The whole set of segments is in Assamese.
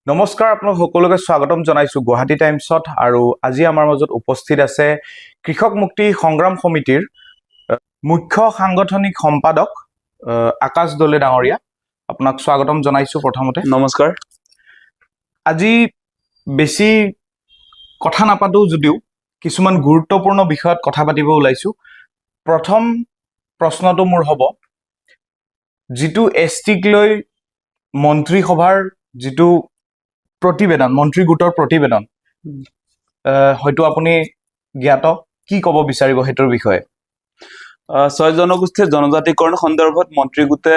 নমস্কাৰ আপোনাক সকলোকে স্বাগতম জনাইছো গুৱাহাটী টাইমছত আৰু আজি আমাৰ মাজত উপস্থিত আছে কৃষক মুক্তি সংগ্ৰাম সমিতিৰ মুখ্য সাংগঠনিক সম্পাদক আকাশ দলে ডাঙৰীয়া আপোনাক স্বাগতম জনাইছো প্ৰথমতে নমস্কাৰ আজি বেছি কথা নাপাতো যদিও কিছুমান গুৰুত্বপূৰ্ণ বিষয়ত কথা পাতিব ওলাইছো প্ৰথম প্ৰশ্নটো মোৰ হ'ব যিটো এছটিক লৈ মন্ত্ৰী সভাৰ যিটো প্ৰতিবেদন মন্ত্ৰী গোটৰ প্ৰতিবেদন হয়তো আপুনি জ্ঞাত কি ক'ব বিচাৰিব হেতৰ বিষয়ে ছয় জনগোষ্ঠীৰ জনজাতিকৰণ সন্দৰ্ভত মন্ত্ৰী গোটে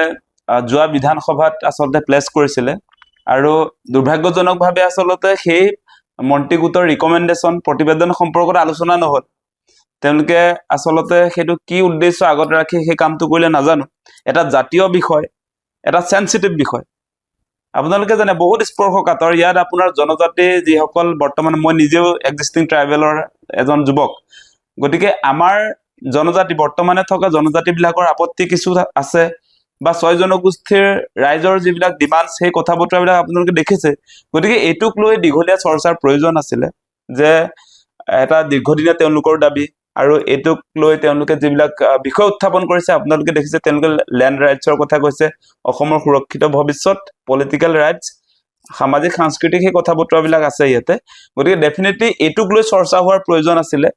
যোৱা বিধানসভাত আসলতে প্লেস কৰিছিলে আৰু দুৰ্ভাগ্যজনকভাৱে আসলতে সেই মন্ত্ৰী গোটৰ ৰিকমেন্ডেশন প্ৰতিবেদন সম্পৰ্কত আলোচনা নহল তেওঁলোকে আসলতে সেইটো কি উদ্দেশ্য আগত ৰাখি সেই কামটো কৰিলে নাজানো এটা জাতীয় বিষয় এটা সেনসিটিভ বিষয় আপোনালোকে জানে বহুত স্পৰ্শকাতৰ ইয়াত আপোনাৰ জনজাতি যিসকল বৰ্তমান মই নিজেও এক্সিস্টিং ট্ৰাইবেলৰ এজন যুৱক গতিকে আমাৰ জনজাতি বৰ্তমানে থকা জনজাতিবিলাকৰ আপত্তি কিছু আছে বা ছয় জনগোষ্ঠীৰ ৰাইজৰ যিবিলাক ডিমান্ড সেই কথা বতৰাবিলাক আপোনালোকে দেখিছে গতিকে এইটোক লৈ দীঘলীয়া চৰ্চাৰ প্ৰয়োজন আছিলে যে এটা দীৰ্ঘদিনীয়া তেওঁলোকৰ দাবী আৰু এইটোক লৈ তেওঁলোকে যিবিলাক বিষয় উত্থাপন কৰিছে আপোনালোকে দেখিছে তেওঁলোকে ল্যান্ড ৰাইটছৰ কথা কৈছে অসমৰ সুৰক্ষিত ভৱিষ্যত পলিটিক্যাল ৰাইটছ সামাজিক সাংস্কৃতিক সেই কথা বতৰাবিলাক আছে ইয়াতে গতিকে ডেফিনেটলি এইটোক লৈ চৰ্চা হোৱাৰ প্ৰয়োজন আছিলে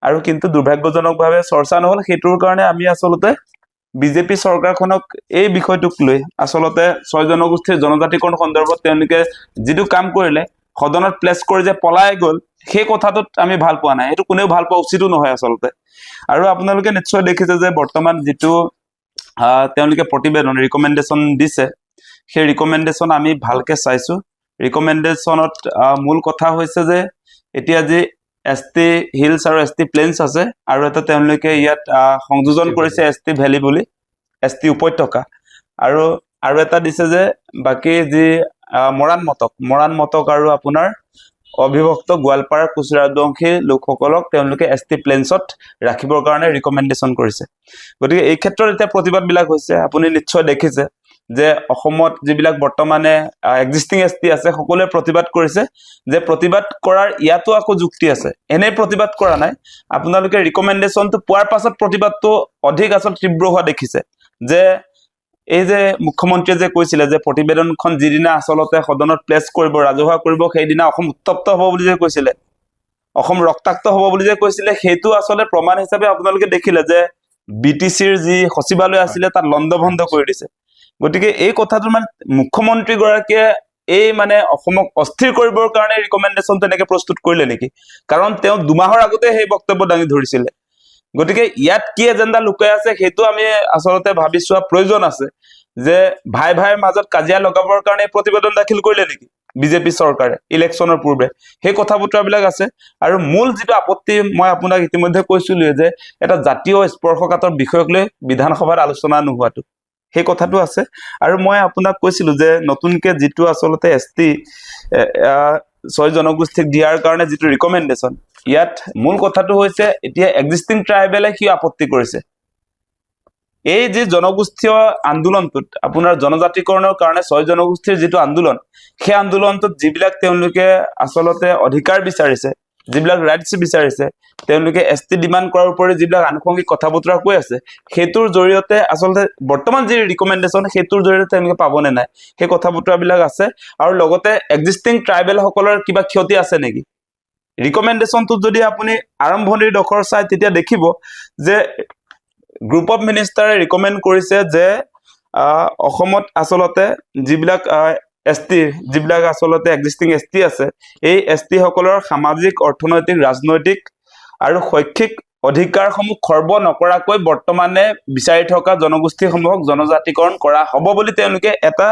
আৰু কিন্তু দুৰ্ভাগ্যজনকভাৱে চৰ্চা নহল সেইটোৰ কাৰণে আমি আসলতে বিজেপি চৰকাৰখনক এই বিষয়টোক লৈ আসলতে ছয় জনগোষ্ঠীৰ জনজাতিকৰণ সন্দৰ্ভত তেওঁলোকে যিটো কাম কৰিলে সদনত প্লেস কৰি যে পলাই গ'ল সেই কথাটোত আমি ভাল পোৱা নাই এইটো কোনেও ভাল পোৱা উচিতো নহয় আসলতে আৰু আপোনালোকে নিশ্চয় দেখিছে যে বৰ্তমান যিটো তেওঁলোকে প্ৰতিবেদন ৰিকমেন্ডেশন দিছে সেই ৰিকমেন্ডেশন আমি ভালকে চাইছো ৰিকমেন্ডেশনত মূল কথা হৈছে যে এতিয়া যে এসটি হিলছ আৰু এসটি প্লেন্স আছে আৰু এটা তেওঁলোকে ইয়াত সংযোজন কৰিছে এসটি ভ্যালি বুলি এসটি উপত্যকা আৰু এটা দিছে যে বাকি যি মৰাণ মটক আৰু আপোনাৰ অবিভক্ত গোৱালপাৰা কুচৰাদংশী লোকসকলক তেওঁলোকে এসটি প্লেন্সত ৰাখিবৰ কাৰণে ৰিকমেন্ডেশন কৰিছে গতিকে এই ক্ষেত্ৰত এটা প্ৰতিবাদবিলাক হৈছে আপুনি নিশ্চয় দেখিছে যে অসমত যিবিলাক বৰ্তমানে এক্সিস্টিং এসটি আছে সকলোৱে প্ৰতিবাদ কৰিছে যে প্ৰতিবাদ কৰাৰ ইয়াতো আকৌ যুক্তি আছে এনে প্ৰতিবাদ কৰা নাই আপোনালোকে ৰিকমেন্ডেশনটো পোৱাৰ পাছত প্ৰতিবাদটো অধিক আসল তীব্ৰ হোৱা দেখিছে যে এই যে মুখ্যমন্ত্ৰীয়ে যে কৈছিলে যে প্ৰতিবেদনখন যিদিনা আসলতে সদনত প্লেস কৰিব ৰাজহুৱা কৰিব সেইদিনা অসম উত্তপ্ত হ'ব বুলি যে কৈছিলে অসম ৰক্তাক্ত হ'ব বুলি যে কৈছিলে সেইটো আসলে প্ৰমাণ হিচাপে আপোনালোকে দেখিলে যে বিটিসিৰ যি সচিবালয় আছিলে তাত লণ্ডভণ্ড কৰি দিছে গতিকে এই কথাটো মানে মুখ্যমন্ত্ৰী গৰাকীয়ে এই মানে অসমক অস্থিৰ কৰিবৰ কাৰণে ৰিকমেন্ডেশন তেনেকে প্ৰস্তুত কৰিলে নেকি কাৰণ তেওঁ দুমাহৰ আগতে সেই বক্তব্য দাঙি ধৰিছিলে গতিকে ইয়াত কি এজেন্ডা লুকাই আছে সেইটো আমি আসলতে ভাবি চোৱা প্ৰয়োজন আছে যে ভাইৰ মাজত কাজিয়া লগাবৰ কাৰণে প্ৰতিবেদন দাখিল কৰিলে নেকি বিজেপি চৰকাৰে ইলেকশ্যনৰ পূৰ্বে সেই কথা বতৰাবিলাক আছে আৰু মূল যিটো আপত্তি মই আপোনাক ইতিমধ্যে কৈছিলো যে এটা জাতীয় স্পৰ্শকাতৰ বিষয়ক লৈ বিধানসভাত আলোচনা নোহোৱাটো সেই কথাটো আছে আৰু মই আপোনাক কৈছিলো যে নতুনকে যিটো আসলতে এসটি ছয় জনগোষ্ঠীক দিয়াৰ কাৰণে যিটো ৰিকমেন্ডেশন ইয়াত মূল কথাটো হৈছে এতিয়া এক্সিস্টিং ট্ৰাইবেলে কি আপত্তি কৰিছে এই যে জনগোষ্ঠীয় আন্দোলনটোত আপোনাৰ জনজাতিকৰণৰ কাৰণে ছয় জনগোষ্ঠীৰ যিটো আন্দোলন সেই আন্দোলনটোত যিবিলাক তেওঁলোকে আসলতে অধিকাৰ বিচাৰিছে যিবিলাক ৰাইটছ বিচাৰিছে তেওঁলোকে এসটি ডিমান্ড কৰাৰ উপৰি যিবিলাক আনুষংগিক কথা বতৰা কৈ আছে সেইটোৰ জৰিয়তে আসলতে বৰ্তমান যি ৰিকমেন্ডেশন সেইটোৰ জৰিয়তে তেওঁলোকে পাবনে নাই সেই কথা বতৰাবিলাক আছে আৰু লগতে এক্সিস্টিং ট্ৰাইবেল সকলৰ কিবা ক্ষতি আছে নেকি ৰিকমেন্ডেশনটো যদি আপুনি আৰম্ভণিৰ দখৰ চাই তেতিয়া দেখিব যে গ্ৰুপ অফ মিনিষ্টাৰে ৰিকমেন্ড কৰিছে যে অসমত আসলতে যিবিলাক এসটি যিবিলাক আসলতে এক্সিস্টিং এসটি আছে এই এসটি সকলৰ সামাজিক অৰ্থনৈতিক ৰাজনৈতিক আৰু শৈক্ষিক অধিকাৰসমূহ খৰ্ব নকৰাকৈ বৰ্তমানে বিচাৰি থকা জনগোষ্ঠীসমূহক জনজাতিকৰণ কৰা হ'ব বুলি তেওঁলোকে এটা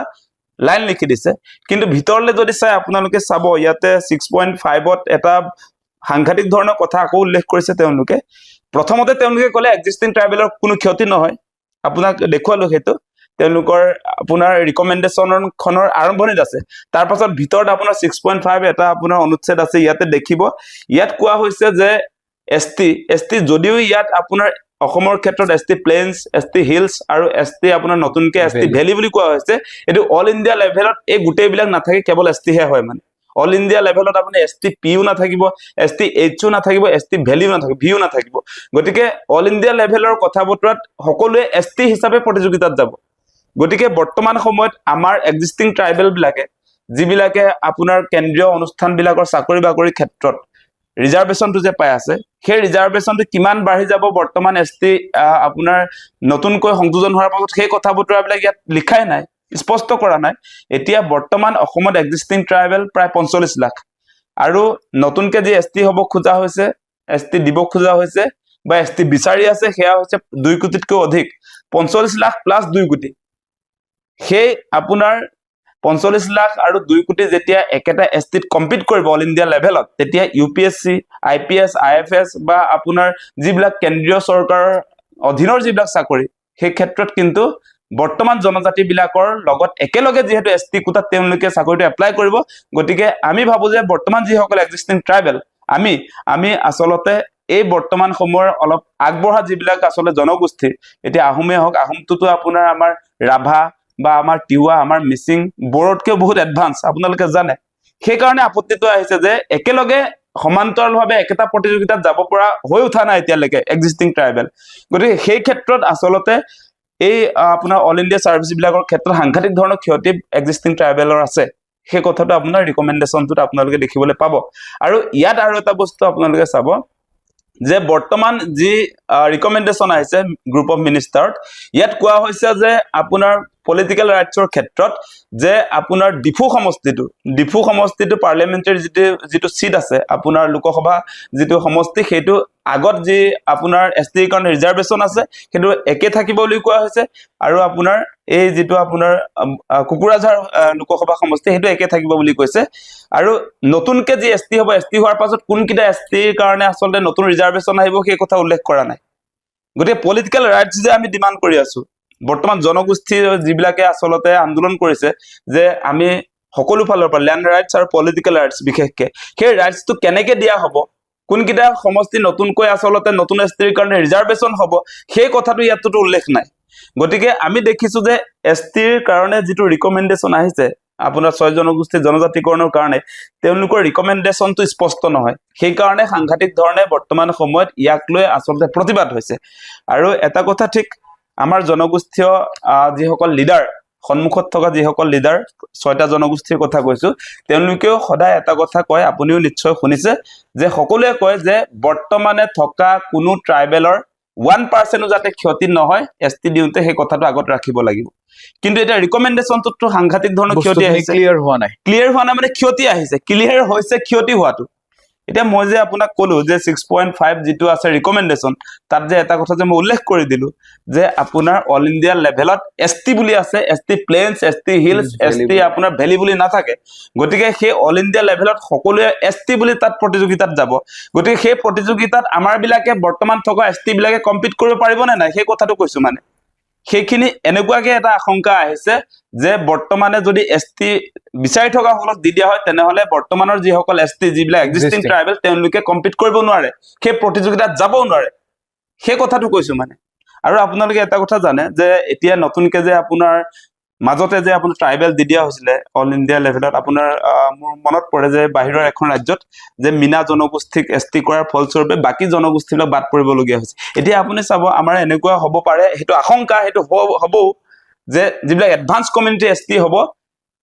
লাইন লিখি দিছে কিন্তু ভিতৰলে যদি চাই আপোনালোকে চাব ইয়াতে 6.5ত এটা সাংঘাতিক ধৰণৰ কথা আকৌ উল্লেখ কৰিছে তেওঁলোকে প্ৰথমতে তেওঁলোকে ক'লে এক্সিস্টিং ট্ৰাইবেলৰ কোনো ক্ষতি নহয় আপোনাক দেখুৱালো হেতু তেওঁলোকৰ আপোনাৰ ৰিকমেন্ডেশনখনৰ আৰম্ভণিত আছে তাৰ পাছত ভিতৰত আপোনাৰ 6.5 এটা আপোনাৰ অনুচ্ছেদ আছে ইয়াতে দেখিব ইয়াত কোৱা হৈছে যে এসটি যদিও ইয়াত আপোনাৰ অসমৰ ক্ষেত্ৰত ST প্লেইনছ, ST হিলছ আৰু ST আপোনাৰ নতুনকে ST ভেলী বুলি কোৱা হৈছে এইটো অল ইণ্ডিয়া লেভেলত এই গোটেইবিলাক নাথাকে কেৱল ST হে হয় মানে অল ইণ্ডিয়া লেভেলত আপুনি ST PU নাথাকিব ST HU নাথাকিব ST ভেলীও নাথাকিব ভিউ নাথাকিব গতিকে অল ইণ্ডিয়া লেভেলৰ কথা বতৰাত সকলোৱে ST হিচাপে প্ৰতিযোগিতাত যাব গতিকে বৰ্তমান সময়ত আমাৰ এক্সিষ্টিং ট্ৰাইবেল বিলাকে যিবিলাকে আপোনাৰ কেন্দ্ৰীয় অনুষ্ঠানবিলাকৰ চাকৰি বাকৰিৰ ক্ষেত্ৰত ৰিজাৰ্ভেশ্যনটো যে পাই আছে সেই ৰিজাৰ্ভেশ্যনটো কিমান বাঢ়ি যাব বৰ্তমান ST আপোনাৰ নতুনকৈ সংযোজন হোৱাৰ পাছত সেই কথা বতৰাবিলাক ইয়াত লিখাই নাই স্পষ্ট কৰা নাই এতিয়া বৰ্তমান অসমত এক্সিষ্টিং ট্ৰাইবেল প্ৰায় 45 লাখ আৰু নতুনকে যি ST হ'ব খোজা হৈছে ST দিব খোজা হৈছে বা ST বিচাৰি আছে সেয়া হৈছে 2 কোটিতকৈ অধিক 45 লাখ প্লাস 2 কোটি সেই আপোনাৰ 45 লাখ আৰু 2 কোটি যেতিয়া একেটা STত কম্পিট কৰিব অল ইণ্ডিয়া লেভেলত তেতিয়া UPSC IPS IFS বা আপোনাৰ যিবিলাক কেন্দ্ৰীয় চৰকাৰৰ অধীনৰ যিবিলাক চাকৰি সেই ক্ষেত্ৰত কিন্তু বৰ্তমান জনজাতি বিলাকৰ লগত একেলগে যেহেতু ST কোটাত তেওঁলোকে চাকৰিটো এপ্লাই কৰিব গতিকে আমি ভাবো যে বৰ্তমান যিসকল এক্সিষ্টিং ট্ৰাইবেল আমি আসলতে এই বৰ্তমান সময়ৰ অলপ আগবঢ়া যিবিলাক আসলে জনগোষ্ঠী এতিয়া আহোমে হওক আহোমটোতো আপোনাৰ আমাৰ ৰাভা বা আমাৰ তিৱা আমাৰ মিচিং বড়োতকৈ বহুত এডভান্স আপোনালোকে জানে সেই কাৰণে আপত্তিটো আহিছে যে একেলগে সমান্তৰালভাৱে একেটা প্ৰতিযোগিতাত যাব পৰা হৈ উঠা নাই এতিয়ালৈকে এক্সিষ্টিং ট্ৰাইবেল গতিকে সেই ক্ষেত্ৰত আসলতে এই আপোনাৰ অল ইণ্ডিয়া সাৰ্ভিস বিলাকৰ ক্ষেত্ৰত সাংঘাতিক ধৰণৰ ক্ষতি এক্সিষ্টিং ট্ৰাইবেলৰ আছে সেই কথাটো আপোনাৰ ৰিকমেন্ডেশনটোত আপোনালোকে দেখিবলৈ পাব আৰু ইয়াত আৰু এটা বস্তু আপোনালোকে চাব যে বৰ্তমান যি ৰিকমেন্ডেশন আহিছে গ্ৰুপ অফ মিনিষ্টাৰত ইয়াত কোৱা হৈছে যে আপোনাৰ পলিটিক্যাল ৰাইটছৰ ক্ষেত্ৰত যে আপোনাৰ ডিফু সমষ্টিটো পাৰ্লিয়ামেণ্টাৰী যিটো সিট আছে আপোনাৰ লোকসভা যিটো সমষ্টি সেইটো আগত যি আপোনাৰ ST ৰ কাৰণে ৰিজাৰ্ভেশ্যন আছে কিন্তু একে থাকিব বুলি কোৱা হৈছে আৰু আপোনাৰ এই যিটো আপোনাৰ কুকুৰাঝাৰ লোকসভা সমষ্টি সেইটো একে থাকিব বুলি কৈছে আৰু নতুনকে যি ST হ'ব ST হোৱাৰ পাছত কোনকিটা ST ৰ কাৰণে আসলে নতুন ৰিজাৰ্ভেশ্যন আহিব সেই কথা উল্লেখ কৰা নাই গতিকে পলিটিক্যাল ৰাইটছ যে আমি ডিমান্ড কৰি আছো বৰ্তমান জনগোষ্ঠী যিবিলাকে আসলতে আন্দোলন কৰিছে যে আমি সকলো ফালৰ পৰা ল্যান্ড ৰাইটছ আৰু পলিটিক্যাল ৰাইটছ বিশেষকৈ সেই ৰাইটছটো কেনেকৈ দিয়া হ'ব কোনকিটা সমষ্টি নতুনকৈ আসলতে নতুন ST ৰ কাৰণে ৰিজাৰ্ভেশ্যন হ'ব সেই কথাটো ইয়াততো উল্লেখ নাই গতিকে আমি দেখিছো যে ST ৰ কাৰণে যিটো ৰিকমেন্ডেশন আহিছে আপোনাৰ 6 জনগোষ্ঠী জনজাতিকৰণৰ কাৰণে তেওঁলোকৰ ৰিকমেন্ডেশনটো স্পষ্ট নহয় সেই কাৰণে সাংঘাতিক ধৰণে বৰ্তমান সময়ত ইয়াক লৈ আসলতে প্ৰতিবাদ হৈছে আৰু এটা কথা ঠিক আমাৰ জনগোষ্ঠীয় যিসকল লিডাৰ সন্মুখত থকা যিসকল লিডাৰ 6টা জনগোষ্ঠীৰ কথা কৈছো তেওঁলোকেও সদায় এটা কথা কয় আপুনিও নিশ্চয় শুনিছে যে সকলোৱে কয় যে বৰ্তমানে থকা কোনো ট্ৰাইবেলৰ 1% যাতে ক্ষতি নহয় ST দিওঁতে সেই কথাটো আগত ৰাখিব লাগিব কিন্তু এটা ৰিকমেন্ডেশনটো সাংঘাতিক ধৰণৰ ক্ষতি আহিছে ক্লিয়াৰ হোৱা নাই মানে ক্ষতি আহিছে ক্লিয়াৰ হৈছে ক্ষতি হোৱাটো এতিয়া মই যে আপোনাক কলো যে 6.5 যেটো আছে ৰিকমেন্ডেশন তাত যে এটা কথা যে মই উল্লেখ কৰি দিলো যে আপোনাৰ অল ইণ্ডিয়া লেভেলত ST বুলি আছে ST plains ST hills ST আপোনাৰ ভেলী বুলি নাথাকে গতিকে সেই অল ইণ্ডিয়া লেভেলত সকলোৱে ST বুলি তাত প্ৰতিযোগিতাত যাব গতিকে সেই প্ৰতিযোগিতাত আমাৰ বিলাকে বৰ্তমান থকা ST বিলাকে কম্পিট কৰিব পাৰিব নে নাই সেই কথাটো কৈছো মানে সেইখিনি এনেকুৱাকে এটা আশংকা আহিছে যে বৰ্তমানে যদি ST বিচাৰি থকা হলত দি দিয়া হয় তেনেহলে বৰ্তমানৰ যিসকল ST যিবিলাক এক্সিষ্টিং ট্ৰাইবেল তেওঁলোকে কম্পিট কৰিব নোৱাৰে সেই প্ৰতিযোগিতাত যাবও নোৱাৰে সেই কথাটো কৈছো মানে আৰু আপোনালোকে এটা কথা জানে যে এতিয়া নতুনকে যে আপোনাৰ মাজতে যে আপোনাৰ ট্ৰাইবেল দি দিয়া হৈছিলে অল ইণ্ডিয়া লেভেলত আপোনাৰ মোৰ মনত পৰে যে বাহিৰৰ এখন ৰাজ্যত যে মিনা জনগোষ্ঠীক ST কৰাৰ ফলস্বৰূপে বাকি জনগোষ্ঠীবিলাক বাদ পৰিবলগীয়া হৈছে এতিয়া আপুনি চাব আমাৰ এনেকুৱা হ'ব পাৰে সেইটো আশংকা সেইটো হ'ব যে যিবিলাক এডভান্স কমিউনিটি ST হ'ব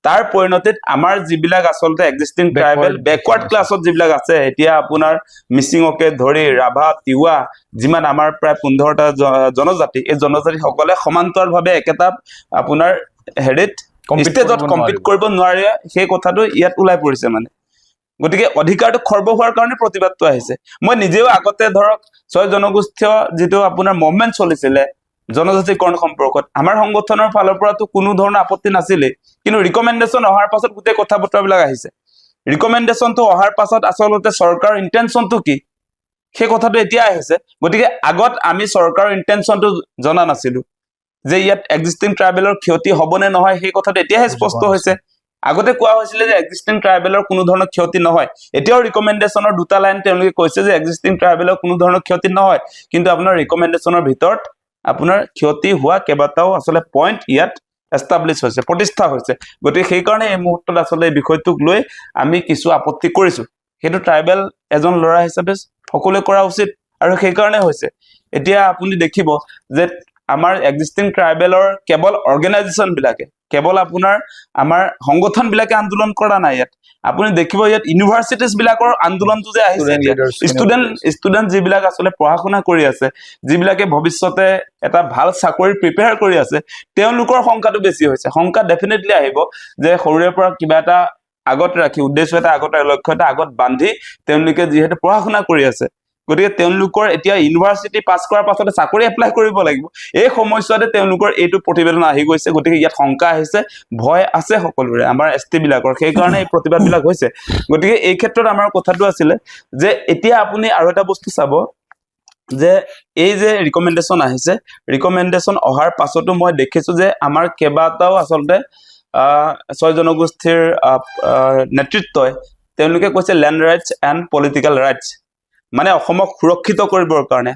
তাৰ পৰিণতিত আমাৰ যিবিলাক আসলতে এক্সিষ্টিং ট্ৰাইবেল ব্যাকওয়াৰ্ড ক্লাছত যিবিলাক আছে এতিয়া আপোনাৰ মিচিংকে ধৰি ৰাভা তিৱা যিমান আমাৰ প্ৰায় 15টা জনজাতি এই জনজাতি সকলে সমান্তৰালভাৱে একেটা আপোনাৰ হেৰিত ষ্টেজত কম্পিট কৰিব নোৱাৰে সেই কথাটো ইয়াত ওলাই পৰিছে মানে গতিকে অধিকাৰটো খৰ্ব হোৱাৰ কাৰণে প্ৰতিবাদটো আহিছে মই নিজেও আগতে ধৰক 6 জনগোষ্ঠীয় যেটো আপোনাৰ মুভমেন্ট চলিছিলে জনজাতিকৰণ সম্পৰ্কত আমাৰ সংগঠনৰ ফালৰ পৰাটো কোনো ধৰণৰ আপত্তি নাছিলে কিন্তু ৰিকমেন্ডেশন অহাৰ পাছত গুটে কথা বতৰাবিলাক আহিছে ৰিকমেন্ডেশনটো অহাৰ পাছত আসলতে চৰকাৰৰ ইন্টেনশনটো কি সেই কথাটো এতিয়া আহিছে গতিকে আগত আমি চৰকাৰৰ ইন্টেনশনটো জনা নাছিলো যে ইয়াত এক্সিষ্টিং ট্ৰাইবেলৰ ক্ষতি হ'বনে নহয় সেই কথাটো এতিয়াহে স্পষ্ট হৈছে আগতে কোৱা হৈছিলে যে এক্সিষ্টিং ট্ৰাইবেলৰ কোনো ধৰণৰ ক্ষতি নহয়, এতিয়াও ৰিকমেণ্ডেশ্যনৰ দুটা লাইন তেওঁলোকে কৈছে যে এক্সিষ্টিং ট্ৰাইবেলৰ কোনো ধৰণৰ ক্ষতি নহয়, কিন্তু আপোনাৰ ৰিকমেণ্ডেশ্যনৰ ভিতৰত আপোনাৰ ক্ষতি হোৱা কেইবাটাও আচলতে পইণ্ট ইয়াত এষ্টাব্লিছ হৈছে, প্ৰতিষ্ঠা হৈছে। গতিকে সেইকাৰণে এই মুহূৰ্তত আচলতে এই বিষয়টোক লৈ আমি কিছু আপত্তি কৰিছো। সেইটো ট্ৰাইবেল এজন ল'ৰা হিচাপে সকলোৱে কৰা উচিত আৰু সেইকাৰণে হৈছে। এতিয়া আপুনি দেখিব যে আমাৰ এক্সিষ্টিং ট্ৰাইবেলৰ কেৱল অৰ্গেনাইজেশ্যন বিলাকে, কেৱল আপোনাৰ আমাৰ সংগঠন বিলাকে আন্দোলন কৰা নাই। ইয়াত আপুনি দেখিব ইয়াত ইউনিভাৰ্চিটিজ বিলাকৰ আন্দোলনটো যে আহিছে, ষ্টুডেণ্ট যিবিলাক আচলতে পঢ়া শুনা কৰি আছে, যিবিলাকে ভৱিষ্যতে এটা ভাল চাকৰি প্ৰিপেয়াৰ কৰি আছে, তেওঁলোকৰ সংখ্যাটো বেছি হৈছে। সংখ্যা ডেফিনেটলি আহিব যে সৰুৰে পৰা কিবা এটা আগত ৰাখি, উদ্দেশ্য এটা আগত, লক্ষ্য এটা আগত বান্ধি তেওঁলোকে যিহেতু পঢ়া শুনা কৰি আছে, গতিকে তেওঁলোকৰ এতিয়া ইউনিভাৰ্চিটি পাছ কৰাৰ পাছতে চাকৰি এপ্লাই কৰিব লাগিব। এই সময়ছোৱাতে তেওঁলোকৰ এইটো প্ৰতিবেদন আহি গৈছে। গতিকে ইয়াত শংকা আহিছে, ভয় আছে সকলোৰে, আমাৰ ST বিলাকৰ, সেইকাৰণে এই প্ৰতিবাদ বিলাক হৈছে। গতিকে এই ক্ষেত্ৰত আমাৰ কথাটো আছিলে যে এতিয়া আপুনি আৰু এটা বস্তু চাব যে এই যে ৰিকমেণ্ডেশ্যন আহিছে, ৰিকমেণ্ডেশ্যন অহাৰ পাছতো মই দেখিছো যে আমাৰ কেইবাটাও আচলতে 6 জনগোষ্ঠীৰ নেতৃত্বই তেওঁলোকে কৈছে land rights and political rights, মানে অসমক সুৰক্ষিত কৰিবৰ কাৰণে,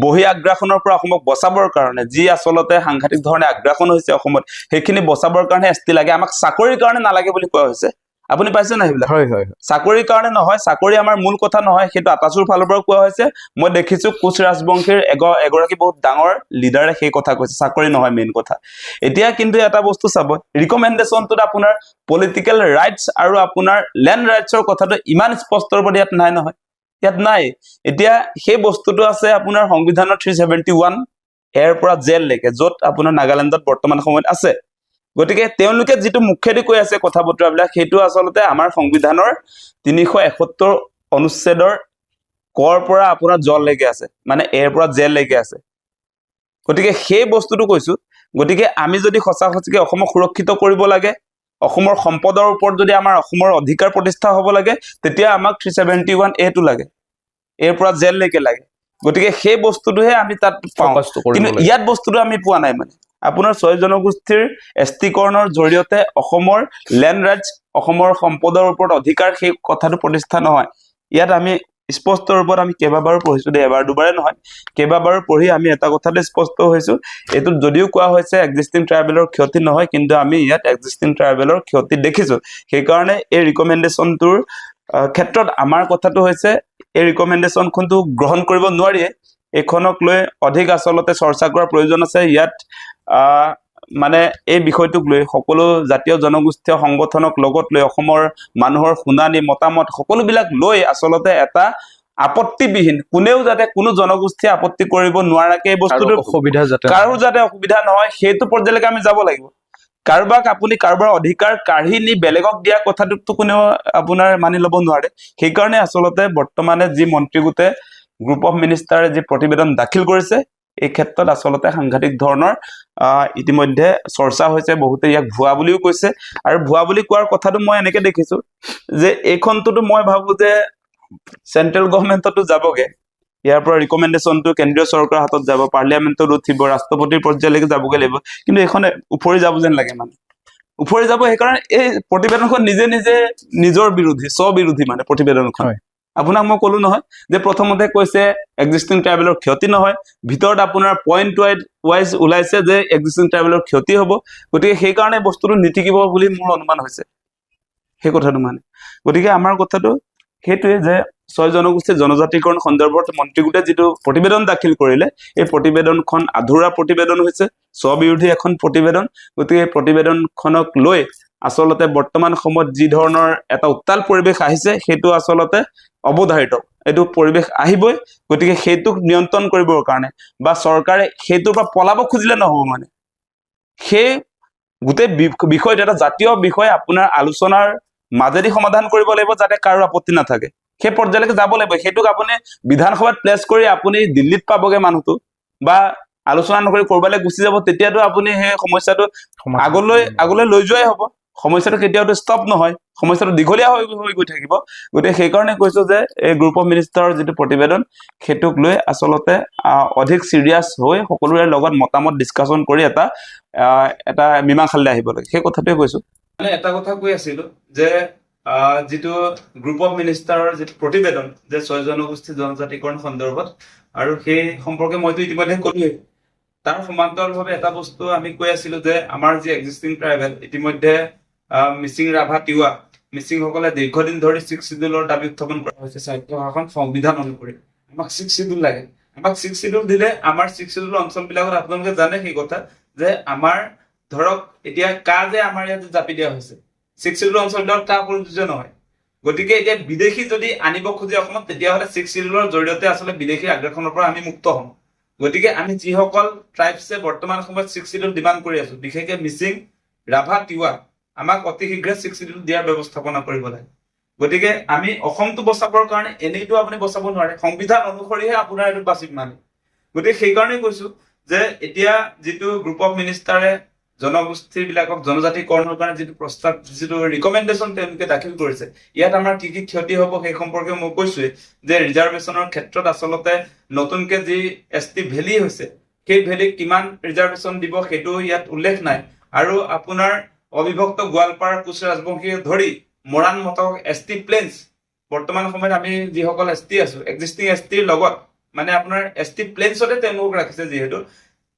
বহি আগ্ৰাসনৰ পৰা অসমক বচাবৰ কাৰণে, যি আচলতে সাংঘাতিক ধৰণে আগ্ৰাসন হৈছে অসমত, সেইখিনি বচাবৰ কাৰণে ST লাগে, আমাক চাকৰিৰ কাৰণে নালাগে বুলি কোৱা হৈছে। আপুনি পাইছে না সেইবিলাক? চাকৰিৰ কাৰণে নহয়, চাকৰি আমাৰ মূল কথা নহয়, সেইটো আটাচুৰ ফালৰ পৰা কোৱা হৈছে। মই দেখিছো কোচ ৰাজবংশীৰ এগৰাকী বহুত ডাঙৰ লিডাৰে সেই কথা কৈছে, চাকৰি নহয় মেইন কথা। এতিয়া কিন্তু এটা বস্তু চাব, ৰিকমেণ্ডেশ্যনটোত আপোনাৰ পলিটিকেল ৰাইটছ আৰু আপোনাৰ লেণ্ড ৰাইটছৰ কথাটো ইমান স্পষ্ট ৰূপত ইয়াত নাই নহয়, ইয়াত নাই। এতিয়া সেই বস্তুটো আছে আপোনাৰ সংবিধানৰ 371 এৰ পৰা জেললৈকে, য'ত আপোনাৰ নাগালেণ্ডত বৰ্তমান সময়ত আছে। গতিকে তেওঁলোকে যিটো মুখেদি কৈ আছে কথা বতৰাবিলাক, সেইটো আচলতে আমাৰ সংবিধানৰ 371 অনুচ্ছেদৰ কৰ পৰা আপোনাৰ জললৈকে আছে, মানে এৰ পৰা জেললৈকে আছে। গতিকে সেই বস্তুটো কৈছো। গতিকে আমি যদি সঁচাকৈ অসমক সুৰক্ষিত কৰিব লাগে, অসমৰ সম্পদৰ ওপৰত যদি আমাৰ অসমৰ অধিকাৰ প্ৰতিষ্ঠা হ'ব লাগে, তেতিয়া আমাক 371 এটো লাগে, এৰ পৰা জেললৈকে লাগে। গতিকে সেই বস্তুটোহে আমি তাত পাওঁ, কিন্তু ইয়াত বস্তুটো আমি পোৱা নাই। মানে আপোনাৰ 6 জনগোষ্ঠীৰ ST কৰণৰ জৰিয়তে অসমৰ লেণ্ড ৰাইটছ, অসমৰ সম্পদৰ ওপৰত অধিকাৰ, সেই কথাটো প্ৰতিষ্ঠা নহয়। ইয়াত আমি স্পষ্ট ৰূপত আমি কেইবাবাৰো পঢ়িছো দেই, এবাৰ দুবাৰে নহয়, কেইবাবাৰো পঢ়ি আমি এটা কথাতে স্পষ্ট হৈছো, এইটোত যদিও কোৱা হৈছে এক্সিষ্টিং ট্ৰাইবেলৰ ক্ষতি নহয়, কিন্তু আমি ইয়াত এক্সিষ্টিং ট্ৰাইবেলৰ ক্ষতি দেখিছো। সেইকাৰণে এই ৰিকমেণ্ডেশ্যনটোৰ ক্ষেত্ৰত আমাৰ কথাটো হৈছে এই ৰিকমেণ্ডেশ্যনখনটো গ্ৰহণ কৰিব নোৱাৰিয়ে, এইখনক লৈ অধিক আচলতে চৰ্চা কৰাৰ প্ৰয়োজন আছে। ইয়াত মানে এই বিষয়টোক লৈ সকলো জাতীয় জনগোষ্ঠীয় সংগঠনক লগত লৈ অসমৰ মানুহৰ শুনানি মতামত সকলোবিলাক লৈ আচলতে এটা আপত্তিবিহীন, কোনেও যাতে কোনো জনগোষ্ঠীয়ে আপত্তি কৰিব নোৱাৰাকে এই বস্তুটো কাৰো যাতে অসুবিধা নহয়, সেইটো পৰ্যায়লৈকে আমি যাব লাগিব। আপুনি কাৰোবাৰ অধিকাৰ কাঢ়ি নি বেলেগক দিয়া কথাটোতো কোনেও আপোনাৰ মানি ল'ব নোৱাৰে। সেইকাৰণে আচলতে বৰ্তমানে যি মন্ত্ৰী গোটে গ্ৰুপ অফ মিনিষ্টাৰে যি প্ৰতিবেদন দাখিল কৰিছে, এই ক্ষেত্ৰত আচলতে সাংঘাতিক ধৰণৰ ইতিমধ্যে চৰ্চা হৈছে। বহুতে ইয়াক ভুৱা বুলিও কৈছে, আৰু ভুৱা বুলি কোৱাৰ কথাটো মই এনেকে দেখিছো যে এইখনটোতো মই ভাবো যে চেন্ট্ৰেল গভৰ্ণমেণ্টতো যাবগে, ইয়াৰ পৰা ৰিকমেণ্ডেশ্যনটো কেন্দ্ৰীয় চৰকাৰৰ হাতত যাব, পাৰ্লিয়ামেণ্টত উঠিব, ৰাষ্ট্ৰপতিৰ পৰ্যায়লৈকে যাবগৈ লাগিব, কিন্তু এইখন উফৰি যাব যেন লাগে, মানে উফৰি যাব। সেইকাৰণে এই প্ৰতিবেদনখন নিজে নিজে নিজৰ বিৰোধী, স্ববিৰোধী মানে প্ৰতিবেদনখন। আপোনাক মই কলো নহয় যে প্ৰথমতে কৈছে এক্সিষ্টিং ট্ৰাইবেলৰ ক্ষতি নহয়, ভিতৰত আপোনাৰ পইণ্ট ৱাইজ ওলাইছে যে এক্সিষ্টিং ট্ৰাইবেলৰ ক্ষতি হ'ব। গতিকে সেইকাৰণে বস্তুটো নিটিকিব বুলি মোৰ অনুমান হৈছে, সেই কথাটো মানে। গতিকে আমাৰ কথাটো সেইটোৱে যে 6 জনগোষ্ঠীৰ জনজাতিকৰণ সন্দৰ্ভত মন্ত্ৰীগোটে যিটো প্ৰতিবেদন দাখিল কৰিলে, এই প্ৰতিবেদনখন আধৰুৱা প্ৰতিবেদন হৈছে, স্ববিৰোধী এখন প্ৰতিবেদন। গতিকে এই প্ৰতিবেদনখনক লৈ আচলতে বৰ্তমান সময়ত যি ধৰণৰ এটা উত্তাল পৰিৱেশ আহিছে, সেইটো আচলতে অৱধাৰিত, এইটো পৰিৱেশ আহিবই। গতিকে সেইটোক নিয়ন্ত্ৰণ কৰিবৰ কাৰণে বা চৰকাৰে সেইটোৰ পৰা পলাব খুজিলে নহব, মানে সেই গোটেই বিষয়টো এটা জাতীয় বিষয় আপোনাৰ আলোচনাৰ মাজেদি সমাধান কৰিব লাগিব, যাতে কাৰো আপত্তি নাথাকে, সেই পৰ্যায়লৈকে যাব লাগিব। সেইটোক আপুনি বিধানসভাত প্লেচ কৰি আপুনি দিল্লীত পাবগে মানুহটো, বা আলোচনা নকৰি কৰবালৈ গুচি যাব, তেতিয়াতো আপুনি সেই সমস্যাটো আগলৈ লৈ যোৱাই হ'ব। সমস্যাটো কেতিয়াওতো ষ্টপ নহয়, সমস্যাটো দীঘলীয়া হৈ গৈ থাকিব। গতিকে সেইকাৰণে কৈছো যে এই গ্ৰুপ অফ মিনিষ্টাৰৰ যিটো প্ৰতিবেদন, সেইটোক লৈ আচলতে অধিক চিৰিয়াছ হৈ সকলোৰে লগত মতামত ডিছকাশ্যন কৰি এটা মীমাংসালৈ আহিব লাগে, সেই কথাটোৱে কৈছো। মানে এটা কথা কৈ আছিলো যে যিটো গ্ৰুপ অফ মিনিষ্টাৰৰ যিটো প্ৰতিবেদন যে 6 জনগোষ্ঠী জনজাতিকৰণ সন্দৰ্ভত আৰু সেই সম্পৰ্কে মইতো ইতিমধ্যে ক'লোৱেই তাৰ সমান্তৰালভাৱে এটা বস্তু আমি কৈ আছিলো যে আমাৰ যি এক্সিষ্টিং ট্ৰাইবেল ইতিমধ্যে মিচিং ৰাভা তিৱা মিচিংসকলে দীৰ্ঘদিন ধৰি 6 শিডিউলৰ দাবী উত্থাপন কৰা হৈছে স্বায়ত্ত শাসন সংবিধান অনুসৰি আমাক 6 শিডিউল লাগে আমাক 6 শিডিউল দিলে আমাৰ 6 শিডিউল অঞ্চলবিলাকত আপোনালোকে জানে সেই কথা যে আমাৰ ধৰক এতিয়া কা যে আমাৰ ইয়াত জাপি দিয়া হৈছে 6 শিডিউল অঞ্চলবিলাকত কা প্ৰযোজ্য নহয় গতিকে এতিয়া বিদেশী যদি আনিব খোজে অসমত তেতিয়াহ'লে 6 শিডিউলৰ জৰিয়তে আচলতে বিদেশী আগ্ৰাসনৰ পৰা আমি মুক্ত হ'ম গতিকে আমি যিসকল ট্ৰাইবছে বৰ্তমান সময়ত 6 শিডিউল ডিমাণ্ড কৰি আছো বিশেষকৈ মিচিং ৰাভা তিৱা আমাক অতি শীঘ্ৰে 6 শিডিউল দিয়াৰ ব্যৱস্থাপনা কৰিব লাগে গতিকে আমি অসমটো বচাবৰ কাৰণে এনেইতো আপুনি বচাব নোৱাৰে সংবিধান অনুসৰিহে আপোনাৰ এইটো বাচিব মানে গতিকে সেইকাৰণে কৈছো যে এতিয়া যিটো গ্ৰুপ অফ মিনিষ্টাৰে জনগোষ্ঠীবিলাকক জনজাতিকৰণৰ কাৰণে যিটো প্ৰস্তাৱ যিটো ৰিকমেণ্ডেশ্যন তেওঁলোকে দাখিল কৰিছে ইয়াত আমাৰ কি কি ক্ষতি হ'ব সেই সম্পৰ্কে মই কৈছোৱে যে ৰিজাৰ্ভেশ্যনৰ ক্ষেত্ৰত আচলতে নতুনকে যি এছটি ভেলি হৈছে সেই ভেলিক কিমান ৰিজাৰ্ভেশ্যন দিব সেইটো ইয়াত উল্লেখ নাই আৰু আপোনাৰ অবিভক্ত গোৱালপাৰা কোচ ৰাজবংশীকে ধৰি মৰাণ মটক এছটি প্লেন্স বৰ্তমান সময়ত আমি যিসকল এছটি আছো এক্সিষ্টিং এছটিৰ লগত মানে আপোনাৰ এছটি প্লেন্সতে তেওঁলোকক ৰাখিছে যিহেতু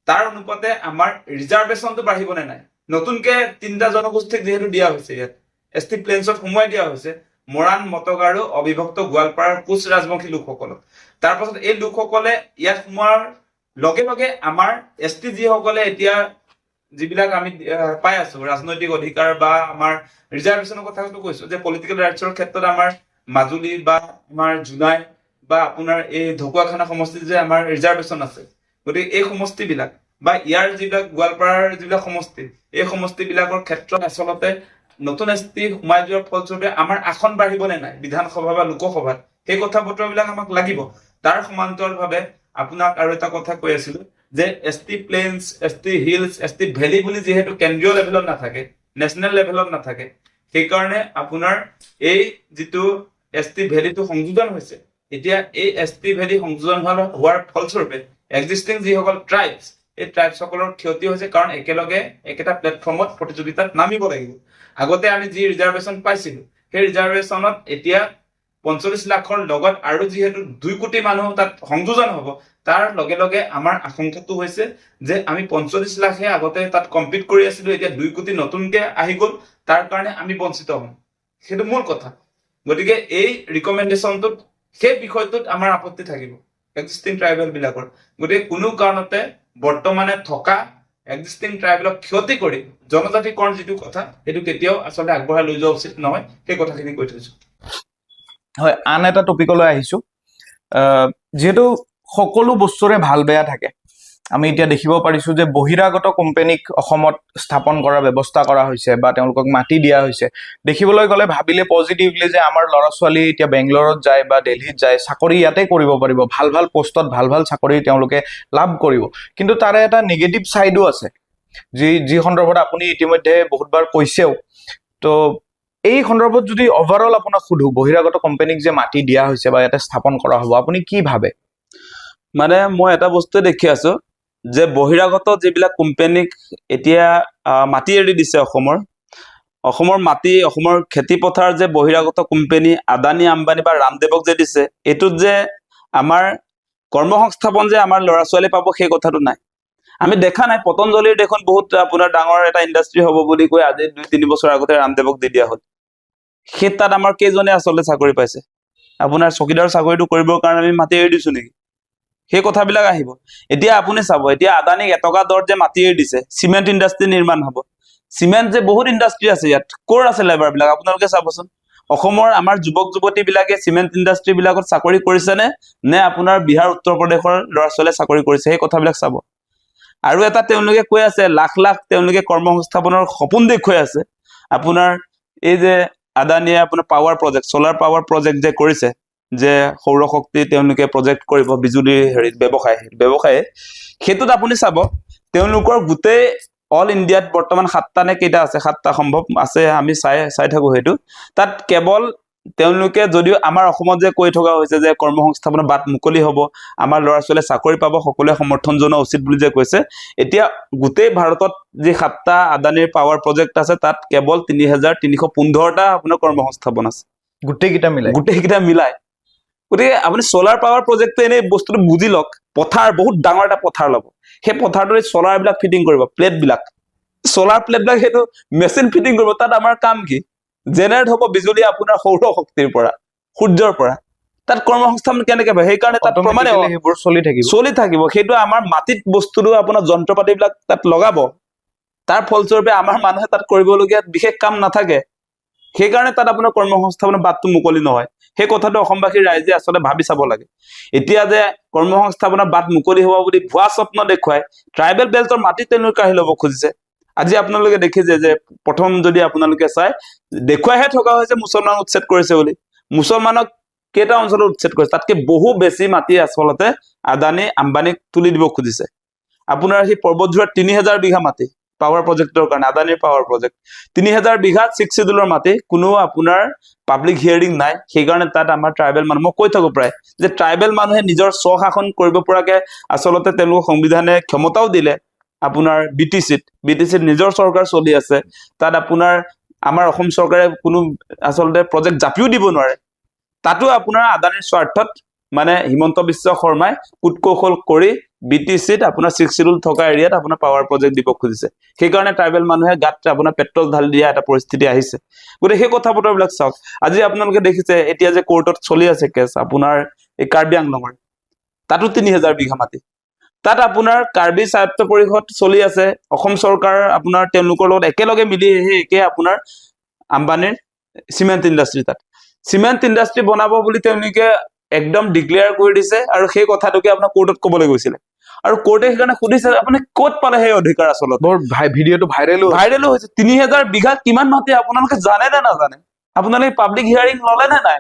তাৰ অনুপাতে আমাৰ ৰিজাৰ্ভেশ্যনটো বাঢ়িব নে নাই নতুনকে 3টা জনগোষ্ঠীক যিহেতু দিয়া হৈছে ইয়াত এছটি প্লেন্সত সোমোৱাই দিয়া হৈছে মৰাণ মটক আৰু অবিভক্ত গোৱালপাৰাৰ কোচ ৰাজবংশী লোকসকলক তাৰ পাছত এই লোকসকলে ইয়াত সোমোৱাৰ লগে লগে আমাৰ এছটি যিসকলে এতিয়া যিবিলাক আমি পাই আছো ৰাজনৈতিক অধিকাৰ বা আমাৰ ৰিজাৰ্ভেশ্যনৰ কথাটো কৈছো যে পলিটিকেল ৰাইটছৰ ক্ষেত্ৰত আমাৰ মাজুলী বা আমাৰ জোনাই বা আপোনাৰ এই ঢকুৱাখানা সমষ্টিত যে আমাৰ ৰিজাৰ্ভেশ্যন আছে গতিকে এই সমষ্টিবিলাক বা ইয়াৰ যিবিলাক গোৱালপাৰাৰ যিবিলাক সমষ্টি এই সমষ্টিবিলাকৰ ক্ষেত্ৰত আচলতে নতুন এছটি সোমাই যোৱাৰ ফলস্বৰূপে আমাৰ আসন বাঢ়িব নে নাই বিধানসভা বা লোকসভাত সেই কথা বতৰাবিলাক আমাক লাগিব তাৰ সমান্তৰালভাৱে আপোনাক আৰু এটা কথা কৈ আছিলো যে ST plains ST hills ST valley বুলি যিহেতু কেন্দ্ৰীয় লেভেলত নাথাকে নেশ্যনেল লেভেলত নাথাকে সেইকাৰণে আপোনাৰ এই যিটো এছটি ভেলিটো সংযোজন হৈছে এতিয়া এই এছটি ভেলি সংযোজন হোৱাৰ ফলস্বৰূপে এক্সিষ্টিং যিসকল ট্ৰাইবছ এই ট্ৰাইবসকলৰ ক্ষতি হৈছে কাৰণ একেলগে একেটা প্লেটফৰ্মত প্ৰতিযোগিতাত নামিব লাগিব আগতে আমি যি ৰিজাৰ্ভেশ্যন পাইছিলো সেই ৰিজাৰ্ভেশ্যনত এতিয়া 45 লাখৰ লগত আৰু যিহেতু 2 কোটি মানুহ তাত সংযোজন হ'ব তাৰ লগে লগে আমাৰ আশংকাটো হৈছে যে আমি 45 লাখে আগতে তাত কম্পিট কৰি আছিলো এতিয়া 2 কোটি নতুনকে আহি গ'ল তাৰ কাৰণে আমি বঞ্চিত হ'ম সেইটো মূল কথা গতিকে এই ৰিকমেণ্ডেশ্যনটোত সেই বিষয়টোত আমাৰ আপত্তি থাকিব এক্সিষ্টিং ট্ৰাইবেল বিলাকৰ গতিকে কোনো কাৰণতে বৰ্তমানে থকা এক্সিষ্টিং ট্ৰাইবেলক ক্ষতি কৰি জনজাতিকৰণ যিটো কথা সেইটো কেতিয়াও আচলতে আগবঢ়াই লৈ যোৱা উচিত নহয় সেই কথাখিনি কৈ থৈছো হয় আন এটা টপিকলৈ আহিছো যেহেতু সকলো বস্তুৰে ভাল বেয়া থাকে আমি এতিয়া দেখিব পাৰিছো যে বহিৰাগত কোম্পানীক অসমত স্থাপন কৰাৰ ব্যৱস্থা কৰা হৈছে বা তেওঁলোকক মাটি দিয়া হৈছে দেখিবলৈ গ'লে ভাবিলে পজিটিভলি যে আমাৰ ল'ৰা ছোৱালী এতিয়া বেংগলৰত যায় বা দিল্লীত যায় চাকৰি ইয়াতে কৰিব পাৰিব ভাল ভাল পোষ্টত ভাল ভাল চাকৰি তেওঁলোকে লাভ কৰিব কিন্তু তাৰে এটা নিগেটিভ সাইডো আছে যি সন্দৰ্ভত আপুনি ইতিমধ্যে বহুতবাৰ কৈছেও তো এই সন্দৰ্ভত যদি ওভাৰঅল আপোনাক সুধো বহিৰাগত কোম্পানীক যে মাটি দিয়া হৈছে বা ইয়াতে স্থাপন কৰা হ'ব আপুনি কি ভাবে মানে মই এটা বস্তুৱে দেখি আছো যে বহিৰাগত যিবিলাক কোম্পানীক এতিয়া মাটি এৰি দিছে অসমৰ মাটি অসমৰ খেতি পথাৰ যে বহিৰাগত কোম্পানী আদানী আম্বানী বা ৰামদেৱক যে দিছে এইটোত যে আমাৰ কৰ্মসংস্থাপন যে আমাৰ ল'ৰা ছোৱালী পাব সেই কথাটো নাই আমি দেখা নাই পতঞ্জলিৰ দেখোন বহুত আপোনাৰ ডাঙৰ এটা ইণ্ডাষ্ট্ৰি হ'ব বুলি কৈ আজি 2-3 বছৰ আগতে ৰামদেৱক দি দিয়া হ'ল সেই তাত আমাৰ কেইজনে আচলতে চাকৰি পাইছে আপোনাৰ চকীদাৰ চাকৰিটো কৰিবৰ কাৰণে আমি মাটি এৰি দিছো নেকি সেই কথাবিলাক আহিব এতিয়া আপুনি চাব এতিয়া আদানীক এটকা দৰত যে মাটি এৰি দিছে চিমেণ্ট ইণ্ডাষ্ট্ৰি নিৰ্মাণ হ'ব চিমেণ্ট যে বহুত ইণ্ডাষ্ট্ৰি আছে ইয়াত ক'ৰ আছে লেবাৰবিলাক আপোনালোকে চাবচোন অসমৰ আমাৰ যুৱক যুৱতীবিলাকে চিমেণ্ট ইণ্ডাষ্ট্ৰি বিলাকত চাকৰি কৰিছেনে নে আপোনাৰ বিহাৰ উত্তৰ প্ৰদেশৰ ল'ৰা ছোৱালীয়ে চাকৰি কৰিছে সেই কথাবিলাক চাব আৰু এটা তেওঁলোকে কৈ আছে লাখ লাখ তেওঁলোকে কৰ্মসংস্থাপনৰ সপোন দেখুৱাই আছে আপোনাৰ এই যে আদানীয়ে আপোনাৰ power project solar power project যে কৰিছে যে সৌৰ শক্তি তেওঁলোকে প্ৰজেক্ট কৰিব বিজুলী হেৰিত ব্যৱসায় সেইটোত আপুনি চাব তেওঁলোকৰ গোটেই অল ইণ্ডিয়াত বৰ্তমান 7টা নে কেইটা আছে 7টা সম্ভৱ আছে আমি চাই থাকো সেইটো তাত কেৱল তেওঁলোকে যদিও আমাৰ অসমত যে কৈ থকা হৈছে যে কৰ্মসংস্থাপনৰ বাট মুকলি হ'ব, আমাৰ ল'ৰা ছোৱালীয়ে চাকৰি পাব, সকলোৱে সমৰ্থন জনোৱা উচিত বুলি যে কৈছে, এতিয়া গোটেই ভাৰতত যি 7টা আদানীৰ পাৱাৰ প্ৰজেক্ট আছে তাত কেৱল 3,315টা আপোনাৰ কৰ্মসংস্থাপন আছে, গোটেইকেইটা মিলাই। গতিকে আপুনি চলাৰ পাৱাৰ প্ৰজেক্টটো এনেই বস্তুটো বুজি লওক, পথাৰ বহুত ডাঙৰ এটা পথাৰ ল'ব, সেই পথাৰটোত চলাৰ বিলাক ফিটিং কৰিব, প্লেট বিলাক, চলাৰ প্লেট বিলাক সেইটো মেচিন ফিটিং কৰিব, তাত আমাৰ কাম কি? জেনেৰেট হ'ব বিজুলী আপোনাৰ সৌৰ শক্তিৰ পৰা, সূৰ্যৰ পৰা, তাত কৰ্মসংস্থাপন কেনেকে পায়? সেইকাৰণে তাত প্ৰমাণে সেইবোৰ চলি থাকিব। সেইটো আমাৰ মাটিত বস্তুটো আপোনাৰ যন্ত্ৰ পাতিবিলাক তাত লগাব, তাৰ ফলস্বৰূপে আমাৰ মানুহে তাত কৰিবলগীয়া বিশেষ কাম নাথাকে, সেইকাৰণে তাত আপোনাৰ কৰ্মসংস্থাপনৰ বাটটো মুকলি নহয়। সেই কথাটো অসমবাসীৰ ৰাইজে আচলতে ভাবি চাব লাগে। এতিয়া যে কৰ্মসংস্থাপনৰ বাট মুকলি হ'ব বুলি ভুৱা স্বপ্ন দেখুৱাই ট্ৰাইবেল বেল্টৰ মাটি তেওঁলোকে কাঢ়ি ল'ব খুজিছে। আজি আপোনালোকে দেখিছে যে প্ৰথম যদি আপোনালোকে চাই দেখুৱাইহে থকা হৈছে মুছলমান উচ্ছেদ কৰিছে বুলি, মুছলমানক কেইটা অঞ্চলত উচ্ছেদ কৰিছে, তাতকে বহু বেছি মাটি আচলতে আদানী আম্বানীক তুলি দিব খুজিছে। আপোনাৰ সেই পৰ্বতজোৰাত 3,000 বিঘা মাটি পাৱাৰ প্ৰজেক্টৰ কাৰণে, আদানীৰ পাৱাৰ প্ৰজেক্ট 3,000 বিঘাত 6 শিডিউলৰ মাটি, কোনো আপোনাৰ পাব্লিক হিয়াৰিং নাই। সেইকাৰণে তাত আমাৰ ট্ৰাইবেল মানুহ, মই কৈ থাকো প্ৰায় যে ট্ৰাইবেল মানুহে নিজৰ স্বশাসন কৰিব পৰাকে আচলতে তেওঁলোকক সংবিধানে ক্ষমতাও দিলে। আপোনাৰ বিটিচিত নিজৰ চৰকাৰ চলি আছে, তাত আপোনাৰ আমাৰ অসম চৰকাৰে কোনো আচলতে প্ৰজেক্ট জাপিও দিব নোৱাৰে। তাতো আপোনাৰ আদানীৰ স্বাৰ্থত মানে হিমন্ত বিশ্ব শৰ্মাই কুটকৌশল কৰি বিটিচিত আপোনাৰ 6 শিডিউল থকা এৰিয়াত আপোনাৰ পাৱাৰ প্ৰজেক্ট দিব খুজিছে। সেইকাৰণে ট্ৰাইবেল মানুহে গাত আপোনাৰ পেট্ৰল ঢালি দিয়া এটা পৰিস্থিতি আহিছে। গতিকে সেই কথা বতৰাবিলাক চাওক। আজি আপোনালোকে দেখিছে এতিয়া যে কোৰ্টত চলি আছে কেছ আপোনাৰ এই কাৰ্বি আংলঙৰ, তাতো 3,000 বিঘা মাটি, তাত আপোনাৰ কাৰ্বি স্বায়ত্ত পৰিষদ চলি আছে, অসম চৰকাৰ আপোনাৰ তেওঁলোকৰ লগত একেলগে মিলি সেই একে আপোনাৰ আম্বানীৰ চিমেণ্ট ইণ্ডাষ্ট্ৰী, তাত চিমেণ্ট ইণ্ডাষ্ট্ৰী বনাব বুলি তেওঁলোকে একদম ডিক্লেয়াৰ কৰি দিছে, আৰু সেই কথাটোকে আপোনাৰ কোৰ্টত ক'বলৈ গৈছিলে, আৰু কোৰ্টে সেইকাৰণে সুধিছে আপুনি ক'ত পালে সেই অধিকাৰ? আচলতে ভিডিঅ'টো ভাইৰেলো হৈছে। 3,000 বিঘা কিমান মাটি আপোনালোকে জানে নে নাজানে? আপোনালোকে পাব্লিক হিয়াৰিং ললে নে নাই?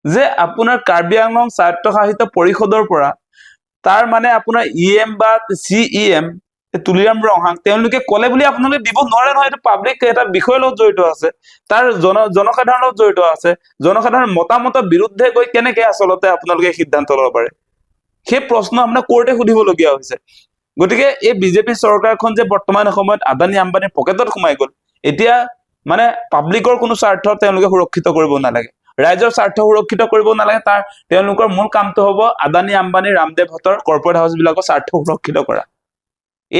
যে আপোনাৰ কাৰ্বি আংলং স্বায়ত্তশাসিত পৰিষদৰ পৰা তাৰ মানে আপোনাৰ EM বা CEM তুলিৰাম ৰহাং তেওঁলোকে ক'লে বুলি আপোনালোকে দিব নোৱাৰে নহয়। এইটো পাব্লিক এটা বিষয়ৰ লগত জড়িত আছে, তাৰ জনসাধাৰণৰ লগত জড়িত আছে। জনসাধাৰণৰ মতামতৰ বিৰুদ্ধে গৈ কেনেকে আচলতে আপোনালোকে সিদ্ধান্ত ল'ব পাৰে? সেই প্ৰশ্ন আপোনাৰ কোৰ্টে সুধিবলগীয়া হৈছে। গতিকে এই বিজেপি চৰকাৰখন যে বৰ্তমান সময়ত আদানী আম্বানীৰ পকেটত সোমাই গ'ল, এতিয়া মানে পাব্লিকৰ কোনো স্বাৰ্থ তেওঁলোকে সুৰক্ষিত কৰিব নালাগে, ৰাইজৰ স্বাৰ্থ সুৰক্ষিত কৰিব নালাগে, তেওঁলোকৰ মূল কামটো হ'ব আদানী আম্বানী ৰামদেৱহঁতৰ কৰ্পৰেট হাউচ বিলাকৰ স্বাৰ্থ সুৰক্ষিত কৰা।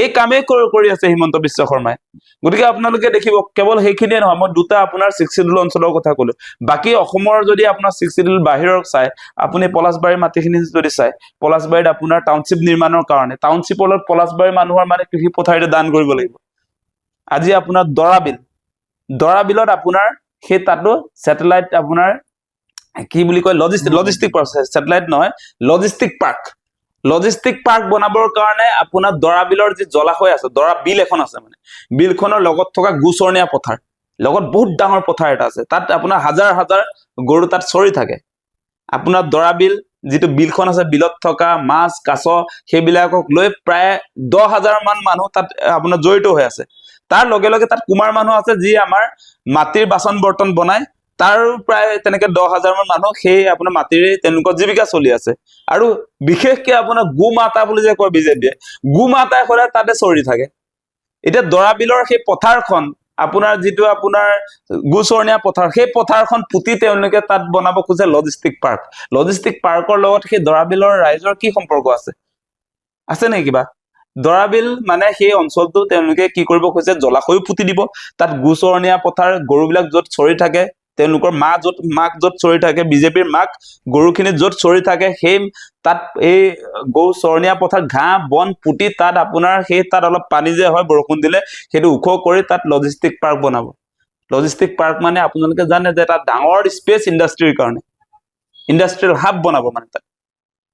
এই কামেই কৰি আছে হিমন্ত বিশ্ব শৰ্মাই। গতিকে আপোনালোকে দেখিব কেৱল সেইখিনিয়ে নহয়, মই দুটা আপোনাৰ 6 শিডিউল অঞ্চলৰ কথা কলো, বাকী অসমৰ যদি আপোনাৰ 6 শিডিউল বাহিৰৰ চাই, আপুনি পলাশবাৰীৰ মাটিখিনি যদি চাই, পলাশবাৰীত আপোনাৰ টাউনশ্বিপ নিৰ্মাণৰ কাৰণে টাউনশ্বিপৰ লগত পলাশবাৰীৰ মানুহৰ মানে কৃষি পথাৰতে দান কৰিব লাগিব। আজি আপোনাৰ দৰাবিলত আপোনাৰ সেই তাতো ছেটেলাইট আপোনাৰ কি বুলি কয় লজিষ্টিক পাৰ্ক, ছেটেলাইট নহয় লজিষ্টিক পাৰ্ক বনাবৰ কাৰণে আপোনাৰ দৰাবিলৰ যি জলাশয় আছে, দৰা বিল এখন আছে, মানে বিলখনৰ লগত থকা গুচৰণীয়া পথাৰ লগত বহুত ডাঙৰ পথাৰ এটা আছে, তাত আপোনাৰ হাজাৰ হাজাৰ গৰু তাত চৰি থাকে। আপোনাৰ দৰাবিল যিটো বিলখন আছে, বিলত থকা মাছ কাছ সেইবিলাকক লৈ প্ৰায় 10,000 মান মানুহ তাত আপোনাৰ জড়িত হৈ আছে। তাৰ লগে লগে তাত কুমাৰ মানুহ আছে যি আমাৰ মাটিৰ বাচন বৰ্তন বনাই, তাৰো প্ৰায় তেনেকে 10,000 মান মানুহ সেই আপোনাৰ মাটিৰে তেওঁলোকৰ জীৱিকা চলি আছে। আৰু বিশেষকে আপোনাৰ গো মাতা বুলি যে কয় বিজেপিয়ে, গো মাতাই সদায় তাতে চৰি থাকে। এতিয়া দৰাবিলৰ সেই পথাৰখন আপোনাৰ যিটো আপোনাৰ গুচৰণীয়া পথাৰ, সেই পথাৰখন পুতি তেওঁলোকে তাত বনাব খোজে লজিষ্টিক পাৰ্কৰ লগত সেই দৰাবিলৰ ৰাইজৰ কি সম্পৰ্ক আছে নে কিবা? দৰাবিল মানে সেই অঞ্চলটো তেওঁলোকে কি কৰিব খুজিছে, জলাশয়ো পুতি দিব, তাত গুচৰণীয়া পথাৰ, গৰুবিলাক য'ত চৰি থাকে, তেওঁলোকৰ মাক য'ত চৰি থাকে, বিজেপিৰ মাক গৰুখিনি য'ত চৰি থাকে, সেই তাত এই গৰু চৰণীয়া পথাৰ ঘাঁহ বন পুতি তাত আপোনাৰ সেই তাত অলপ পানী যে হয় বৰষুণ দিলে, সেইটো ওখ কৰি তাত লজিষ্টিক পাৰ্ক বনাব। লজিষ্টিক পাৰ্ক মানে আপোনালোকে জানে যে এটা ডাঙৰ স্পেচ ইণ্ডাষ্ট্ৰীৰ কাৰণে, ইণ্ডাষ্ট্ৰিয়েল হাব বনাব মানে তাত,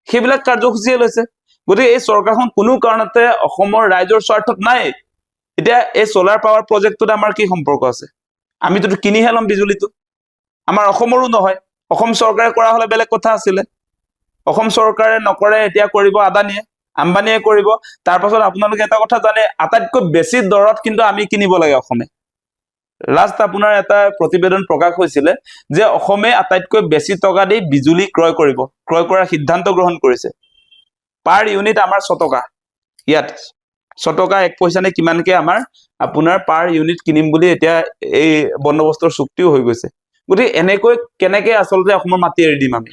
সেইবিলাক কাৰ্যসূচীয়ে লৈছে। গতিকে এই চৰকাৰখন কোনো কাৰণতে অসমৰ ৰাইজৰ স্বাৰ্থত নাই। এতিয়া এই চলাৰ পাৱাৰ প্ৰজেক্টটোত আমাৰ কি সম্পৰ্ক আছে? আমিতো কিনিহে ল'ম বিজুলীটো, আমাৰ অসমৰো নহয়। অসম চৰকাৰে কৰা হলে বেলেগ কথা আছিলে, অসম চৰকাৰে নকৰে, এতিয়া কৰিব আম্বানীয়ে কৰিব। তাৰ পাছত আপোনালোকে এটা কথা জানে, আটাইতকৈ বেছি দৰত কিন্তু আমি কিনিব লাগে অসমে। লাষ্ট আপোনাৰ এটা প্ৰতিবেদন প্ৰকাশ হৈছিলে যে অসমে আটাইতকৈ বেছি টকা দি বিজুলী ক্ৰয় কৰাৰ সিদ্ধান্ত গ্ৰহণ কৰিছে। পাৰ ইউনিট আমাৰ 6 টকা, ইয়াত 6 টকা 1 পইচা নে কিমানকে আমাৰ আপোনাৰ পাৰ ইউনিট কিনিম বুলি এতিয়া এই বন্দোবস্তৰ চুক্তিও হৈ গৈছে। গতিকে এনেকৈ কেনেকে আচলতে অসমৰ মাটি এৰি দিম আমি?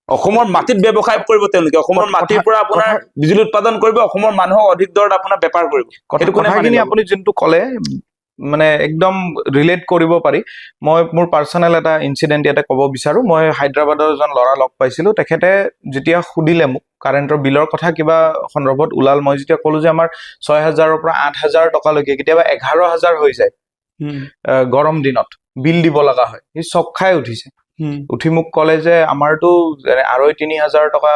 অসমৰ মাটিত ব্যৱসায় কৰিব তেওঁলোকে, অসমৰ মাটিৰ পৰা আপোনাৰ বিজুলী উৎপাদন কৰিব, অসমৰ মানুহক অধিক দৰত আপোনাৰ বেপাৰ কৰিব। কথাখিনি আপুনি যোনটো ক'লে মানে একদম ৰিলেট কৰিব পাৰি। মই মোৰ পাৰ্চনেল এটা ইনচিডেণ্ট ইয়াতে ক'ব বিচাৰো। মই হায়দৰাবাদৰ এজন ল'ৰা লগ পাইছিলো। তেখেতে যেতিয়া সুধিলে মোক কাৰেণ্টৰ বিলৰ কথা কিবা সন্দৰ্ভত ওলাল, মই যেতিয়া ক'লো যে আমাৰ 6,000ৰ পৰা 8,000 টকালৈকে, কেতিয়াবা 11,000 হৈ যায় গৰম দিনত বিল দিব লগা হয়, সি চক খাই উঠিছে। উঠি মোক ক'লে যে আমাৰতো 2,500-3,000 টকা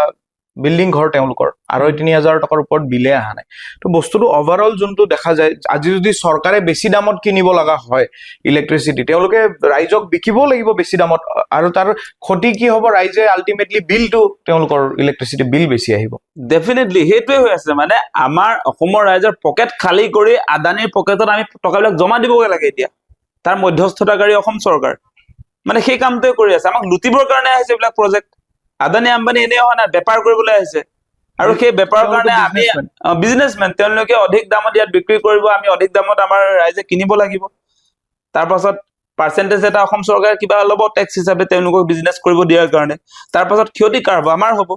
বিল্ডিং ঘৰ, তেওঁলোকৰ 2,500-3,000 টকাৰ ওপৰত বিলে অহা নাই। তো বস্তুটো অভাৰঅল যোনটো দেখা যায়, আজি যদি চৰকাৰে বেছি দামত কিনিব লগা হয় ইলেক্ট্ৰিচিটি, তেওঁলোকে ৰাইজক বিকিবও লাগিব বেছি দামত, আৰু তাৰ ক্ষতি কি হ'ব? ৰাইজে আল্টিমেটলি বিলটো, তেওঁলোকৰ ইলেক্ট্ৰিচিটি বিল বেছি আহিব। ডেফিনেটলি সেইটোৱে হৈ আছে। মানে আমাৰ অসমৰ ৰাইজৰ পকেট খালী কৰি আদানীৰ পকেটত আমি টকাবিলাক জমা দিবগৈ লাগে এতিয়া। তাৰ মধ্যস্থতাকাৰী অসম চৰকাৰ, মানে সেই কামটোৱে কৰি আছে। আমাক লুটিবৰ কাৰণে আহিছে এইবিলাক প্ৰজেক্ট। আদানী আম্বানী এনেই অহা নাই, বেপাৰ কৰিবলৈ আহিছে। আৰু সেই বেপাৰৰ কাৰণে আমি বিজনেছমেন, তেওঁলোকে অধিক দামত ইয়াত বিক্ৰী কৰিব, আমি অধিক দামত আমাৰ ৰাইজে কিনিব লাগিব। তাৰ পাছত পাৰ্চেণ্টেজ এটা অসম চৰকাৰে কিবা ল'ব টেক্স হিচাপে তেওঁলোকক বিজনেছ কৰিব দিয়াৰ কাৰণে। তাৰ পাছত ক্ষতি কাৰ হ'ব? আমাৰ হ'ব।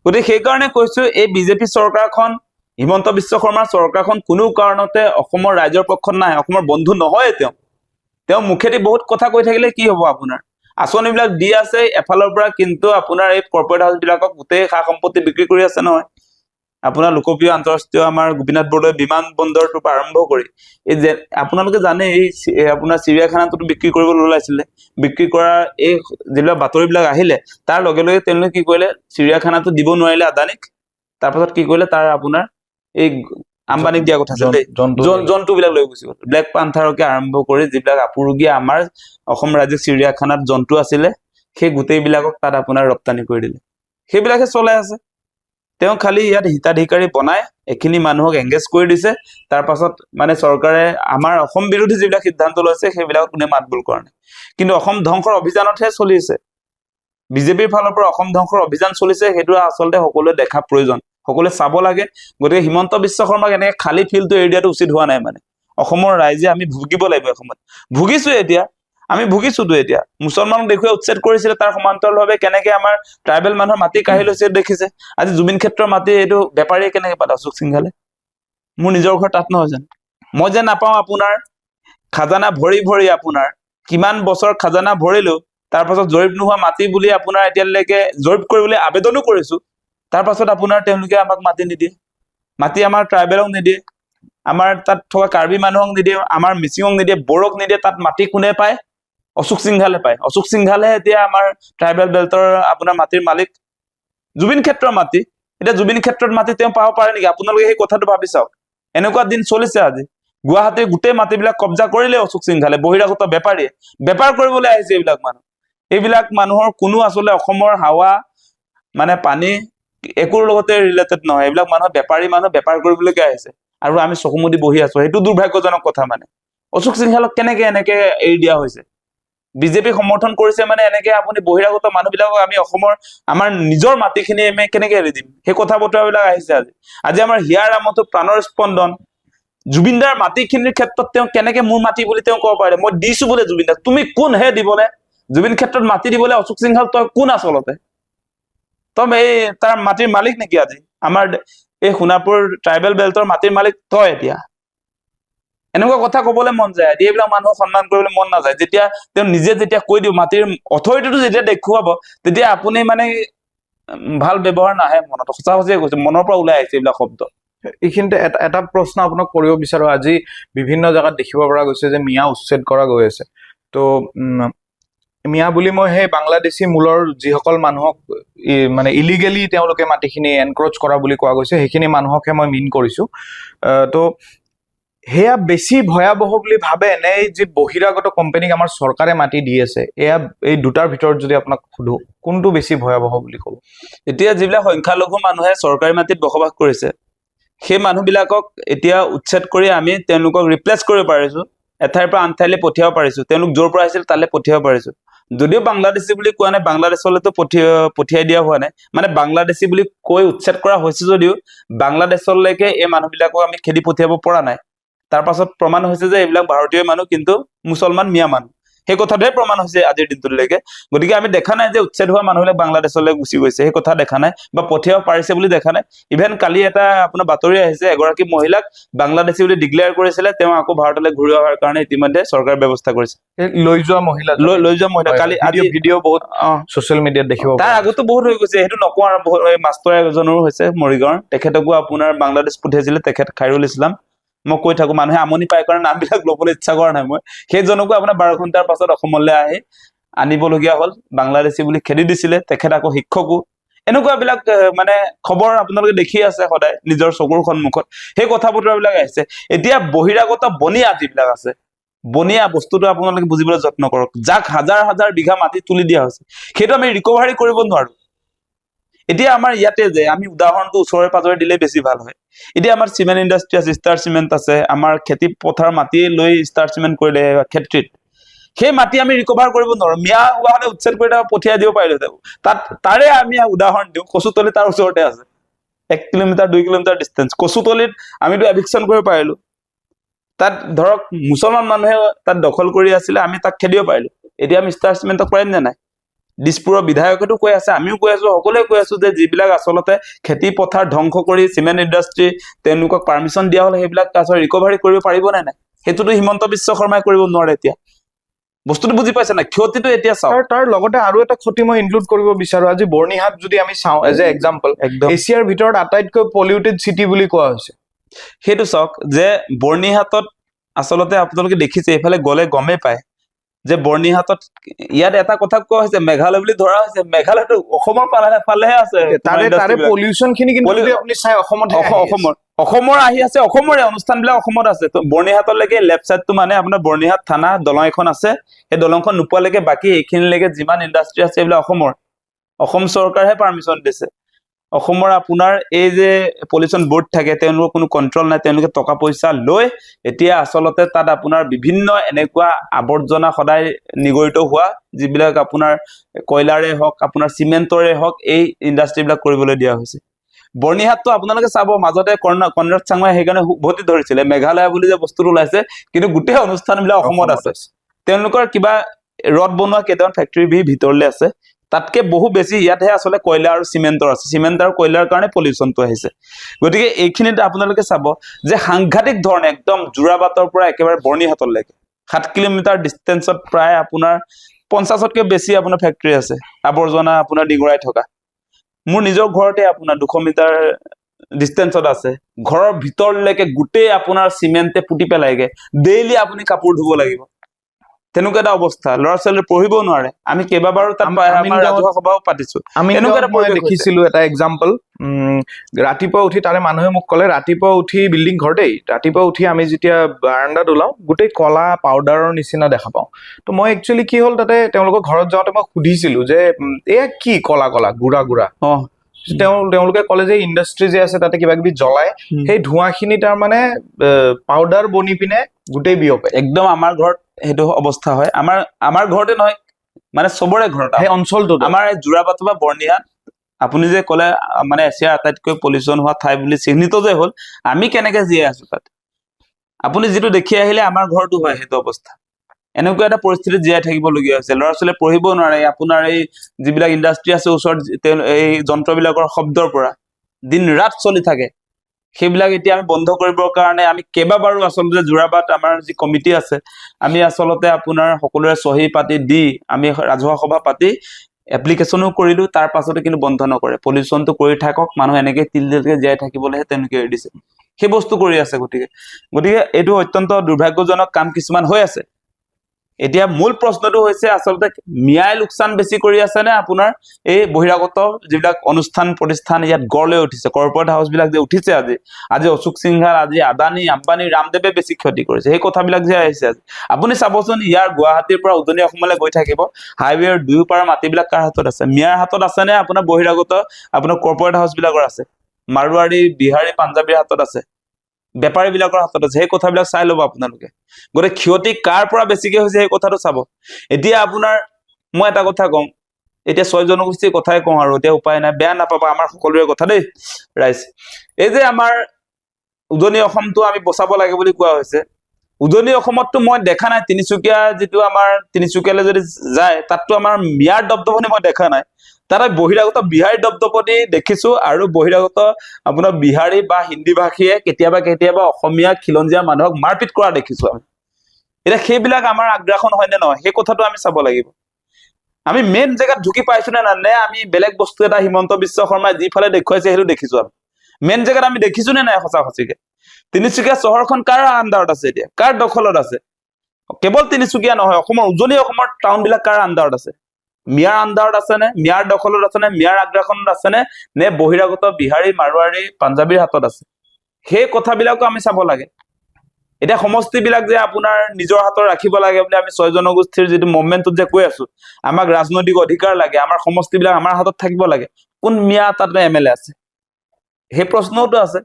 গতিকে সেইকাৰণে কৈছো, এই বিজেপি চৰকাৰখন, হিমন্ত বিশ্ব শৰ্মাৰ চৰকাৰখন কোনো কাৰণতে অসমৰ ৰাইজৰ পক্ষত নাই, অসমৰ বন্ধু নহয়। তেওঁ মুখেদি বহুত কথা কৈ থাকিলে কি হ'ব? আপোনাৰ আঁচনিবিলাক দি আছে এফালৰ পৰা, কিন্তু আপোনাৰ এই কৰ্পৰেট হাউচ বিলাকক গোটেই সা সম্পত্তি বিক্ৰী কৰি আছে নহয়। আপোনাৰ লোকপ্ৰিয় আন্তঃৰাষ্ট্ৰীয় আমাৰ গোপীনাথ বৰদলৈ বিমান বন্দৰটোৰ পৰা আৰম্ভ কৰি এই যে আপোনালোকে জানে, এই আপোনাৰ চিৰিয়াখানাটোতো বিক্ৰী কৰিবলৈ ওলাইছিলে। বিক্ৰী কৰা এই যিবিলাক বাতৰিবিলাক আহিলে, তাৰ লগে লগে তেওঁলোকে কি কৰিলে, চিৰিয়াখানাটো দিব নোৱাৰিলে আদানীক। তাৰপাছত কি কৰিলে, তাৰ আপোনাৰ এই আম্বানীক দিয়া কথা আছিল দেই, জন্তুবিলাক লৈ গুচি গ'ল। ব্লেক পান্থাৰকে আৰম্ভ কৰি যিবিলাক আপুৰুগীয়া আমাৰ অসম ৰাজ্যিক চিৰিয়াখানাত জন্তু আছিলে, সেই গোটেইবিলাকক তাত আপোনাৰ ৰপ্তানি কৰি দিলে। সেইবিলাকে চলাই আছে। তেওঁ খালি ইয়াত হিতাধিকাৰী বনাই এইখিনি মানুহক এংগেজ কৰি দিছে। তাৰ পাছত মানে চৰকাৰে আমাৰ অসম বিৰোধী যিবিলাক সিদ্ধান্ত লৈছে, সেইবিলাক কোনে মাত বোল কৰা নাই। কিন্তু অসম ধ্বংসৰ অভিযানতহে চলিছে। বিজেপিৰ ফালৰ পৰা অসম ধ্বংসৰ অভিযান চলিছে, সেইটো আচলতে সকলোৱে দেখা প্ৰয়োজন, সকলোৱে চাব লাগে। গতিকে হিমন্ত বিশ্ব শৰ্মাক এনেকে খালী ফিল্ডটো এৰি দিয়াটো উচিত হোৱা নাই। মানে অসমৰ ৰাইজে আমি ভুগিব লাগিব, এসময়ত ভুগিছো। এতিয়া আমি ভুগিছোতো। এতিয়া মুছলমানক দেখুৱাই উচ্ছেদ কৰিছিলে, তাৰ সমান্তৰালভাৱে কেনেকে আমাৰ ট্ৰাইবেল মানুহৰ মাটি কাঢ়ি লৈছে দেখিছে। আজি জুবিন ক্ষেত্ৰৰ মাটি এইটো বেপাৰীয়ে কেনেকে পালে? অশোক সিংঘালে। মোৰ নিজৰ ঘৰ তাত নহয় জানো? মই যে নাপাওঁ আপোনাৰ খাজানা ভৰি ভৰি, আপোনাৰ কিমান বছৰ খাজানা ভৰিলো, তাৰ পাছত জৰীপ নোহোৱা মাটি বুলি আপোনাৰ এতিয়ালৈকে জৰীপ কৰিবলৈ আবেদনো কৰিছো। তাৰ পাছত আপোনাৰ তেওঁলোকে আমাক মাটি নিদিয়ে। মাটি আমাৰ ট্ৰাইবেলক নিদিয়ে, আমাৰ তাত থকা কাৰ্বি মানুহক নিদিয়ে, আমাৰ মিচিঙক নিদিয়ে, বড়োক নিদিয়ে। তাত মাটি কোনে পায়? অশোক সিংঘালে পায়। অশোক সিংঘালে এতিয়া আমাৰ ট্ৰাইবেল বেল্টৰ আপোনাৰ মাটিৰ মালিক। জুবিন ক্ষেত্ৰৰ মাটি, এতিয়া জুবিন ক্ষেত্ৰত মাটি তেওঁ পাব পাৰে নেকি? আপোনালোকে সেই কথাটো ভাবি চাওক। এনেকুৱা দিন চলিছে। আজি গুৱাহাটীৰ গোটেই মাটিবিলাক কব্জা কৰিলে অশোক সিংঘালে, বহিৰাগত বেপাৰীয়ে বেপাৰ কৰিবলৈ আহিছে। এইবিলাক মানুহৰ কোনো আচলতে অসমৰ হাৱা মানে পানী একোৰ লগতে ৰিলেটেড নহয়। এইবিলাক মানুহ বেপাৰী মানুহ, বেপাৰ কৰিবলৈকে আহিছে, আৰু আমি চকুমুদি বহি আছো। সেইটো দুৰ্ভাগ্যজনক কথা। মানে অশোক সিংঘালক কেনেকে এনেকে এৰি দিয়া হৈছে? বিজেপি সমৰ্থন কৰিছে মানে এনেকে আপুনি বহিৰাগত মানুহবিলাকক আমি অসমৰ আমাৰ নিজৰ মাটিখিনি আমি কেনেকে এৰি দিম? সেই কথা বতৰাবিলাক আহিছে। আজি আমাৰ হিয়াৰ আমতো প্ৰাণৰ স্পন্দন জুবিনদাৰ মাটিখিনিৰ ক্ষেত্ৰত তেওঁ কেনেকে মোৰ মাটি বুলি তেওঁ ক'ব পাৰে? মই দিছো বোলে জুবিনদাক। তুমি কোন হে দিবলে? জুবিন ক্ষেত্ৰত মাটি দিবলৈ অশোক সিংঘাল তই কোন আচলতে? তই এই তাৰ মাটিৰ মালিক নেকি? আজি আমাৰ এই সোণাপুৰ ট্ৰাইবেল বেল্টৰ মাটিৰ মালিক তই। এতিয়া এনেকুৱা কথা কবলৈ মন যায়। এইবিলাক মানুহক সন্মান কৰিবলৈ মন নাযায়। যেতিয়া তেওঁ নিজে যেতিয়া কৈ দিওঁ মাটিৰ অথৰিটিটো যেতিয়া দেখুৱাব, তেতিয়া আপুনি মানে ভাল ব্যৱহাৰ নাহে মনত। সঁচা সঁচাই কৈছো, মনৰ পৰা ওলাই আহিছে এইবিলাক শব্দ। এইখিনিতে এটা প্ৰশ্ন আপোনাক কৰিব বিচাৰো। আজি বিভিন্ন জেগাত দেখিব পৰা গৈছে যে মিয়া উচ্ছেদ কৰা গৈ আছে। তো মিয়া বুলি মই সেই বাংলাদেশী মূলৰ যিসকল মানুহক মানে ইলিগেলি তেওঁলোকে মাটিখিনি এনক্ৰচ কৰা বুলি কোৱা গৈছে, সেইখিনি মানুহকহে মই মিন কৰিছো। তো সেয়া বেছি ভয়াৱহ বুলি ভাবে নে যে বহিৰাগত কোম্পানীক আমাৰ চৰকাৰে মাটি দি আছে? এয়া এই দুটাৰ ভিতৰত যদি আপোনাক সোধো, কোনটো বেছি ভয়াৱহ বুলি ক'ব? এতিয়া যিবিলাক সংখ্যালঘু মানুহে চৰকাৰী মাটিত বসবাস কৰিছে, সেই মানুহবিলাকক এতিয়া উচ্ছেদ কৰি আমি তেওঁলোকক ৰিপ্লেচ কৰিব পাৰিছো এঠাইৰ পৰা আন ঠাইলৈ পঠিয়াব পাৰিছো, তেওঁলোক য'ৰ পৰা আহিছিল তালৈ পঠিয়াব পাৰিছো। যদিও বাংলাদেশী বুলি কোৱা নাই, বাংলাদেশলৈতো পঠিয়াই দিয়া হোৱা নাই, মানে বাংলাদেশী বুলি কৈ উচ্ছেদ কৰা হৈছে যদিও বাংলাদেশলৈকে এই মানুহবিলাকক আমি খেদি পঠিয়াব পৰা নাই। তাৰ পাছত প্ৰমাণ হৈছে যে এইবিলাক ভাৰতীয় মানুহ, কিন্তু মুছলমান মিয়া মানুহ, সেই কথাটোৱে প্ৰমাণ হৈছে আজিৰ দিনটোলৈকে। গতিকে আমি দেখা নাই যে উচ্ছেদ হোৱা মানুহবিলাক বাংলাদেশলৈ গুচি গৈছে, সেই কথা দেখা নাই, বা পঠিয়াব পাৰিছে বুলি দেখা নাই। ইভেন কালি এটা আপোনাৰ বাতৰি আহিছে, এগৰাকী মহিলাক বাংলাদেশী বুলি ডিক্লেয়াৰ কৰিছিলে, তেওঁ আকৌ ভাৰতলৈ ঘূৰি অহাৰ কাৰণে ইতিমধ্যে চৰকাৰে ব্যৱস্থা কৰিছে। লৈ যোৱা মহিলা লৈ যোৱা মহিলা কালি আজি ভিডিঅ' বহুত ছচিয়েল মিডিয়াত দেখিব তাৰ আগতো বহুত হৈ গৈছে, সেইটো নকওঁ আৰু। মাষ্টৰ এজনৰো হৈছে মৰিগাঁৱৰ, তেখেতকো আপোনাৰ বাংলাদেশ পঠিয়াইছিলে, তেখেত খাইৰুল ইছলাম। মই কৈ থাকো, মানুহে আমনি পায় কাৰণে নামবিলাক ল'বলৈ ইচ্ছা কৰা নাই মই। সেইজনকো আপোনাৰ 12 ঘণ্টাৰ পাছত অসমলৈ আহি আনিবলগীয়া হ'ল, বাংলাদেশী বুলি খেদি দিছিলে। তেখেত আকৌ শিক্ষকো। এনেকুৱাবিলাক মানে খবৰ আপোনালোকে দেখি আছে সদায় নিজৰ চকুৰ সন্মুখত, সেই কথা বতৰাবিলাক আহিছে। এতিয়া বহিৰাগত বনিয়া যিবিলাক আছে, বনিয়া বস্তুটো আপোনালোকে বুজিবলৈ যত্ন কৰক। যাক হাজাৰ হাজাৰ বিঘা মাটি তুলি দিয়া হৈছে, সেইটো আমি ৰিকভাৰী কৰিব নোৱাৰো। এতিয়া আমাৰ ইয়াতে যে আমি উদাহৰণটো ওচৰে পাজৰে দিলে বেছি ভাল হয়। এতিয়া আমাৰ চিমেণ্ট ইণ্ডাষ্ট্ৰি আছে, ষ্টাৰ চিমেণ্ট আছে, আমাৰ খেতি পথাৰ মাটি লৈ ষ্টাৰ চিমেণ্ট কৰিলে ক্ষেত্ৰীত, সেই মাটি আমি ৰিকভাৰ কৰিব নোৱাৰো। মিয়া হোৱা হলে উচ্ছেদ কৰি পঠিয়াই দিব পাৰিলো। তাৰে আমি উদাহৰণ দিওঁ, কচুতলি তাৰ ওচৰতে আছে, 1 কিলোমিটাৰ 2 কিলোমিটাৰ ডিষ্টেঞ্চ। কচুতলিত আমিতো এভিকশ্যন কৰিব পাৰিলো। তাত ধৰক মুছলমান মানুহে তাত দখল কৰি আছিলে, আমি তাক খেদিব পাৰিলো। এতিয়া আমি ষ্টাৰ চিমেণ্টক পাৰিম নে নাই? দিছপুৰৰ বিধায়কেতো কৈ আছে, আমিও কৈ আছো, সকলোৱে কৈ আছো যে যিবিলাক আচলতে খেতি পথাৰ ধ্বংস কৰি চিমেণ্ট ইণ্ডাষ্ট্ৰি তেওঁলোকক পাৰ্মিশ্যন দিয়া হলে সেইবিলাক আচলতে ৰিকভাৰী কৰিব পাৰিব নে নাই? সেইটোতো হিমন্ত বিশ্ব শৰ্মাই কৰিব নোৱাৰে। এতিয়া বস্তুটো বুজি পাইছে নাই? ক্ষতিটো এতিয়া চাওক। তাৰ লগতে আৰু এটা ক্ষতি মই ইনক্লুড কৰিব বিচাৰো। আজি বৰ্ণিহাট যদি আমি চাওঁ এজ এ এক্সাম্পল, এছিয়াৰ ভিতৰত আটাইতকৈ পলিউটেড চিটি বুলি কোৱা হৈছে। সেইটো চাওক যে বৰ্ণিহাটত আচলতে আপোনালোকে দেখিছে, এইফালে গলে গমেই পায় যে বৰ্ণিহাটত ইয়াত এটা কথা কোৱা হৈছে মেঘালয় বুলি ধৰা হৈছে। মেঘালয়তো অসমৰ ফালেহে আছে। তাৰে পলিউশ্যন খিনি কিন্তু যদি আপুনি চাই অসমৰ আহি আছে, অসমৰে অনুষ্ঠানবিলাক অসমত আছে। তো বৰ্ণিহাটলৈকে লেফ্ট চাইডটো মানে আপোনাৰ বৰ্ণিহাট থানা দলং এখন আছে, সেই দলংখন নোপোৱালৈকে বাকী এইখিনিলৈকে যিমান ইণ্ডাষ্ট্ৰি আছে এইবিলাক অসমৰ। অসম চৰকাৰেহে পাৰ্মিশ্যন দিছে। অসমৰ আপোনাৰ এই যে পলিউশ্যন বোৰ্ড থাকে, তেওঁলোকৰ কোনো কণ্ট্ৰল নাই। তেওঁলোকে টকা পইচা লৈ এতিয়া আচলতে তাত আপোনাৰ বিভিন্ন এনেকুৱা আৱৰ্জনা সদায় নিগৰিত হোৱা, যিবিলাক আপোনাৰ কয়লাৰে হওক, আপোনাৰ চিমেণ্টৰে হওক, এই ইণ্ডাষ্ট্ৰিবিলাক কৰিবলৈ দিয়া হৈছে। বৰ্ণিহাটটো আপোনালোকে চাব, মাজতে কনৰাড চাংমাই সেইকাৰণে উভতি ধৰিছিলে মেঘালয় বুলি যে বস্তুটো ওলাইছে, কিন্তু গোটেই অনুষ্ঠানবিলাক অসমত আছে। তেওঁলোকৰ কিবা ৰদ বনোৱা কেইটামান ফেক্টৰী ভিতৰলৈ আছে, তাতকে বহু বেছি ইয়াতহে আচলতে কয়লা আৰু চিমেণ্টৰ আছে। চিমেণ্ট আৰু কয়লাৰ কাৰণে পলিউশ্যনটো আহিছে। গতিকে এইখিনিত আপোনালোকে চাব যে সাংঘাতিক ধৰণে একদম যোৰাবাটৰ পৰা একেবাৰে বৰ্ণিহাটলৈকে 7 কিলোমিটাৰ ডিষ্টেঞ্চত প্ৰায় আপোনাৰ 50তকৈ বেছি আপোনাৰ ফেক্টৰী আছে, আৱৰ্জনা আপোনাৰ ডিঙৰাই থকা। মোৰ নিজৰ ঘৰতে আপোনাৰ 200 মিটাৰ ডিষ্টেঞ্চত আছে। ঘৰৰ ভিতৰলৈকে গোটেই আপোনাৰ চিমেণ্টে পুতি পেলাইগে। ডেইলি আপুনি কাপোৰ ধুব লাগিব, তেনেকুৱা এটা অৱস্থা। ল'ৰা ছোৱালী পঢ়িব নোৱাৰে। আমি কেইবাবাৰো তাত ৰাজহুৱা সভাও পাতিছো। আমি দেখিছিলো এটা এক্সাম্পল। ৰাতিপুৱা উঠি তাৰে মানুহে মোক ক'লে, ৰাতিপুৱা উঠি বিল্ডিং ঘৰতেই, ৰাতিপুৱা উঠি আমি যেতিয়া বাৰাণ্ডাত ওলাওঁ গোটেই কলা পাউডাৰৰ নিচিনা দেখা পাওঁ। তো মই একচুৱেলি কি হ'ল, তাতে তেওঁলোকৰ ঘৰত যাওঁতে মই সুধিছিলো যে এয়া কি কলা কলা গুড়া গুড়া। তেওঁলোকে ক'লে যে ইণ্ডাষ্ট্ৰি যে আছে তাতে কিবা কিবি জ্বলাই, সেই ধোঁৱাখিনি তাৰ মানে পাউডাৰ বনি পিনে গোটেই বিয়পে। একদম আমাৰ ঘৰত সেইটো অৱস্থা হয়। আমাৰ ঘৰতে নহয়, মানে চবৰে ঘৰত, সেই অঞ্চলটো আমাৰ যোৰাবাট বা বৰ্ণিহাট আপুনি যে ক'লে মানে এছিয়াৰ আটাইতকৈ পলিউশ্যন হোৱা ঠাই বুলি চিহ্নিত যে হ'ল, আমি কেনেকে জীয়াই আছো তাত? আপুনি যিটো দেখি আহিলে আমাৰ ঘৰতো হয় সেইটো অৱস্থা। এনেকুৱা এটা পৰিস্থিতিত জীয়াই থাকিবলগীয়া হৈছে। ল'ৰা ছোৱালীয়ে পঢ়িব নোৱাৰে। আপোনাৰ এই যিবিলাক ইণ্ডাষ্ট্ৰি আছে ওচৰত, এই যন্ত্ৰবিলাকৰ শব্দৰ পৰা দিন ৰাত চলি থাকে। সেইবিলাক এতিয়া আমি বন্ধ কৰিবৰ কাৰণে আমি কেইবাবাৰো আচলতে যোৰাবাট আমাৰ যি কমিটি আছে, আমি আচলতে আপোনাৰ সকলোৰে চহী পাতি দি আমি ৰাজহুৱা সভা পাতি এপ্লিকেশ্যনো কৰিলো। তাৰ পাছতে কিন্তু বন্ধ নকৰে। পলিউশ্যনটো কৰি থাকক, মানুহ এনেকে তিলকে জীয়াই থাকিবলৈহে তেওঁলোকে এৰি দিছে। সেই বস্তু কৰি আছে। গতিকে এইটো অত্যন্ত দুৰ্ভাগ্যজনক কাম কিছুমান হৈ আছে। এতিয়া মূল প্ৰশ্নটো হৈছে আচলতে মিয়াই লোকচান বেছি কৰি আছে নে আপোনাৰ এই বহিৰাগত যিবিলাক অনুষ্ঠান প্ৰতিষ্ঠান ইয়াত গঢ় লৈ উঠিছে, কৰ্পৰেট হাউচবিলাক যে উঠিছে আজি অশোক সিংহাৰ, আজি আদানী আম্বানী ৰামদেৱে বেছি ক্ষতি কৰিছে। সেই কথাবিলাক যে আহিছে আজি, আপুনি চাবচোন ইয়াৰ গুৱাহাটীৰ পৰা উজনি অসমলৈ গৈ থাকিব, হাইৱেৰ দুয়োপাৰৰ মাটিবিলাক কাৰ হাতত আছে? মিয়াৰ হাতত আছে নে আপোনাৰ বহিৰাগত আপোনাৰ কৰ্পৰেট হাউচবিলাকৰ আছে? মাৰোৱাৰী, বিহাৰী, পাঞ্জাবীৰ হাতত আছে। বেপাৰীবিলাকৰ হাতত আছে। সেই কথাবিলাক চাই ল'ব আপোনালোকে। গতিকে ক্ষতি কাৰ পৰা বেছিকে হৈছে সেই কথাটো চাব। এতিয়া আপোনাৰ মই এটা কথা কওঁ, এতিয়া 6 জনগোষ্ঠীৰ কথাই কওঁ আৰু এতিয়া উপায় নাই, বেয়া নাপাবা, আমাৰ সকলোৰে কথা দেই ৰাইজ। এই যে আমাৰ উজনি অসমটো আমি বচাব লাগে বুলি কোৱা হৈছে, উজনি অসমততো মই দেখা নাই, তিনিচুকীয়া যিটো আমাৰ তিনিচুকীয়ালৈ যদি যায় তাততো আমাৰ মিয়াৰ দপদপনি মই দেখা নাই। তাত বহিৰাগত বিহাৰী দপদপনি দেখিছো, আৰু বহিৰাগত আপোনাৰ বিহাৰী বা হিন্দী ভাষীয়ে কেতিয়াবা কেতিয়াবা অসমীয়া খিলঞ্জীয়া মানুহক মাৰপিট কৰা দেখিছো আমি। এতিয়া সেইবিলাক আমাৰ আগ্ৰাসন হয় নে নহয় সেই কথাটো আমি চাব লাগিব। আমি মেইন জেগাত ঢুকি পাইছো নে নাই, আমি বেলেগ বস্তু এটা হিমন্ত বিশ্ব শৰ্মাই যিফালে দেখুৱাইছে সেইটো দেখিছো। আমি মেইন জেগাত আমি দেখিছো নে নাই সঁচা সঁচিকে? তিনিচুকীয়া চহৰখন কাৰ আণ্ডাৰত আছে, এতিয়া কাৰ দখলত আছে? কেৱল তিনিচুকীয়া নহয়, অসমৰ উজনি অসমৰ টাউন বিলাক কাৰ আণ্ডাৰত আছে? মিয়াৰ আণ্ডাৰত আছে নে, মিয়াৰ দখলত আছে নে, মিয়াৰ আগ্ৰাসনত আছে নে, নে বহিৰাগত বিহাৰী মাৰোৱাৰী পাঞ্জাবীৰ হাতত আছে? সেই কথাবিলাকো আমি চাব লাগে। এতিয়া সমষ্টিবিলাক যে আপোনাৰ নিজৰ হাতত ৰাখিব লাগে বুলি আমি 6 জনগোষ্ঠীৰ যিটো মুভমেণ্টত যে কৈ আছো, আমাক ৰাজনৈতিক অধিকাৰ লাগে, আমাৰ সমষ্টিবিলাক আমাৰ হাতত থাকিব লাগে, কোন মিয়া তাত MLA আছে? সেই প্ৰশ্নওতো আছে।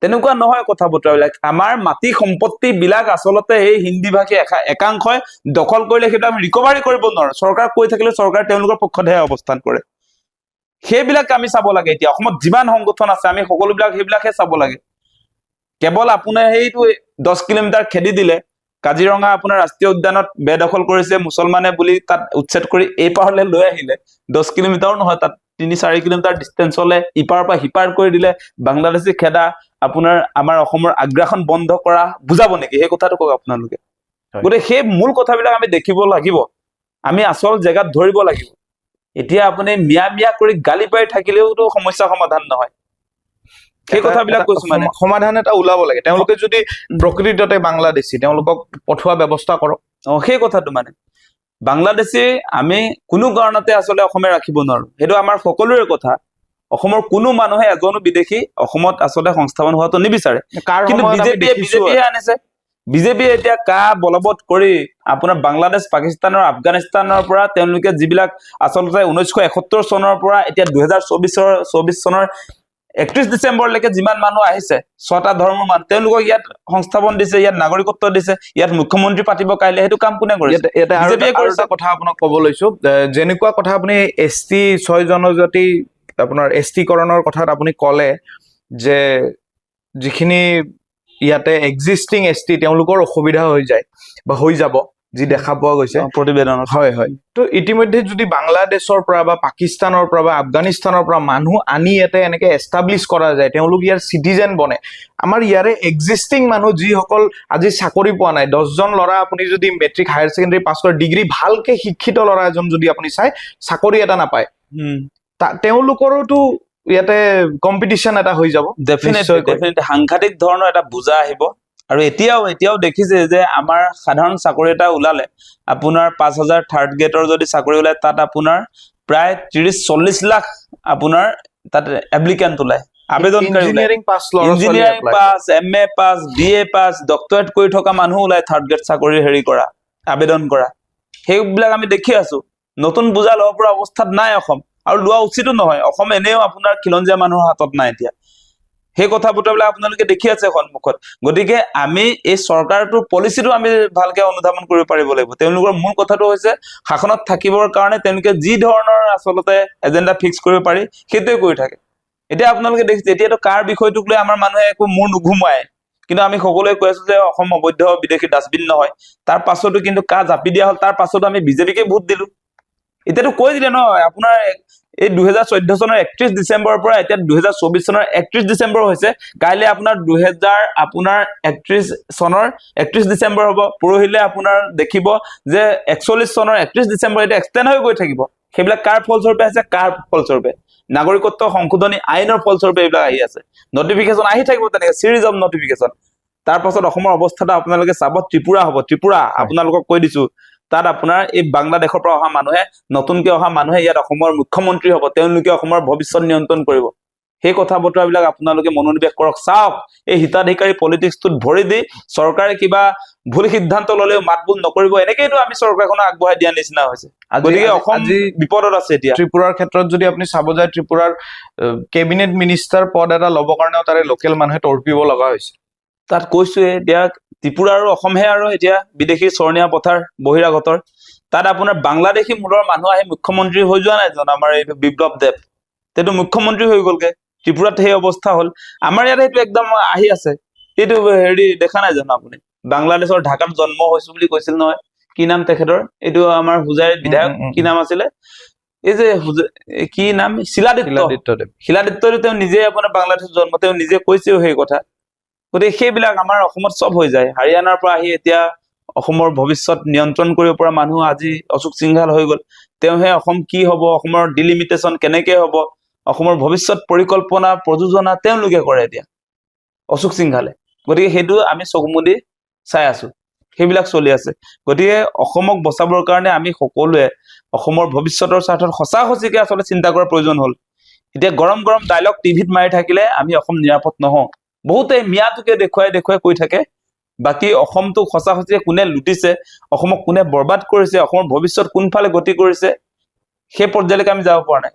তেনেকুৱা নহয় কথা বতৰাবিলাক। আমাৰ মাটি সম্পত্তি বিলাক আচলতে এই হিন্দী ভাষী একাংশই দখল কৰিলে সেইটো আমি ৰিকভাৰী কৰিব নোৱাৰো। চৰকাৰ কৈ থাকিলে চৰকাৰ তেওঁলোকৰ পক্ষতহে অৱস্থান কৰে। সেইবিলাক আমি চাব লাগে। এতিয়া অসমত যিমান সংগঠন আছে আমি সকলোবিলাক সেইবিলাকহে চাব লাগে। কেৱল আপোনাৰ সেইটো 10 কিলোমিটাৰ খেদি দিলে, কাজিৰঙা আপোনাৰ ৰাষ্ট্ৰীয় উদ্যানত বেদখল কৰিছে মুছলমানে বুলি তাত উচ্ছেদ কৰি এই পাৰলৈ লৈ আহিলে, 10 কিলোমিটাৰো নহয়, তাত 3-4 কিলোমিটাৰ ডিষ্টেঞ্চলে ইপাৰৰ পৰা সিপাৰ কৰি দিলে, বাংলাদেশী খেদা আপোনাৰ আমাৰ অসমৰ আগ্ৰাসন বন্ধ কৰা বুজাব নেকি? সেই কথাটো কওক আপোনালোকে। গতিকে সেই মূল কথাবিলাক আমি দেখিব লাগিব, আমি আচল জেগাত ধৰিব লাগিব। এতিয়া আপুনি মিয়া মিয়া কৰি গালি পাৰি থাকিলেওতো সমস্যা সমাধান নহয়। সেই কথাবিলাক কৈছো, মানে সমাধান এটা ওলাব লাগে। তেওঁলোকে যদি প্ৰকৃততে বাংলাদেশী, তেওঁলোকক পঠোৱা ব্যৱস্থা কৰক। সেই কথাটো মানে বাংলাদেশী আমি কোনো কাৰণতে আচলতে অসমে ৰাখিব নোৱাৰো, সেইটো আমাৰ সকলোৰে কথা। অসমৰ কোনো মানুহে এজনো বিদেশী অসমত আচলতে সংস্থাপন হোৱাটো নিবিচাৰে, কিন্তু বিজেপিয়ে আনিছে। বিজেপিয়ে এতিয়া কা বলবৎ কৰি আপোনাৰ বাংলাদেশ, পাকিস্তানৰ, আফগানিস্তানৰ পৰা তেওঁলোকে যিবিলাক আচলতে 1971 চনৰ পৰা এতিয়া 2024 চনৰ 31 ডিচেম্বৰলৈকে যিমান মানুহ আহিছে, 6টা ধৰ্মৰ মানুহ, তেওঁলোকক ইয়াত সংস্থাপন দিছে, ইয়াত নাগৰিকত্ব দিছে, ইয়াত মুখ্যমন্ত্ৰী পাতিব কাইলে। সেইটো কাম কোনে কৰিছে? বিজেপিয়ে কৰিছে। কথা আপোনাক ক'ব লৈছো, যেনেকুৱা কথা আপুনি ST 6 জনজাতি আপোনাৰ ST-কৰণৰ কথাত আপুনি ক'লে যে যিখিনি ইয়াতে এক্সিষ্টিং ST তেওঁলোকৰ অসুবিধা হৈ যায় বা হৈ যাব, যি দেখা পোৱা গৈছে প্ৰতিবেদনত। হয় হয়। তো ইতিমধ্যে যদি বাংলাদেশৰ পৰা বা পাকিস্তানৰ পৰা বা আফগানিস্তানৰ পৰা মানুহ আনি ইয়াতে এনেকে এষ্টাব্লিছ কৰা যায়, তেওঁলোক ইয়াৰ চিটিজেন বনে, আমাৰ ইয়াৰে এক্সিষ্টিং মানুহ যিসকল আজি চাকৰি পোৱা নাই, 10জন ল'ৰা আপুনি যদি মেট্ৰিক হায়াৰ ছেকেণ্ডাৰী পাছ কৰে, ডিগ্ৰী ভালকে শিক্ষিত ল'ৰা এজন যদি আপুনি চাই, চাকৰি এটা নাপায়, তেওঁলোকৰোতো ইয়াতে কম্পিটিশ্যন এটা হৈ যাব। ডেফিনেটলি সাংঘাতিক ধৰণৰ এটা বুজা আহিব। আৰু এতিয়াও দেখিছে যে আমাৰ সাধাৰণ চাকৰি এটা ওলালে, আপোনাৰ 5000 থাৰ্ড গ্ৰেডৰ যদি চাকৰি ওলায়, তাত আপোনাৰ প্ৰায় 30-40 লাখ আপোনাৰ তাত এপ্লিকেণ্ট ওলায়, আবেদনকাৰী। ইঞ্জিনিয়াৰিং পাছ, MA পাছ, BA পাছ, ডক্টৰেট কৰি থকা মানুহ ওলায় থাৰ্ড গ্ৰেড চাকৰি কৰা আবেদন কৰা। সেইবিলাক আমি দেখি আছো। নতুন বুজা ল'ব পৰা অৱস্থাত নাই অসম, আৰু লোৱা উচিতো নহয়। অসম এনেও আপোনাৰ খিলঞ্জীয়া মানুহৰ হাতত নাই এতিয়া। সেই কথা বতৰাবিলাক আপোনালোকে দেখি আছে সন্মুখত। গতিকে আমি এই চৰকাৰটোৰ পলিচিটো আমি ভালকে অনুধাৱন কৰিব পাৰিব লাগিব। তেওঁলোকৰ মূল কথাটো হৈছে শাসনত থাকিবৰ কাৰণে তেওঁলোকে যি ধৰণৰ আচলতে এজেণ্ডা ফিক্স কৰিব পাৰি সেইটোৱে কৰি থাকে। এতিয়া আপোনালোকে দেখিছে, এতিয়াতো কাৰ বিষয়টোক লৈ আমাৰ মানুহে একো মূৰ নুঘুমায়, কিন্তু আমি সকলোৱে কৈ আছো যে অসম অবৈধ বিদেশী ডাষ্টবিন নহয়। তাৰ পাছতো কিন্তু কা জাপি দিয়া হ'ল, তাৰ পাছতো আমি বিজেপিকে ভোট দিলো। এতিয়াতো কৈ দিলে নহয়, আপোনাৰ এই 2014 চনৰ 31 ডিচেম্বৰৰ পৰা এতিয়া 2024 চনৰ 31 ডিচেম্বৰ হৈছে, কাইলে আপোনাৰ 2031 চনৰ 31 ডিচেম্বৰ হ'ব। পৰহিলে আপোনাৰ দেখিব যে 41 চনৰ 31 ডিচেম্বৰ এতিয়া এক্সটেণ্ড হৈ গৈ থাকিব। সেইবিলাক কাৰ ফলস্বৰূপে আছে? কাৰ ফলস্বৰূপে? নাগৰিকত্ব সংশোধনী আইনৰ ফলস্বৰূপে এইবিলাক আহি আছে। নটিফিকেশ্যন আহি থাকিব, তেনেকে চিৰিজ অফ নটিফিকেশ্যন। তাৰ পাছত অসমৰ অৱস্থাটো আপোনালোকে চাব, ত্ৰিপুৰা হ'ব। ত্ৰিপুৰা আপোনালোকক কৈ দিছো, তাত আপোনাৰ এই বাংলাদেশৰ পৰা অহা মানুহে, নতুনকে অহা মানুহে ইয়াত অসমৰ মুখ্যমন্ত্ৰী হ'ব, তেওঁলোকে অসমৰ ভৱিষ্যত নিয়ন্ত্ৰণ কৰিব। সেই কথা বতৰাবিলাক আপোনালোকে মনোনিৱেশ কৰক। চাওক, এই হিতাধিকাৰী পলিটিক্সটোত ভৰি দি চৰকাৰে কিবা ভুল সিদ্ধান্ত ললেও মাত বোল নকৰিব, এনেকেইতো আমি চৰকাৰখনক আগবঢ়াই দিয়া নিচিনা হৈছে। গতিকে অসম বিপদত আছে এতিয়া। ত্ৰিপুৰাৰ ক্ষেত্ৰত যদি আপুনি চাব যায়, ত্ৰিপুৰাৰ কেবিনেট মিনিষ্টাৰ পদ এটা ল'ব কাৰণেও তাৰে লোকেল মানুহে তৰ্পিব লগা হৈছে। তাত কৈছোৱে এতিয়া ত্ৰিপুৰা আৰু অসমহে আৰু এতিয়া বিদেশী চৰণীয়া পথাৰ বহিৰাগতৰ। তাত আপোনাৰ বাংলাদেশী মূলৰ মানুহ আহি মুখ্যমন্ত্ৰী হৈ যোৱা নাই জানো আমাৰ এইটো বিপ্লৱ দেৱ, সেইটো মুখ্যমন্ত্ৰী হৈ গ'লগে। ত্ৰিপুৰাত সেই অৱস্থা হ'ল, আমাৰ ইয়াত সেইটো একদম আহি আছে। এইটো হেৰি দেখা নাই জানো আপুনি, বাংলাদেশৰ ঢাকাত জন্ম হৈছো বুলি কৈছিল নহয়, কি নাম তেখেতৰ, এইটো আমাৰ হোজাইৰ বিধায়ক কি নাম আছিলে, এই যে কি নাম, শিলাদিত্যদেৱ তেওঁ নিজে আপোনাৰ বাংলাদেশত জন্ম, তেওঁ নিজে কৈছেও সেই কথা। গতিকে সেইবিলাক আমাৰ অসমত চব হৈ যায়। হাৰিয়ানাৰ পৰা আহি এতিয়া অসমৰ ভৱিষ্যত নিয়ন্ত্ৰণ কৰিব পৰা মানুহ আজি অশোক সিংঘাল হৈ গ'ল। তেওঁহে অসম কি হ'ব, অসমৰ ডিলিমিটেশ্যন কেনেকে হ'ব, অসমৰ ভৱিষ্যত পৰিকল্পনা প্ৰযোজনা তেওঁলোকে কৰে এতিয়া অশোক সিংঘালে। গতিকে সেইটো আমি চকুমুদি চাই আছো, সেইবিলাক চলি আছে। গতিকে অসমক বচাবৰ কাৰণে আমি সকলোৱে অসমৰ ভৱিষ্যতৰ স্বাৰ্থত সঁচা সঁচিকে আচলতে চিন্তা কৰাৰ প্ৰয়োজন হ'ল। এতিয়া গৰম গৰম ডাইলগ টিভিত মাৰি থাকিলে আমি অসম নিৰাপদ নহওঁ। বহুতে মিয়াটোকে দেখুৱাই দেখুৱাই কৈ থাকে, বাকী অসমটোক সঁচা সঁচিকে কোনে লুটিছে, অসমক কোনে বৰবাদ কৰিছে, অসমৰ ভৱিষ্যত কোনফালে গতি কৰিছে, সেই পৰ্যায়লৈকে আমি যাব পৰা নাই।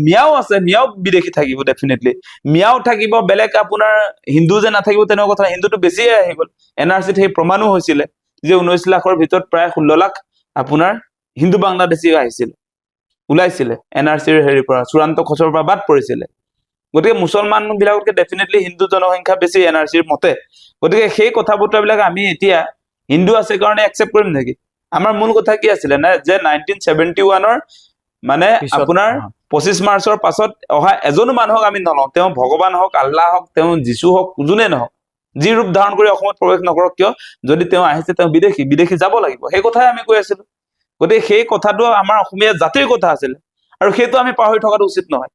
মিয়াও আছে, মিয়াও বিদেশী থাকিব ডেফিনেটলি, মিয়াও থাকিব, বেলেগ আপোনাৰ হিন্দু যে নাথাকিব তেনেকুৱা কথা, হিন্দুটো বেছিয়ে আহি গ'ল। NRCত সেই প্ৰমাণো হৈছিলে যে 19 লাখৰ ভিতৰত প্ৰায় 16 লাখ আপোনাৰ হিন্দু বাংলাদেশী আহিছিল, ওলাইছিলে NRCৰ হেৰিৰ পৰা, চূড়ান্ত খচৰ পৰা বাদ পৰিছিলে। গতিকে মুছলমান বিলাকতকে ডেফিনেটলি হিন্দু জনসংখ্যা বেছি NRCৰ মতে। গতিকে সেই কথা বতৰাবিলাক আমি এতিয়া হিন্দু আছে কাৰণে একচেপ্ট কৰিম নেকি? আমাৰ মূল কথা কি আছিলে না, যে 1971ৰ মানে আপোনাৰ 25 মাৰ্চৰ পাছত অহা এজনো মানুহক আমি নলওঁ, তেওঁ ভগৱান হওক, আল্লাহ হওক, তেওঁ যীশু হওক, যোনে নহওক, যি ৰূপ ধাৰণ কৰি অসমত প্ৰৱেশ নকৰক কিয়, যদি তেওঁ আহিছে তেওঁ বিদেশী যাব লাগিব, সেই কথাই আমি কৈ আছিলো। গতিকে সেই কথাটো আমাৰ অসমীয়া জাতিৰ কথা আছিলে, আৰু সেইটো আমি পাহৰি থকাটো উচিত নহয়।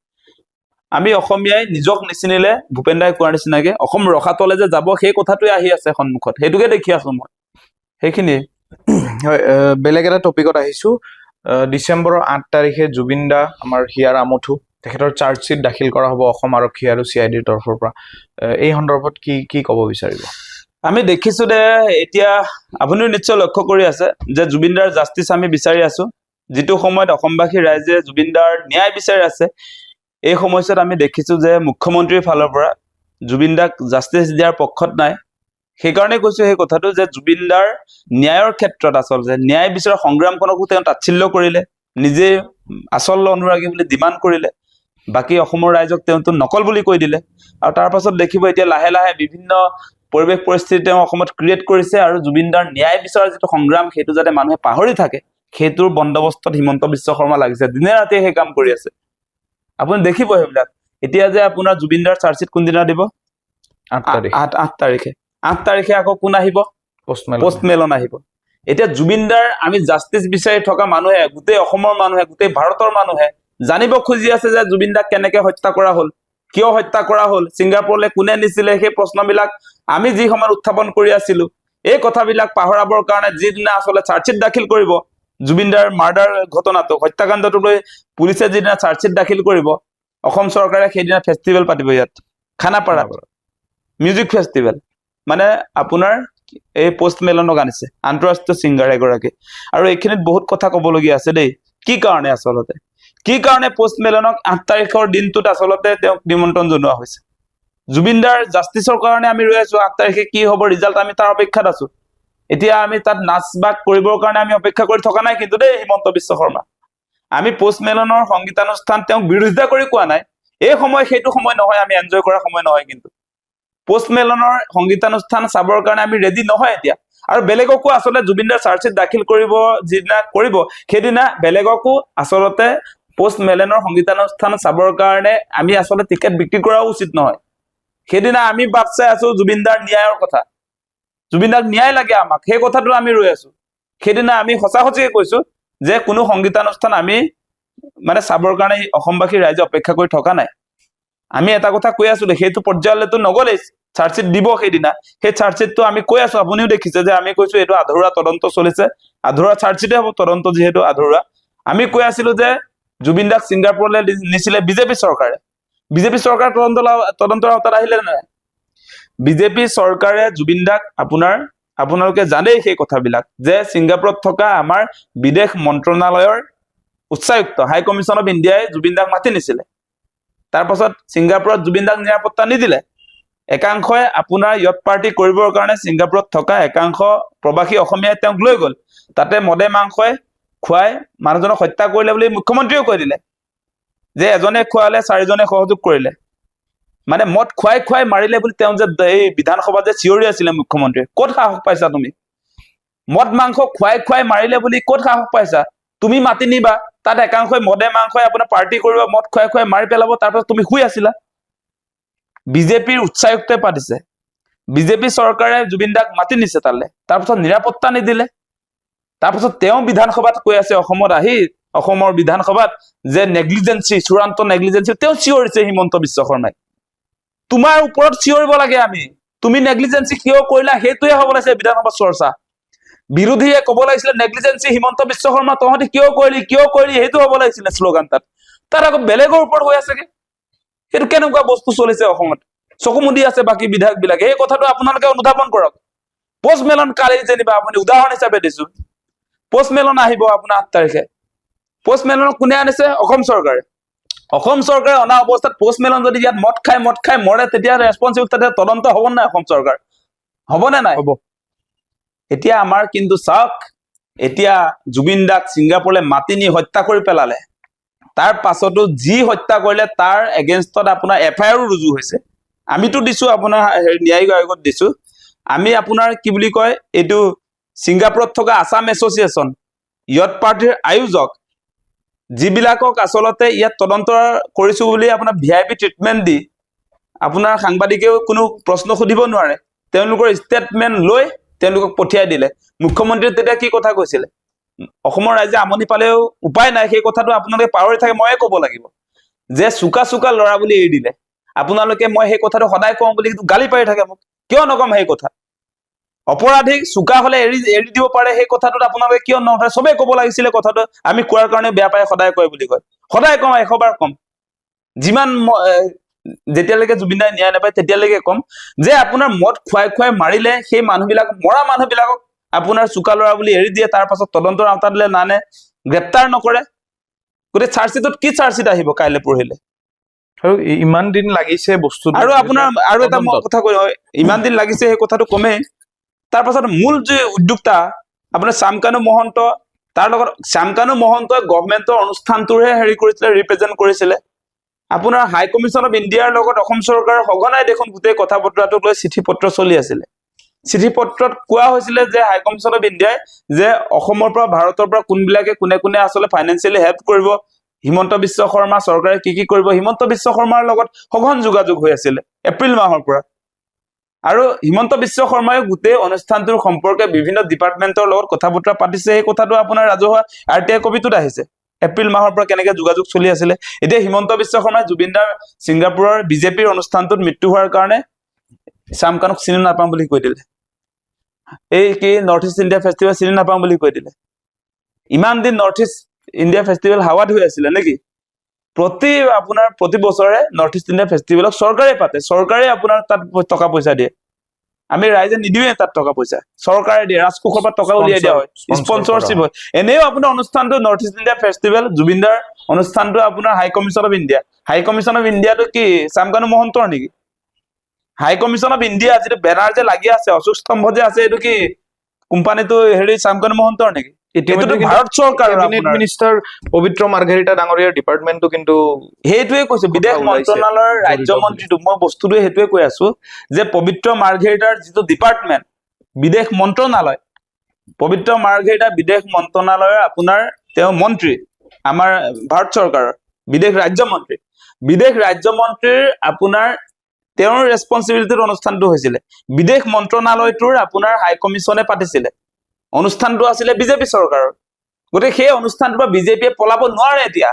আমি অসমীয়াই নিজক নিচিনিলে ভূপেন দাই কোৱাৰ নিচিনাকে অসম ৰসাতলে যে যাব, সেই কথাটোৱে আহি আছে সন্মুখত, সেইটোকে দেখি আছো মই। সেইখিনিয়ে হয়। বেলেগ এটা টপিকত আহিছো। ডিচেম্বৰৰ 8 তাৰিখে জুবিন দা, আমাৰ হিয়াৰ আমঠু, তেখেতৰ চাৰ্জশ্বীট দাখিল কৰা হ'ব অসম আৰক্ষী আৰু CIDৰ তৰফৰ পৰা। এই সন্দৰ্ভত কি ক'ব বিচাৰিব? আমি দেখিছো যে এতিয়া আপুনিও নিশ্চয় লক্ষ্য কৰি আছে যে জুবিন দাৰ জাষ্টিচ আমি বিচাৰি আছো। যিটো সময়ত অসমবাসী ৰাইজে জুবিন দাৰ ন্যায় বিচাৰি আছে, এই সময়ছোৱাত আমি দেখিছো যে মুখ্যমন্ত্ৰীৰ ফালৰ পৰা জুবিন দাক জাষ্টিচ দিয়াৰ পক্ষত নাই। সেইকাৰণে কৈছো সেই কথাটো যে জুবিন দাৰ ন্যায়ৰ ক্ষেত্ৰত আচলতে ন্যায় বিচৰা সংগ্ৰামখনকো তেওঁ তাচ্ছিল্য কৰিলে, নিজে আচল অনুৰাগী বুলি ডিমাণ্ড কৰিলে, বাকী অসমৰ ৰাইজক তেওঁতো নকল বুলি কৈ দিলে। আৰু তাৰ পাছত দেখিব এতিয়া লাহে লাহে বিভিন্ন পৰিৱেশ পৰিস্থিতি তেওঁ অসমত ক্ৰিয়েট কৰিছে, আৰু জুবিন দাৰ ন্যায় বিচৰাৰ যিটো সংগ্ৰাম সেইটো যাতে মানুহে পাহৰি থাকে, সেইটোৰ বন্দোবস্তত হিমন্ত বিশ্ব শৰ্মা লাগিছে, দিনে ৰাতিয়ে সেই কাম কৰি আছে। আপুনি দেখিব সেইবিলাক। এতিয়া যে আপোনাৰ জুবিন দাৰ চাৰ্জশ্বীট কোনদিনা দিব? 8 তাৰিখে। 8 তাৰিখে আকৌ কোন আহিব? পষ্টমেলন আহিব। এতিয়া জুবিন দাৰ আমি জাষ্টিচ বিচাৰি থকা মানুহে, গোটেই অসমৰ মানুহে, গোটেই ভাৰতৰ মানুহে জানিব খুজি আছে যে জুবিন দাক কেনেকে হত্যা কৰা হ'ল, কিয় হত্যা কৰা হ'ল, ছিংগাপুৰলৈ কোনে নিছিলে, সেই প্ৰশ্নবিলাক আমি যি সময়ত উত্থাপন কৰি আছিলো। এই কথাবিলাক পাহৰাবৰ কাৰণে যিদিনা আচলতে চাৰ্জশ্বীট দাখিল কৰিব জুবিন দাৰ মাৰ্ডাৰ ঘটনাটো, হত্যাকাণ্ডটোক লৈ পুলিচে যিদিনা চাৰ্জশ্বীট দাখিল কৰিব, অসম চৰকাৰে সেইদিনা ফেষ্টিভেল পাতিব ইয়াত খানাপাৰাত, মিউজিক ফেষ্টিভেল। মানে আপোনাৰ এই পষ্টমেলনক আনিছে, আন্তঃৰাষ্ট্ৰীয় ছিংগাৰ এগৰাকী। আৰু এইখিনিত বহুত কথা ক'বলগীয়া আছে দেই। কি কাৰণে পষ্টমেলনক 8 তাৰিখৰ দিনটোত আচলতে তেওঁক নিমন্ত্ৰণ জনোৱা হৈছে? জুবিন দাৰ জাষ্টিচৰ কাৰণে আমি ৰৈ আছো। 8 তাৰিখে কি হ'ব ৰিজাল্ট, আমি তাৰ অপেক্ষাত আছো। এতিয়া আমি তাত নাচ বাগ কৰিবৰ কাৰণে আমি অপেক্ষা কৰি থকা নাই কিন্তু দেই হিমন্ত বিশ্ব শৰ্মা। আমি পষ্টমেলনৰ সংগীতানুষ্ঠান তেওঁক বিৰোধিতা কৰি কোৱা নাই, এই সময় সেইটো সময় নহয়, আমি এনজয় কৰাৰ সময় নহয়। কিন্তু পষ্টমেলনৰ সংগীতানুষ্ঠান চাবৰ কাৰণে আমি ৰেডি নহয় এতিয়া। আৰু বেলেগকো আচলতে জুবিন দাৰ চাৰ্জশ্বীট দাখিল কৰিব যিদিনা কৰিব, সেইদিনা বেলেগকো আচলতে পষ্টমেলনৰ সংগীতানুষ্ঠান চাবৰ কাৰণে আমি আচলতে টিকেট বিক্ৰী কৰাও উচিত নহয়। সেইদিনা আমি বাট চাই আছো জুবিন দাৰ ন্যায়ৰ কথা, জুবিন দাক ন্যায় লাগে আমাক, সেই কথাটো আমি ৰৈ আছো। সেইদিনা আমি সঁচা সঁচিকে কৈছো যে কোনো সংগীতানুষ্ঠান আমি মানে চাবৰ কাৰণে অসমবাসী ৰাইজে অপেক্ষা কৰি থকা নাই। আমি এটা কথা কৈ আছো, সেইটো পৰ্যায়লৈতো নগলেই, চাৰ্জশ্বীট দিব সেইদিনা। সেই চাৰ্জশ্বীটটো আমি কৈ আছো, আপুনিও দেখিছে যে আমি কৈছো এইটো আধৰুৱা তদন্ত চলিছে, আধৰুৱা চাৰ্জশ্বীটে হ'ব, তদন্ত যিহেতু আধৰুৱা। আমি কৈ আছিলো যে জুবিন দাক ছিংগাপুৰলৈ নিছিলে বিজেপি চৰকাৰে, বিজেপি চৰকাৰ তদন্তৰ আওতাত আহিলে নাই? বিজেপি চৰকাৰে জুবিন দাক আপোনালোকে জানেই সেই কথাবিলাক, যে ছিংগাপুৰত থকা আমাৰ বিদেশ মন্ত্ৰণালয়ৰ উচ্চায়ুক্ত হাই কমিশ্যন অফ ইণ্ডিয়াই জুবিন দাক মাতি নিছিলে। তাৰ পাছত ছিংগাপুৰত জুবিন দাক নিৰাপত্তা নিদিলে। একাংশই আপোনাৰ ইয়ত পাৰ্টি কৰিবৰ কাৰণে ছিংগাপুৰত থকা একাংশ প্ৰবাসী অসমীয়াই তেওঁক লৈ গ'ল তাতে মদে মাংসই খুৱাই মানুহজনক হত্যা কৰিলে বুলি মুখ্যমন্ত্ৰীয়েও কৈ দিলে যে এজনে খোৱালে চাৰিজনে সহযোগ কৰিলে মানে মদ খুৱাই খুৱাই মাৰিলে বুলি তেওঁ যে এই বিধানসভাত যে চিঞৰি আছিলে মুখ্যমন্ত্ৰীয়ে ক'ত সাহস পাইছা তুমি মদ মাংস খুৱাই খুৱাই মাৰিলে বুলি ক'ত সাহস পাইছা তুমি মাতি নিবা তাত একাংশই মদে মাংসই আপোনাৰ পাৰ্টি কৰিব মদ খুৱাই খুৱাই মাৰি পেলাব তাৰপিছত তুমি শুই আছিলা বিজেপিৰ উচ্চায়ুক্তে পাতিছে বিজেপি চৰকাৰে জুবিন দাক মাতি নিছে তালে তাৰপিছত নিৰাপত্তা নিদিলে তাৰপিছত তেওঁ বিধানসভাত কৈ আছে অসমত আহি অসমৰ বিধানসভাত যে নেগলিজেন্সি চূড়ান্ত নেগলিজেন্সি তেওঁ চিঞৰিছে হিমন্ত বিশ্ব শৰ্মাই তোমাৰ ওপৰত চিঞৰিব লাগে আমি তুমি নেগলিজেন্সি কিয় কৰিলা সেইটোৱে হ'ব লাগিছে বিধানসভাত চৰ্চা বিৰোধীয়ে ক'ব লাগিছিলে নেগলিজেন্সি হিমন্ত বিশ্ব শৰ্মা তহঁতি কিয় কৰিলি সেইটো হ'ব লাগিছিলে শ্লোগান তাত আকৌ বেলেগৰ ওপৰত হৈ আছেগে সেইটো কেনেকুৱা বস্তু চলিছে অসমত চকু মুদি আছে বাকী বিধায়ক বিলাকে এই কথাটো আপোনালোকে অনুধাৱন কৰক পোষ্ট মেলন কালি যেনিবা আপুনি উদাহৰণ হিচাপে দিছো পোষ্ট মেলন আহিব আপোনাৰ 8 তাৰিখে পোষ্ট মেলনক কোনে আনিছে অসম চৰকাৰে অনা অৱস্থাত পোষ্ট মেলন যদি ইয়াত মদ খাই মৰে তেতিয়া ৰেছপন্সিবল তাতে তদন্ত হ'ব নাই অসম চৰকাৰ হ'বনে নাই হ'ব এতিয়া আমাৰ কিন্তু চাওক এতিয়া জুবিন দাক ছিংগাপুৰলৈ মাতি নি হত্যা কৰি পেলালে তাৰ পাছতো যি হত্যা কৰিলে তাৰ এগেইনষ্টত আপোনাৰ এফআইআৰো ৰুজু হৈছে আমিতো দিছো আপোনাৰ ন্যায়িক আয়োগত দিছো আমি আপোনাৰ কি বুলি কয় এইটো ছিংগাপুৰত থকা আসাম এছ'চিয়েশ্যন ইয়ত পাৰ্টিৰ আয়োজক যিবিলাকক আচলতে ইয়াত তদন্ত কৰিছো বুলি আপোনাৰ ভিআইপি ট্ৰিটমেণ্ট দি আপোনাৰ সাংবাদিকেও কোনো প্ৰশ্ন সুধিব নোৱাৰে তেওঁলোকৰ ষ্টেটমেণ্ট লৈ তেওঁলোকক পঠিয়াই দিলে মুখ্যমন্ত্ৰীয়ে তেতিয়া কি কথা কৈছিলে অসমৰ ৰাইজে আমনি পালেও উপায় নাই সেই কথাটো আপোনালোকে পাহৰি থাকে ময়ে ক'ব লাগিব যে চুকা ল'ৰা বুলি এৰি দিলে আপোনালোকে মই সেই কথাটো সদায় কওঁ বুলি কিন্তু গালি পাৰি থাকে মোক কিয় নকম সেই কথা অপৰাধীক চুকা হলে এৰি দিব পাৰে সেই কথাটোত আপোনালোকে কিয় নকৰে চবেই ক'ব লাগিছিলে কথাটো আমি কোৱাৰ কাৰণে বেয়া পাই সদায় কয় বুলি কয় সদায় কম 100 বাৰ কম যিমান যেতিয়ালৈকে জুবিনদাই ন্যায় নাপায় তেতিয়ালৈকে কম যে আপোনাৰ মদ খুৱাই মাৰিলে সেই মৰা মানুহবিলাকক আপোনাৰ চুকা ল'ৰা বুলি এৰি দিয়ে তাৰ পাছত তদন্তৰ আওতালৈ নানে গ্ৰেপ্তাৰ নকৰে গোটেই চাৰ্জশ্বিটত কি চাৰ্জশ্বিট আহিব কাইলৈ পৰহিলে আৰু ইমান দিন লাগিছে বস্তুটো আৰু আপোনাৰ আৰু এটা কথা কৈ ইমান দিন লাগিছে সেই কথাটো কমেই তাৰ পাছত মূল যে উদ্যোক্তা আপোনাৰ শ্যামকানু মহন্ত তাৰ লগত শ্যামকানু মহন্তই গভৰ্ণমেণ্টৰ অনুষ্ঠানটোৰহে হেৰি কৰিছিলে ৰিপ্ৰেজেণ্ট কৰিছিলে আপোনাৰ হাই কমিশ্যন অফ ইণ্ডিয়াৰ লগত অসম চৰকাৰৰ সঘনাই দেখোন গোটেই কথা বতৰাটোক লৈ চিঠি পত্ৰ চলি আছিলে চিঠি পত্ৰত কোৱা হৈছিলে যে হাই কমিশ্যন অফ ইণ্ডিয়াই যে অসমৰ পৰা ভাৰতৰ পৰা কোনবিলাকে কোনে আচলতে ফাইনেন্সিয়েলি হেল্প কৰিব হিমন্ত বিশ্ব শৰ্মা চৰকাৰে কি কৰিব হিমন্ত বিশ্ব শৰ্মাৰ লগত সঘন যোগাযোগ হৈ আছিলে এপ্ৰিল মাহৰ পৰা আৰু হিমন্ত বিশ্ব শৰ্মাই গোটেই অনুষ্ঠানটোৰ সম্পৰ্কে বিভিন্ন ডিপাৰ্টমেণ্টৰ লগত কথা বতৰা পাতিছে সেই কথাটো আপোনাৰ ৰাজহুৱা RTI কপিটোত আহিছে এপ্ৰিল মাহৰ পৰা কেনেকৈ যোগাযোগ চলি আছিলে এতিয়া হিমন্ত বিশ্ব শৰ্মাই জুবিনদাৰ ছিংগাপুৰৰ বিজেপিৰ অনুষ্ঠানটোত মৃত্যু হোৱাৰ কাৰণে শ্যামকানুক চিনি নাপাম বুলি কৈ দিলে এই কি নৰ্থ ইষ্ট ইণ্ডিয়া ফেষ্টিভেল চিনি নাপাম বুলি কৈ দিলে ইমান দিন নৰ্থ ইষ্ট ইণ্ডিয়া ফেষ্টিভেল হাৱাত হৈ আছিলে নেকি প্ৰতি বছৰে নৰ্থ ইষ্ট ইণ্ডিয়া ফেষ্টিভেলক চৰকাৰে পাতে চৰকাৰে আপোনাৰ তাত টকা পইচা দিয়ে আমি ৰাইজে নিদিওঁৱে তাত টকা পইচা চৰকাৰে দিয়ে ৰাজকোষৰ পৰা টকা উলিয়াই দিয়া হয় স্পন্সৰশ্বিপ হয় এনেও আপোনাৰ অনুষ্ঠানটো নৰ্থ ইষ্ট ইণ্ডিয়া ফেষ্টিভেল জুবিনদাৰ অনুষ্ঠানটো আপোনাৰ হাই কমিশ্যন অফ ইণ্ডিয়াটো কি শ্যামকানু মহন্তৰ নেকি হাই কমিশ্যন অফ ইণ্ডিয়া যিটো বেনাৰ যে লাগি আছে অশোক স্তম্ভ যে আছে এইটো কি কোম্পানীটো হেৰি শ্যামকানু মহন্তৰ নেকি ভাৰত চৰকাৰৰ মিনিষ্টাৰ পবিত্ৰ মাৰ্ঘেৰিটা ডাঙৰীয়াৰ ডিপাৰ্টমেণ্টটো কিন্তু সেইটোৱে কৈছো বিদেশ মন্ত্ৰণালয়ৰ ৰাজ্যমন্ত্ৰীটো মই বস্তুটোৱে সেইটোৱে কৈ আছো যে পবিত্ৰ মাৰ্ঘেৰিটাৰ যিটো ডিপাৰ্টমেণ্ট বিদেশ মন্ত্ৰণালয় পবিত্ৰ মাৰ্ঘেৰিটা বিদেশ মন্ত্ৰণালয়ৰ আপোনাৰ তেওঁ মন্ত্ৰী আমাৰ ভাৰত চৰকাৰৰ বিদেশ ৰাজ্যমন্ত্ৰীৰ আপোনাৰ তেওঁৰ ৰেছপন্সিবিলিটিৰ অনুষ্ঠানটো হৈছিলে বিদেশ মন্ত্ৰণালয়টোৰ আপোনাৰ হাই কমিশ্যনে পাতিছিলে অনুষ্ঠানটো আছিলে বিজেপি চৰকাৰৰ গতিকে সেই অনুষ্ঠানটোৰ পৰা বিজেপিয়ে পলাব নোৱাৰে এতিয়া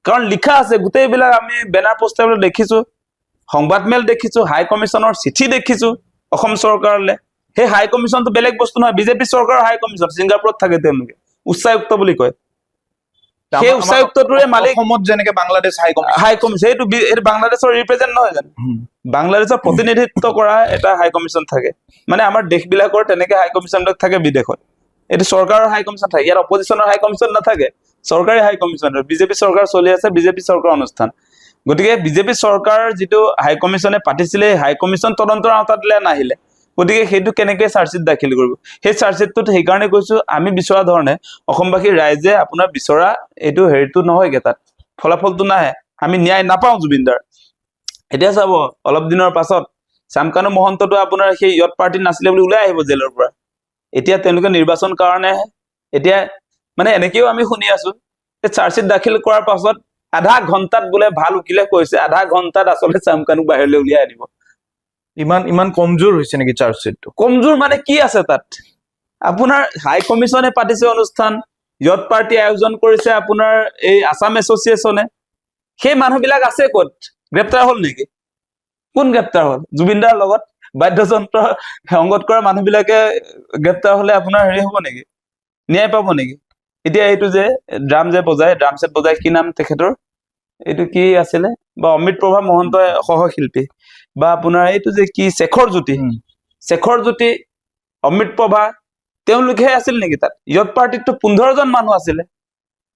কাৰণ লিখা আছে গোটেইবিলাক আমি বেনাৰ পোষ্টাৰ দেখিছো সংবাদ মেল দেখিছো হাই কমিশ্যনৰ চিঠি দেখিছো অসম চৰকাৰলৈ সেই হাই কমিশ্যনটো বেলেগ বস্তু নহয় বিজেপি চৰকাৰৰ হাই কমিশ্যন ছিংগাপুৰত থাকে তেওঁলোকে উচ্চায়ুক্ত বুলি কয় সেই উচ্চায়ুক্তটোৰে মালিক অসমত যেনেকে বাংলাদেশ হাই কমিশ্যন এইটো বাংলাদেশৰ ৰিপ্ৰেজেণ্ট নহয় জানো বাংলাদেশৰ প্ৰতিনিধিত্ব কৰা এটা হাই কমিশ্যন থাকে মানে আমাৰ দেশবিলাকৰ তেনেকে হাই কমিশ্যনবিলাক থাকে বিদেশত এইটো চৰকাৰৰ হাই কমিশ্যন থাকে ইয়াৰ অপজিশ্যনৰ হাই কমিশ্যন নাথাকে চৰকাৰী হাই কমিশ্যনৰ বিজেপি চৰকাৰ চলি আছে বিজেপি চৰকাৰৰ অনুষ্ঠান গতিকে বিজেপি চৰকাৰৰ যিটো হাই কমিশ্যনে পাতিছিলে হাই কমিশ্যন তদন্তৰ আওতালৈ নাহিলে গতিকে সেইটো কেনেকৈ চাৰ্জশ্বিট দাখিল কৰিব সেই চাৰ্জশ্বিটটোত সেইকাৰণে কৈছো আমি বিচৰা ধৰণে অসমবাসী ৰাইজে আপোনাৰ বিচৰা এইটো হেৰিটো নহয়গে তাত ফলাফলটো নাহে আমি ন্যায় নাপাওঁ জুবিনদাৰ এতিয়া চাব অলপ দিনৰ পাছত শ্যামকানু মহন্তটো আপোনাৰ সেই ইয়ত পাৰ্টি নাছিলে বুলি ওলাই আহিব জেলৰ পৰা এতিয়া তেওঁলোকে নিৰ্বাচন কাৰণে এতিয়া মানে এনেকেও আমি শুনি আছো যে চাৰ্জশ্বিট দাখিল কৰাৰ পাছত আধা ঘণ্টাত বোলে ভাল উকিলে কৈছে আধা ঘণ্টাত আচলতে শ্যামকানুক বাহিৰলৈ উলিয়াই আনিব ইমান কমজোৰ হৈছে নেকি চাৰ্জশ্বিটটো কমজোৰ মানে কি আছে তাত আপোনাৰ হাই কমিশ্যনে পাতিছে অনুষ্ঠান ইয়ত পাৰ্টি আয়োজন কৰিছে আপোনাৰ এই আছাম এছ'চিয়েশ্যনে সেই মানুহবিলাক আছে ক'ত গ্ৰেপ্তাৰ হ'ল নেকি কোন গ্ৰেপ্তাৰ হ'ল জুবিনদাৰ লগত বাদ্যযন্ত্ৰ সংগত কৰা মানুহবিলাকে গ্ৰেপ্তাৰ হলে আপোনাৰ হেৰি হ'ব নেকি ন্যায় পাব নেকি এতিয়া এইটো যে ড্ৰাম ছেট বজাই কি নাম তেখেতৰ এইটো কি আছিলে বা অমৃত প্ৰভা মহন্তই সহশিল্পী বা আপোনাৰ এইটো যে কি শেখৰ জ্যোতি অমৃত প্ৰভা তেওঁলোকেহে আছিল নেকি তাত ইয়ত পাৰ্টিতটো 15জন মানুহ আছিলে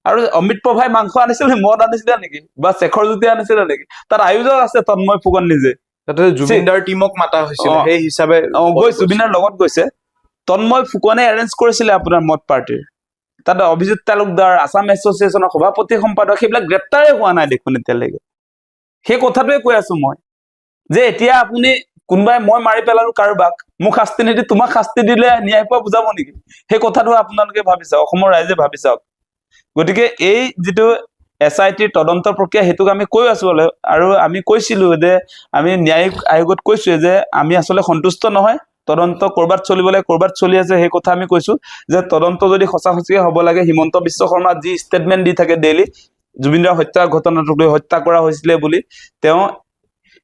আৰু অমৃত প্ৰভাই মাংস আনিছিলে মদ আনিছিলে নেকি বা শেখৰ জ্যোতি আনিছিলে নেকি তাত আয়োজক আছে তন্ময় ফুকন নিজে তাতে জুবিনদাৰ টিমক মাতা হৈছিল সেই হিচাপে জুবিনৰ লগত গৈছে তন্ময় ফুকনে এৰেঞ্জ কৰিছিলে আপোনাৰ মদ পাৰ্টিৰ তাত অভিজিত তালুকদাৰ আছাম এছ'চিয়েশ্যনৰ সভাপতি সম্পাদক সেইবিলাক গ্ৰেপ্তাৰে হোৱা নাই দেখোন এতিয়ালৈকে সেই কথাটোৱে কৈ আছো মই যে এতিয়া আপুনি কোনোবাই মই মাৰি পেলালো কাৰোবাক মোক শাস্তি নিদি তোমাক শাস্তি দিলে ন্যায় পোৱা বুজাব নেকি সেই কথাটো আপোনালোকে ভাবি চাওক অসমৰ ৰাইজে ভাবি চাওক গতিকে এই যিটো SITৰ তদন্ত প্ৰক্ৰিয়া সেইটোক আমি কৈ আছো আৰু আমি কৈছিলো যে আমি ন্যায়িক আয়োগত কৈছো যে আমি আচলতে সন্তুষ্ট নহয় তদন্ত কৰবাত চলিবলৈ কৰবাত চলি আছে সেই কথা আমি কৈছো যে তদন্ত যদি সঁচাকৈ হ'ব লাগে হিমন্ত বিশ্ব শৰ্মা যি ষ্টেটমেন্ট দি থাকে ডেইলি জুবিনদাৰ হত্যা ঘটনাটোক লৈ হত্যা কৰা হৈছিলে বুলি তেওঁ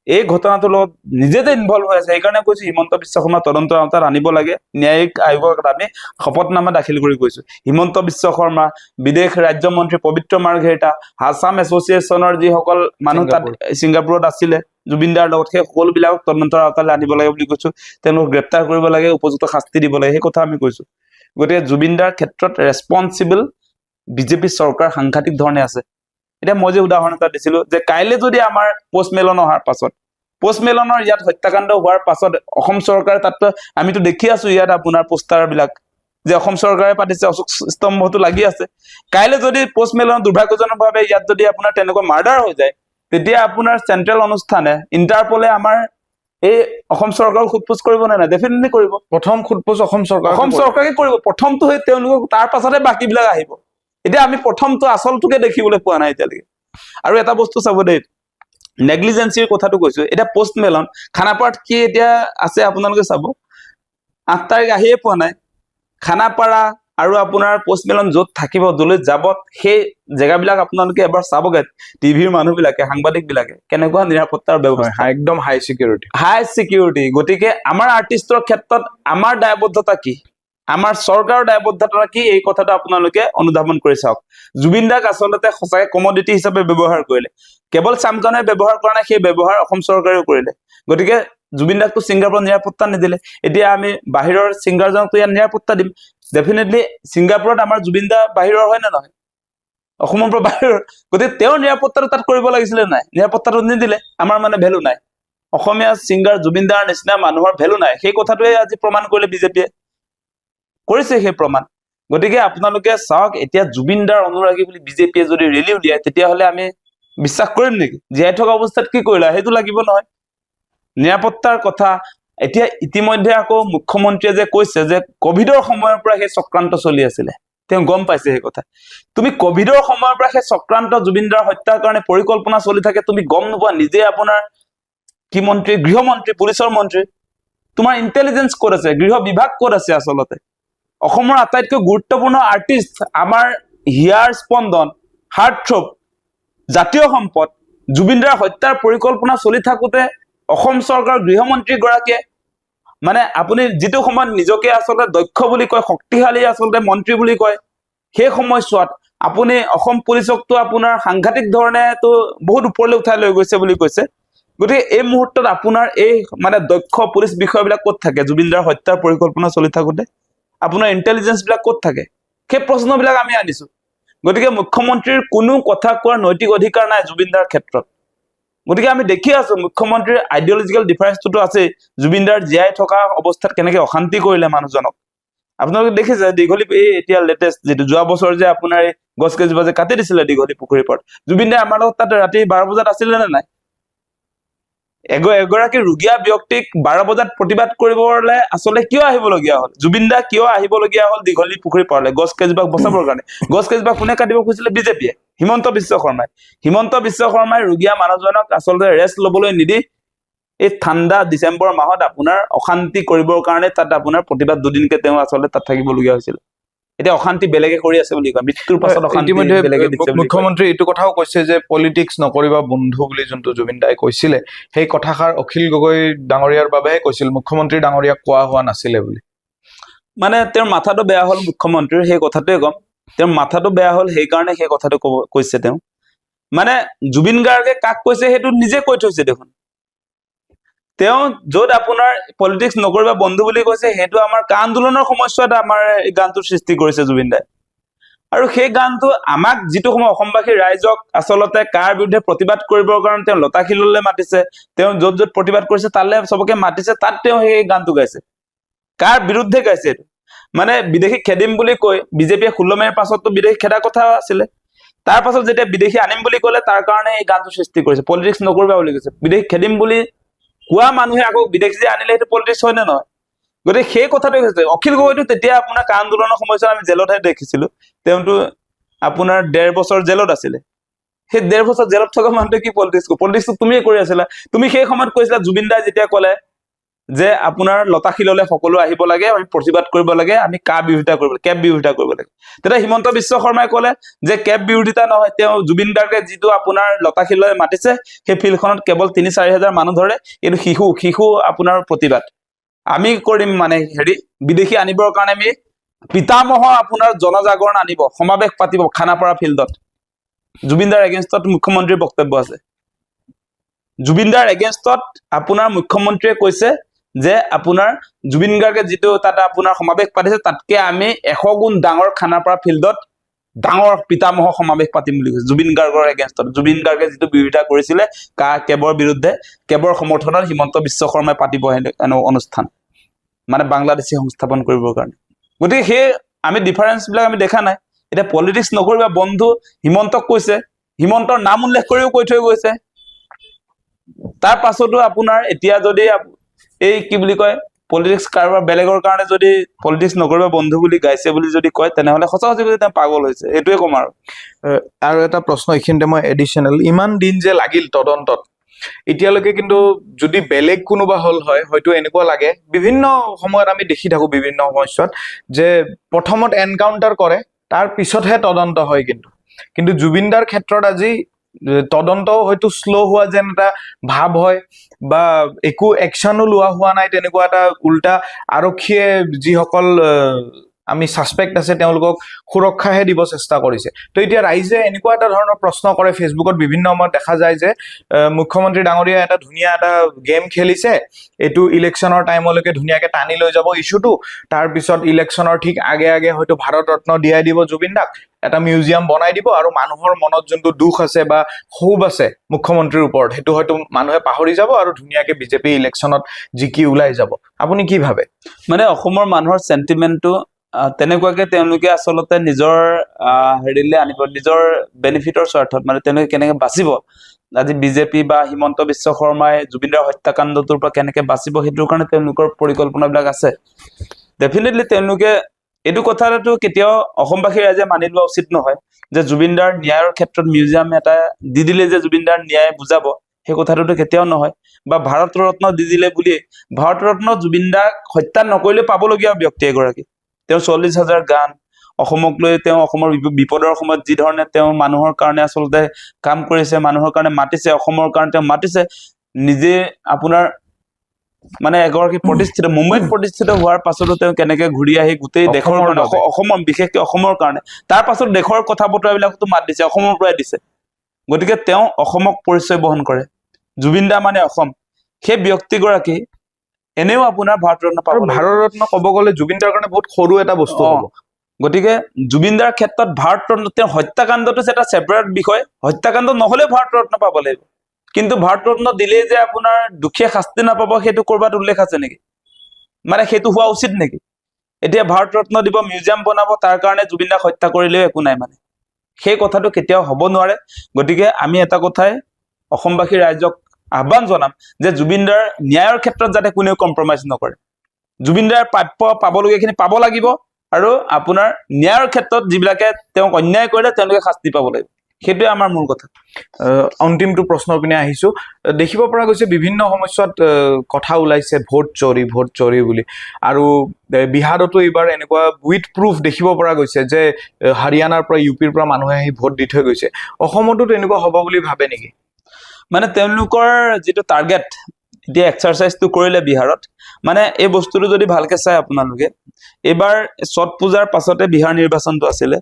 এই ঘটনাটোৰ লগত নিজে যে ইনভলভ হৈ আছে সেইকাৰণে কৈছো হিমন্ত বিশ্ব শৰ্মা তদন্তৰ আওতাত আনিব লাগে ন্যায়িক আয়োগক আমি শপতনামা দাখিল কৰি কৈছো হিমন্ত বিশ্ব শৰ্মা বিদেশ ৰাজ্য মন্ত্ৰী পবিত্ৰ মাৰ্ঘেৰিটা আছাম এছ'চিয়েশ্যনৰ যিসকল মানুহ তাত ছিংগাপুৰত আছিলে জুবিনদাৰ লগত সেই সকলোবিলাকক তদন্তৰ আওতালৈ আনিব লাগে বুলি কৈছো তেওঁলোকক গ্ৰেপ্তাৰ কৰিব লাগে উপযুক্ত শাস্তি দিব লাগে সেই কথা আমি কৈছো গতিকে জুবিনদাৰ ক্ষেত্ৰত ৰেছপন্সিবল বিজেপি চৰকাৰ সাংঘাতিক ধৰণে আছে এতিয়া মই যে উদাহৰণ এটা দিছিলো যে কাইলে যদি আমাৰ পোষ্টমেলন অহাৰ পাছত পোষ্টমেলনৰ ইয়াত হত্যাকাণ্ড হোৱাৰ পাছত অসম চৰকাৰে তাত আমিতো দেখি আছো ইয়াত আপোনাৰ পোষ্টাৰ বিলাক যে অসম চৰকাৰে পাতিছে অশোক স্তম্ভটো লাগি আছে কাইলে যদি পোষ্টমেলন দুৰ্ভাগ্যজনকভাৱে ইয়াত যদি আপোনাৰ তেনেকুৱা মাৰ্ডাৰ হৈ যায় তেতিয়া আপোনাৰ চেন্ট্ৰেল অনুষ্ঠানে ইণ্টাৰপলে আমাৰ এই অসম চৰকাৰক সোধপোছ কৰিব নে নাই ডেফিনেটলি কৰিব প্ৰথম সোধপোছ অসম চৰকাৰে কৰিব প্ৰথমটো সেই তেওঁলোকক তাৰ পাছতে বাকীবিলাক আহিব এতিয়া আমি প্ৰথমটো আচলটোকে দেখিবলৈ পোৱা নাই এতিয়ালৈকে আৰু এটা বস্তু চাব দেই নেগলিজেন্সিৰ কথাটো কৈছো এতিয়া পোষ্টমেলন খানাপাৰাত কি এতিয়া আছে আপোনালোকে চাব 8 তাৰিখ আহিয়ে পোৱা নাই খানাপাৰা আৰু আপোনাৰ পোষ্টমেলন য'ত থাকিব যলৈ যাব সেই জেগাবিলাক আপোনালোকে এবাৰ চাবগে টিভিৰ মানুহবিলাকে সাংবাদিকবিলাকে কেনেকুৱা নিৰাপত্তাৰ ব্যৱস্থা একদম হাই সিকিউৰিটি গতিকে আমাৰ আৰ্টিষ্টৰ ক্ষেত্ৰত আমাৰ দায়বদ্ধতা কি আমাৰ চৰকাৰৰ দায়বদ্ধতা কি এই কথাটো আপোনালোকে অনুধাৱন কৰি চাওক জুবিনদাক আচলতে সঁচাকৈ কমডিটি হিচাপে ব্যৱহাৰ কৰিলে কেৱল শ্যামকানুৱে ব্যৱহাৰ কৰা নাই সেই ব্যৱহাৰ অসম চৰকাৰেও কৰিলে গতিকে জুবিনদাকটো ছিংগাপুৰত নিৰাপত্তা নিদিলে এতিয়া আমি বাহিৰৰ ছিংগাৰজনকটো ইয়াত নিৰাপত্তা দিম ডেফিনেটলি ছিংগাপুৰত আমাৰ জুবিনদা বাহিৰৰ হয় নে নহয় অসমৰ পৰা বাহিৰৰ গতিকে তেওঁৰ নিৰাপত্তাটো তাত কৰিব লাগিছিলে নাই নিৰাপত্তাটো নিদিলে আমাৰ মানে ভেলু নাই অসমীয়া ছিংগাৰ জুবিনদাৰ নিচিনা মানুহৰ ভেলু নাই সেই কথাটোৱে আজি প্ৰমাণ কৰিলে বিজেপিয়ে কৰিছে সেই প্ৰমাণ গতিকে আপোনালোকে চাওক এতিয়া জুবিনদাৰ অনুৰাগী বুলি বিজেপিয়ে যদি ৰেলী উলিয়ায় তেতিয়াহ'লে আমি বিশ্বাস কৰিম নেকি জীয়াই থকা অৱস্থাত কি কৰিলা সেইটো লাগিব নহয় নিৰাপত্তাৰ কথা এতিয়া ইতিমধ্যে আকৌ মুখ্যমন্ত্ৰীয়ে যে কৈছে যে কোভিডৰ সময়ৰ পৰা সেই চক্ৰান্ত চলি আছিলে তেওঁ গম পাইছে সেই কথা তুমি কোভিডৰ সময়ৰ পৰা সেই চক্ৰান্ত জুবিনদাৰ হত্যাৰ কাৰণে পৰিকল্পনা চলি থাকে তুমি গম নোপোৱা নিজে আপোনাৰ কি মন্ত্ৰী গৃহমন্ত্ৰী পুলিচৰ মন্ত্ৰী তোমাৰ ইন্টেলিজেন্স ক'ত আছে গৃহ বিভাগ ক'ত আছে আচলতে অসমৰ আটাইতকৈ গুৰুত্বপূৰ্ণ আৰ্টিষ্ট আমাৰ হিয়াৰ স্পন্দন হাৰ্টথ্ৰব জাতীয় সম্পদ জুবিনদাৰ হত্যাৰ পৰিকল্পনা চলি থাকোতে অসম চৰকাৰৰ গৃহমন্ত্ৰী গৰাকীয়ে মানে আপুনি যিটো সময়ত নিজকে আচলতে দক্ষ বুলি কয় শক্তিশালী আচলতে মন্ত্ৰী বুলি কয় সেই সময়ছোৱাত আপুনি অসম পুলিচকটো আপোনাৰ সাংঘাতিক ধৰণে তো বহুত ওপৰলৈ উঠাই লৈ গৈছে বুলি কৈছে গতিকে এই মুহূৰ্তত আপোনাৰ এই মানে দক্ষ পুলিচ বিষয়বিলাক ক'ত থাকে জুবিনদাৰ হত্যাৰ পৰিকল্পনা চলি থাকোতে আপোনাৰ ইন্টেলিজেন্স বিলাক ক'ত থাকে সেই প্ৰশ্নবিলাক আমি আনিছো গতিকে মুখ্যমন্ত্ৰীৰ কোনো কথা কোৱাৰ নৈতিক অধিকাৰ নাই জুবিনদাৰ ক্ষেত্ৰত গতিকে আমি দেখি আছো মুখ্যমন্ত্ৰীৰ আইডিঅলজিকেল ডিফাৰেন্সটোতো আছে। জুবিন দাৰ জীয়াই থকা অৱস্থাত কেনেকে অশান্তি কৰিলে মানুহজনক আপোনালোকে দেখিছে। দীঘলী এই এতিয়া লেটেষ্ট যিটো যোৱা বছৰ যে আপোনাৰ এই গছ কেইজোপা যে কাটি দিছিলে দীঘলী পুখুৰীৰ পাৰত, জুবিন দাই আমাৰ লগত তাতে ৰাতি 12 বজাত আছিলে নে নাই? এগৰাকী ৰুগীয়া ব্যক্তিক 12 বজাত প্ৰতিবাদ কৰিবলৈ আচলতে কিয় আহিবলগীয়া হ'ল? জুবিন দা কিয় আহিবলগীয়া হ'ল দীঘলী পুখুৰীৰ পাৰলৈ গছ কেইজোপাক বচাবৰ কাৰণে? গছ কেইজোপা কোনে কাটিব খুজিছিলে? বিজেপিয়ে, হিমন্ত বিশ্ব শৰ্মাই। হিমন্ত বিশ্ব শৰ্মাই ৰুগীয়া মানুহজনক আচলতে ৰেষ্ট ল'বলৈ নিদি এই ঠাণ্ডা ডিচেম্বৰ মাহত আপোনাৰ অশান্তি কৰিবৰ কাৰণে তাত আপোনাৰ প্ৰতিবাদ দুদিনকে তেওঁ আচলতে তাত থাকিবলগীয়া হৈছিল। এতিয়া অশান্তি বেলেগে কৰি আছে বুলি কয়, মৃত্যুৰ পাছত অশান্তি ইতিমধ্যে বেলেগে দিছে বুলি কয়। মুখ্যমন্ত্ৰী এইটো কথাও কৈছে যে পলিটিক্স নকৰিবা বন্ধু বুলি যোনটো জুবিন দাই কৈছিলে, সেই কথাষাৰ অখিল গগৈ ডাঙৰীয়াৰ বাবেহে কৈছিল, মুখ্যমন্ত্ৰী ডাঙৰীয়াক কোৱা হোৱা নাছিলে বুলি। মানে তেওঁৰ মাথাটো বেয়া হ'ল মুখ্যমন্ত্ৰীৰ, সেই কথাটোৱে কম। তেওঁৰ মাথাটো বেয়া হ'ল সেইকাৰণে সেই কথাটো কৈছে তেওঁ। মানে জুবিন গাৰ্গে কাক কৈছে সেইটো নিজে কৈ থৈছে দেখোন। তেওঁ য'ত আপোনাৰ পলিটিক্স নকৰিবা বন্ধু বুলি কৈছে, সেইটো আমাৰ কা আন্দোলনৰ সময়ছোৱাত আমাৰ এই গানটোৰ সৃষ্টি কৰিছে জুবিন দাই। আৰু সেই গানটো আমাক যিটো সময় অসমবাসী ৰাইজক আচলতে কাৰ বিৰুদ্ধে প্ৰতিবাদ কৰিবৰ কাৰণে তেওঁ লতাশিললৈ মাতিছে, তেওঁ য'ত য'ত প্ৰতিবাদ কৰিছে তালৈ চবকে মাতিছে, তাত তেওঁ সেই গানটো গাইছে। কাৰ বিৰুদ্ধে গাইছে এইটো? মানে বিদেশী খেদিম বুলি কৈ বিজেপিয়ে 16 মে'ৰ পাছততো বিদেশী খেদাৰ কথা আছিলে। তাৰ পাছত যেতিয়া বিদেশী আনিম বুলি ক'লে তাৰ কাৰণে এই গানটো সৃষ্টি কৰিছে, পলিটিক্স নকৰিবা বুলি কৈছে। বিদেশী খেদিম বুলি কোৱা মানুহে আকৌ বিদেশী যে আনিলে সেইটো পলিটিক্স হয় নে নহয়? গতিকে সেই কথাটো কৈছে। অখিল গগৈটো তেতিয়া আপোনাৰ কা আন্দোলনৰ সময়ছোৱাত আমি জেলতহে দেখিছিলো, তেওঁতো আপোনাৰ 1.5 বছৰ জেলত আছিলে। সেই 1.5 বছৰ জেলত থকা মানুহটোৱে কি পলিটিক্সটো তুমিয়ে কৰি আছিলা। তুমি সেই সময়ত কৈছিলা, জুবিন দাই যেতিয়া ক'লে যে আপোনাৰ লতাশিললৈ সকলো আহিব লাগে, আমি প্ৰতিবাদ কৰিব লাগে, আমি কা বিৰোধিতা কৰিব লাগে, কেব বিৰোধিতা কৰিব লাগে। তেতিয়া হিমন্ত বিশ্ব শৰ্মাই ক'লে যে কেব বিৰোধিতা নহয়, তেওঁ জুবিন গাৰ্গে যিটো আপোনাৰ লতাশিললৈ মাতিছে সেই ফিল্ডখনত কেৱল 3-4 হাজাৰ মানুহ ধৰে, এইটো শিশু আপোনাৰ প্ৰতিবাদ। আমি কৰিম মানে বিদেশী আনিবৰ কাৰণে আমি পিতামহ আপোনাৰ জনজাগৰণ আনিব, সমাৱেশ পাতিব খানাপাৰা ফিল্ডত। জুবিন দাৰ এগেইনষ্টত মুখ্যমন্ত্ৰীৰ বক্তব্য আছে। জুবিন দাৰ এগেইনষ্টত আপোনাৰ মুখ্যমন্ত্ৰীয়ে কৈছে যে আপোনাৰ জুবিন গাৰ্গে যিটো তাত আপোনাৰ সমাৱেশ পাতিছে, তাতকে আমি 100 গুণ ডাঙৰ খানাপাৰা ফিল্ডত ডাঙৰ পিতামহ সমাৱেশ পাতিম বুলি কৈছে জুবিন গাৰ্গৰ এগেইনষ্টত। জুবিন গাৰ্গে যিটো বিৰোধিতা কৰিছিলে কেবৰ বিৰুদ্ধে, কেবৰ সমৰ্থনত হিমন্ত বিশ্ব শৰ্মাই পাতিব এনে অনুষ্ঠান, মানে বাংলাদেশী সংস্থাপন কৰিবৰ কাৰণে। গতিকে সেই আমি ডিফাৰেন্স বিলাক আমি দেখা নাই। এতিয়া পলিটিক্স নকৰিবা বন্ধু হিমন্তক কৈছে, হিমন্তৰ নাম উল্লেখ কৰিও কৈ থৈ গৈছে। তাৰ পাছতো আপোনাৰ এতিয়া যদি এই কি বুলি কয় পলিটিক্স কাৰোবাৰ বেলেগৰ কাৰণে যদি পলিটিক্স নকৰিবা বন্ধু বুলি গাইছে বুলি যদি কয়, তেনেহলে সঁচা সঁচি তেওঁ পাগল হৈছে, এইটোৱে কম। আৰু এটা প্ৰশ্ন এইখিনিতে মই এডিশ্যনেল, ইমান দিন যে লাগিল তদন্তত, এতিয়ালৈকে কিন্তু যদি বেলেগ কোনোবা হল হয় হয়তো এনেকুৱা লাগে, বিভিন্ন সময়ত আমি দেখি থাকো বিভিন্ন সময়ছোৱাত যে প্ৰথমত এনকাউণ্টাৰ কৰে, তাৰ পিছতহে তদন্ত হয়। কিন্তু জুবিন দাৰ ক্ষেত্ৰত আজি তদন্তও হয়তো শ্ল' হোৱা যেন এটা ভাৱ হয়, বা একো একশ্যনো লোৱা হোৱা নাই, তেনেকুৱা এটা উল্টা আৰক্ষীয়ে যিসকল আমি ছাছপেক্ট আছে তেওঁলোকক সুৰক্ষাহে দিব চেষ্টা কৰিছে। তো এতিয়া ৰাইজে এনেকুৱা এটা ধৰণৰ প্ৰশ্ন কৰে, ফেচবুকত বিভিন্ন সময়ত দেখা যায় যে মুখ্যমন্ত্ৰী ডাঙৰীয়া এটা ধুনীয়া এটা গেম খেলিছে, এইটো ইলেকশ্যনৰ টাইমলৈকে ধুনীয়াকে টানি লৈ যাব ইছ্যুটো, তাৰপিছত ইলেকশ্যনৰ ঠিক আগে আগে হয়তো ভাৰত ৰত্ন দিয়াই দিব জুবিন দাক, এটা মিউজিয়াম বনাই দিব, আৰু মানুহৰ মনত যোনটো দুখ আছে বা ক্ষোভ আছে মুখ্যমন্ত্ৰীৰ ওপৰত সেইটো হয়তো মানুহে পাহৰি যাব, আৰু ধুনীয়াকে বিজেপি ইলেকশ্যনত জিকি ওলাই যাব। আপুনি কি ভাবে? মানে অসমৰ মানুহৰ চেণ্টিমেণ্টটো তেনেকুৱাকে তেওঁলোকে আচলতে নিজৰ হেৰিলে আনিব, নিজৰ বেনিফিটৰ স্বাৰ্থত, মানে তেওঁলোকে কেনেকে বাচিব, আজি বিজেপি বা হিমন্ত বিশ্ব শৰ্মাই জুবিনদাৰ হত্যাকাণ্ডটোৰ পৰা কেনেকে বাচিব, সেইটোৰ কাৰণে তেওঁলোকৰ পৰিকল্পনাবিলাক আছে। ডেফিনেটলি তেওঁলোকে এইটো কথাটো কেতিয়াও অসমবাসী ৰাইজে মানি লোৱা উচিত নহয় যে জুবিনদাৰ ন্যায়ৰ ক্ষেত্ৰত মিউজিয়াম এটা দি দিলে যে জুবিনদাৰ ন্যায় বুজাব, সেই কথাটোতো কেতিয়াও নহয়। বা ভাৰত ৰত্ন দি দিলে বুলি ভাৰত ৰত্ন জুবিনদাক হত্যা নকৰিলে পাবলগীয়া ব্যক্তি এগৰাকী। তেওঁ 40,000 গান অসমক লৈ, তেওঁ অসমৰ বিপদৰ সময়ত যি ধৰণে তেওঁ মানুহৰ কাৰণে আচলতে কাম কৰিছে, মানুহৰ কাৰণে মাতিছে, অসমৰ কাৰণে তেওঁ মাতিছে, নিজে আপোনাৰ মানে এগৰাকী প্ৰতিষ্ঠিত, মুম্বাইত প্ৰতিষ্ঠিত হোৱাৰ পাছতো তেওঁ কেনেকে ঘূৰি আহি গোটেই দেশৰ কাৰণে, অসমৰ বিশেষকৈ অসমৰ কাৰণে, তাৰ পাছত দেশৰ কথা বতৰাবিলাকতো মাত দিছে, অসমৰ পৰাই দিছে। গতিকে তেওঁ অসমক পৰিচয় বহন কৰে, জুবিন দা মানে অসম। সেই ব্যক্তিগৰাকী এনেও আপোনাৰ ভাৰত ৰত্ন পাব। ভাৰত ৰত্ন ক'ব গ'লে জুবিন দাৰ কাৰণে বহুত সৰু এটা বস্তু হ'ব। গতিকে জুবিন দাৰ ক্ষেত্ৰত ভাৰত ৰত্ন, তেওঁৰ হত্যাকাণ্ডটো এটা ছেপাৰেট বিষয়, হত্যাকাণ্ড নহ'লেও ভাৰত ৰত্ন পাব লাগিব। কিন্তু ভাৰত ৰত্ন দিলেই যে আপোনাৰ দুখীয়া শাস্তি নাপাব সেইটো কৰবাত উল্লেখ আছে নেকি? মানে সেইটো হোৱা উচিত নেকি? এতিয়া ভাৰত ৰত্ন দিব, মিউজিয়াম বনাব, তাৰ কাৰণে জুবিন দাক হত্যা কৰিলেও একো নাই। মানে সেই কথাটো কেতিয়াও হ'ব নোৱাৰে। গতিকে আমি এটা কথাই অসমবাসী ৰাইজক আহ্বান জনাম যে জুবিন দাৰ ন্যায়ৰ ক্ষেত্ৰত যাতে কোনেও কম্প্ৰমাইজ নকৰে। জুবিন দাৰ প্ৰাপ্য পাবলগীয়াখিনি পাব লাগিব, আৰু আপোনাৰ ন্যায়ৰ ক্ষেত্ৰত যিবিলাকে তেওঁক অন্যায় কৰিলে তেওঁলোকে শাস্তি পাব লাগিব। সেইটোৱে আমাৰ মূল কথা। অন্তিমটো প্ৰশ্নৰ পিনে আহিছো। দেখিব পৰা গৈছে বিভিন্ন সময়ত কথা ওলাইছে ভোট চৰি বুলি, আৰু বিহাৰতো এইবাৰ এনেকুৱা উইথ প্ৰুফ দেখিব পৰা গৈছে যে হাৰিয়ানাৰ পৰা ইউপিৰ পৰা মানুহে আহি ভোট দি থৈ গৈছে। অসমতো তেনেকুৱা হ'ব বুলি ভাবে নেকি? মানে তেওঁলোকৰ যিটো টাৰ্গেট এতিয়া এক্সাৰচাইজটো কৰিলে বিহাৰত, মানে এই বস্তুটো যদি ভালকে চাই আপোনালোকে, এইবাৰ ছট পূজাৰ পাছতে বিহাৰ নিৰ্বাচনটো আছিলে।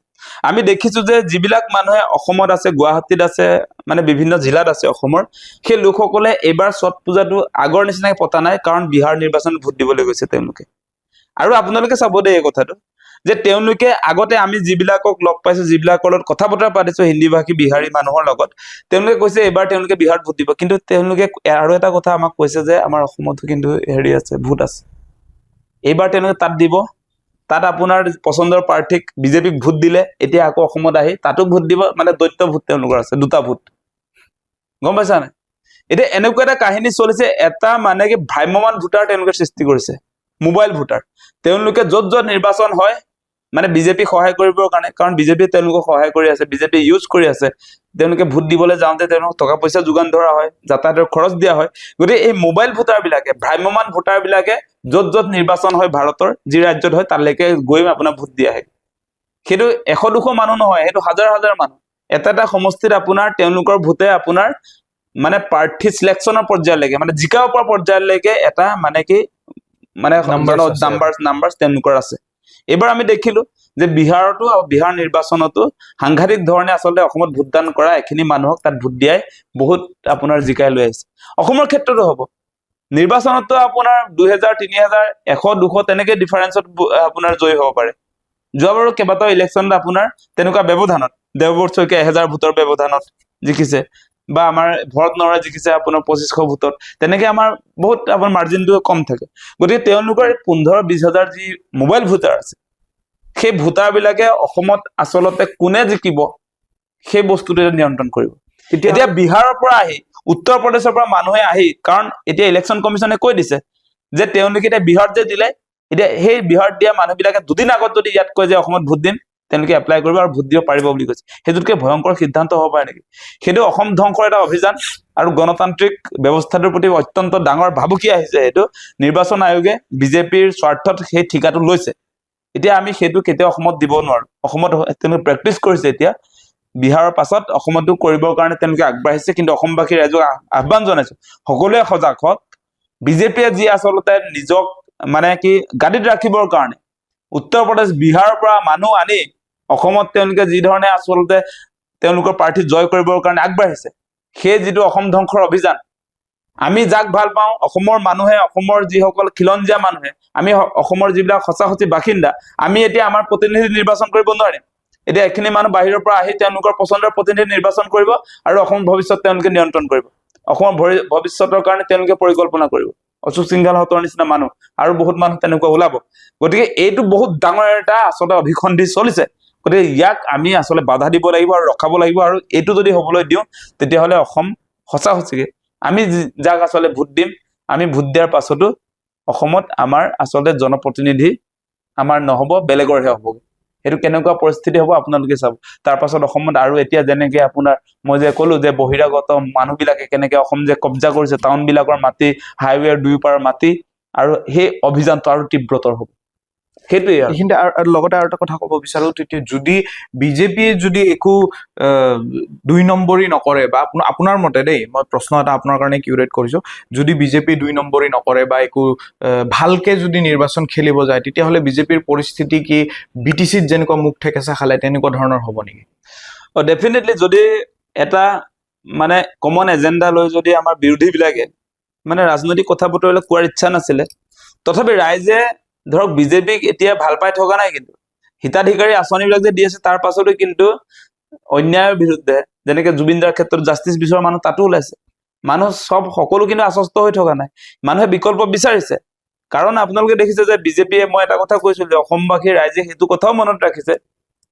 আমি দেখিছো যে যিবিলাক মানুহে অসমত আছে, গুৱাহাটীত আছে, মানে বিভিন্ন জিলাত আছে অসমৰ, সেই লোকসকলে এইবাৰ ছট পূজাটো আগৰ নিচিনাকে পতা নাই, কাৰণ বিহাৰ নিৰ্বাচনত ভোট দিবলৈ গৈছে তেওঁলোকে। আৰু আপোনালোকে চাব দেই এই কথাটো, যে তেওঁলোকে আগতে আমি যিবিলাকক লগ পাইছো, যিবিলাকৰ লগত কথা বতৰা পাতিছো হিন্দী ভাষী বিহাৰী মানুহৰ লগত, তেওঁলোকে কৈছে এইবাৰ তেওঁলোকে বিহাৰত ভোট দিব। কিন্তু তেওঁলোকে আৰু এটা কথা আমাক কৈছে যে আমাৰ অসমতো কিন্তু হেৰি আছে, ভোট আছে। এইবাৰ তেওঁলোকে তাত দিব, তাত আপোনাৰ পচন্দৰ প্ৰাৰ্থীক বিজেপিক ভোট দিলে, এতিয়া আকৌ অসমত আহি তাতো ভোট দিব। মানে দ্বৈত ভোট তেওঁলোকৰ আছে, দুটা ভোট। গম পাইছা নাই? এতিয়া এনেকুৱা এটা কাহিনী চলিছে, এটা মানে কি ভ্ৰাম্যমান ভোটাৰ তেওঁলোকে সৃষ্টি কৰিছে, মোবাইল ভোটাৰ। তেওঁলোকে য'ত য'ত নিৰ্বাচন হয়, মানে বিজেপি সহায় কৰিবৰ কাৰণে, কাৰণ বিজেপিয়ে তেওঁলোকক সহায় কৰি আছে, বিজেপি ইউজ কৰি আছে, তেওঁলোকে ভোট দিবলৈ যাওঁতে তেওঁলোকক টকা পইচা যোগান ধৰা হয়, যাতায়াতৰ খৰচ দিয়া হয়। গতিকে এই মোবাইল ভোটাৰ বিলাকে, ভ্ৰাম্যমান ভোটাৰ বিলাকে য'ত য'ত নিৰ্বাচন হয় ভাৰতৰ যি ৰাজ্যত হয়, তালৈকে গৈ আপোনাৰ ভোট দিয়া হয়। সেইটো 100-200 মানুহ নহয়, সেইটো হাজাৰ হাজাৰ মানুহ। এটা এটা সমষ্টিত আপোনাৰ তেওঁলোকৰ ভোটে আপোনাৰ মানে প্ৰাৰ্থী চিলেকশ্যনৰ পৰ্যায়লৈকে, মানে জিকাব পৰা পৰ্যায়লৈকে এটা মানে কি মানে নাম্বাৰ তেওঁলোকৰ আছে। এইবাৰ আমি দেখিলো যে বিহাৰতো, বিহাৰ নিৰ্বাচনতো সাংঘাতিক ধৰণে আচলতে অসমত ভোটদান কৰা এখিনি মানুহক তাত ভোট দিয়াই বহুত আপোনাৰ জিকাই লৈ আহিছে। অসমৰ ক্ষেত্ৰতো হ'ব। নিৰ্বাচনতো আপোনাৰ 2000, 3000, 100, 200 তেনেকে ডিফাৰেন্সত আপোনাৰ জয়ী হ'ব পাৰে। যোৱাবাৰো কেইবাটাও ইলেকশ্যনত আপোনাৰ তেনেকুৱা ব্যৱধানত, দেৱব্ৰত শইকীয়া 1000 ভোটৰ ব্যৱধানত জিকিছে, বা আমাৰ ভৰত নৰহে জিকিছে আপোনাৰ 2500 ভোটত। তেনেকে আমাৰ বহুত আপোনাৰ মাৰ্জিনটো কম থাকে। গতিকে তেওঁলোকৰ 15-20 হাজাৰ যি মোবাইল ভোটাৰ আছে, সেই ভোটাৰ বিলাকে অসমত আচলতে কোনে জিকিব সেই বস্তুটো নিয়ন্ত্ৰণ কৰিব। এতিয়া বিহাৰৰ পৰা আহি, উত্তৰ প্ৰদেশৰ পৰা মানুহে আহি, কাৰণ এতিয়া ইলেকশ্যন কমিশ্যনে কৈ দিছে যে তেওঁলোকে এতিয়া বিহাৰত যে দিলে, এতিয়া সেই বিহাৰত দিয়া মানুহবিলাকে দুদিন আগত যদি ইয়াত কয় যে অসমত ভোট দিম, তেওঁলোকে এপ্লাই কৰিব আৰু ভোট দিব পাৰিব বুলি কৈছে। সেইটোতকৈ ভয়ংকৰ সিদ্ধান্ত হ'ব পাৰে নেকি? সেইটো অসম ধ্বংসৰ এটা অভিযান, আৰু গণতান্ত্ৰিক ব্যৱস্থাটোৰ প্ৰতি অত্যন্ত ডাঙৰ ভাবুকি আহিছে। সেইটো নিৰ্বাচন আয়োগে বিজেপিৰ স্বাৰ্থত সেই ঠিকাটো লৈছে। এতিয়া আমি সেইটো কেতিয়াও অসমত দিব নোৱাৰো। অসমত তেওঁলোকে প্ৰেক্টিচ কৰিছে, এতিয়া বিহাৰৰ পাছত অসমতো কৰিবৰ কাৰণে তেওঁলোকে আগবাঢ়িছে। কিন্তু অসমবাসী ৰাইজক আহ্বান জনাইছো, সকলোৱে সজাগ হওক। বিজেপিয়ে যি আচলতে নিজক মানে কি গাদীত ৰাখিবৰ কাৰণে উত্তৰ প্ৰদেশ, বিহাৰৰ পৰা মানুহ আনি অসমত তেওঁলোকে যি ধৰণে আচলতে তেওঁলোকৰ প্ৰাৰ্থী জয় কৰিবৰ কাৰণে আগবাঢ়িছে, সেই যিটো অসম ধ্বংসৰ অভিযান, আমি যাক ভাল পাওঁ অসমৰ মানুহে, অসমৰ যিসকল খিলঞ্জীয়া মানুহে, আমি অসমৰ যিবিলাক সঁচা সঁচি বাসিন্দা, আমি এতিয়া আমাৰ প্ৰতিনিধি নিৰ্বাচন কৰিব নোৱাৰিম। এতিয়া এখিনি মানুহ বাহিৰৰ পৰা আহি তেওঁলোকৰ পচন্দৰ প্ৰতিনিধি নিৰ্বাচন কৰিব, আৰু অসমৰ ভৱিষ্যত তেওঁলোকে নিয়ন্ত্ৰণ কৰিব। অসমৰ ভৱিষ্যতৰ কাৰণে তেওঁলোকে পৰিকল্পনা কৰিব। অশোক সিংঘালহঁতৰ নিচিনা মানুহ আৰু বহুত মানুহ তেনেকুৱা ওলাব। গতিকে এইটো বহুত ডাঙৰ এটা আচলতে অভিসন্ধি চলিছে। গতিকে ইয়াক আমি আচলতে বাধা দিব লাগিব আৰু ৰখাব লাগিব। আৰু এইটো যদি হ'বলৈ দিওঁ, তেতিয়াহ'লে অসম সঁচা সঁচিকে আমি যাক আচলতে ভোট দিম, আমি ভোট দিয়াৰ পাছতো অসমত আমাৰ আচলতে জনপ্ৰতিনিধি আমাৰ নহ'ব, বেলেগৰহে হ'ব। সেইটো কেনেকুৱা পৰিস্থিতি হ'ব আপোনালোকে চাব। তাৰ পাছত অসমত আৰু এতিয়া যেনেকে আপোনাৰ মই যে ক'লো যে বহিৰাগত মানুহবিলাকে কেনেকে অসম যে কব্জা কৰিছে, টাউন বিলাকৰ মাটি, হাইৱেৰ দুয়োপাৰৰ মাটি, আৰু সেই অভিযানটো আৰু তীব্ৰতৰ হ'ব। সেইটোৱে। এইখিনিতে লগতে আৰু এটা কথা ক'ব বিচাৰো, তেতিয়া যদি বিজেপিয়ে যদি একো 2 নম্বৰী নকৰে, বা আপোনাৰ মতে দেই, মই প্ৰশ্ন এটা আপোনাৰ কাৰণে কিউৰেট কৰিছো, যদি বিজেপি 2 নম্বৰী নকৰে বা একো ভালকে যদি নিৰ্বাচন খেলিব যায়, তেতিয়াহ'লে বিজেপিৰ পৰিস্থিতি কি BTCত যেনেকুৱা মুখ ঠেকেচা খালে তেনেকুৱা ধৰণৰ হ'ব নেকি? ডেফিনেটলি, যদি এটা মানে কমন এজেণ্ডা লৈ যদি আমাৰ বিৰোধী বিলাকে মানে ৰাজনৈতিক কথা বতৰাবিলাক কোৱাৰ ইচ্ছা নাছিলে, তথাপি ৰাইজে ধৰক বিজেপিক এতিয়া ভাল পাই থকা নাই। কিন্তু হিতাধিকাৰী আঁচনিবিলাক যে দি আছে, তাৰ পাছতো কিন্তু অন্যায়ৰ বিৰুদ্ধে, যেনেকে জুবিন দাৰ ক্ষেত্ৰত জাষ্টিচ বিচৰা মানুহ তাতো ওলাইছে। মানুহ সকলো কিন্তু আশ্বস্ত হৈ থকা নাই, মানুহে বিকল্প বিচাৰিছে। কাৰণ আপোনালোকে দেখিছে যে বিজেপিয়ে, মই এটা কথা কৈছিলো যে অসমবাসী ৰাইজে সেইটো কথাও মনত ৰাখিছে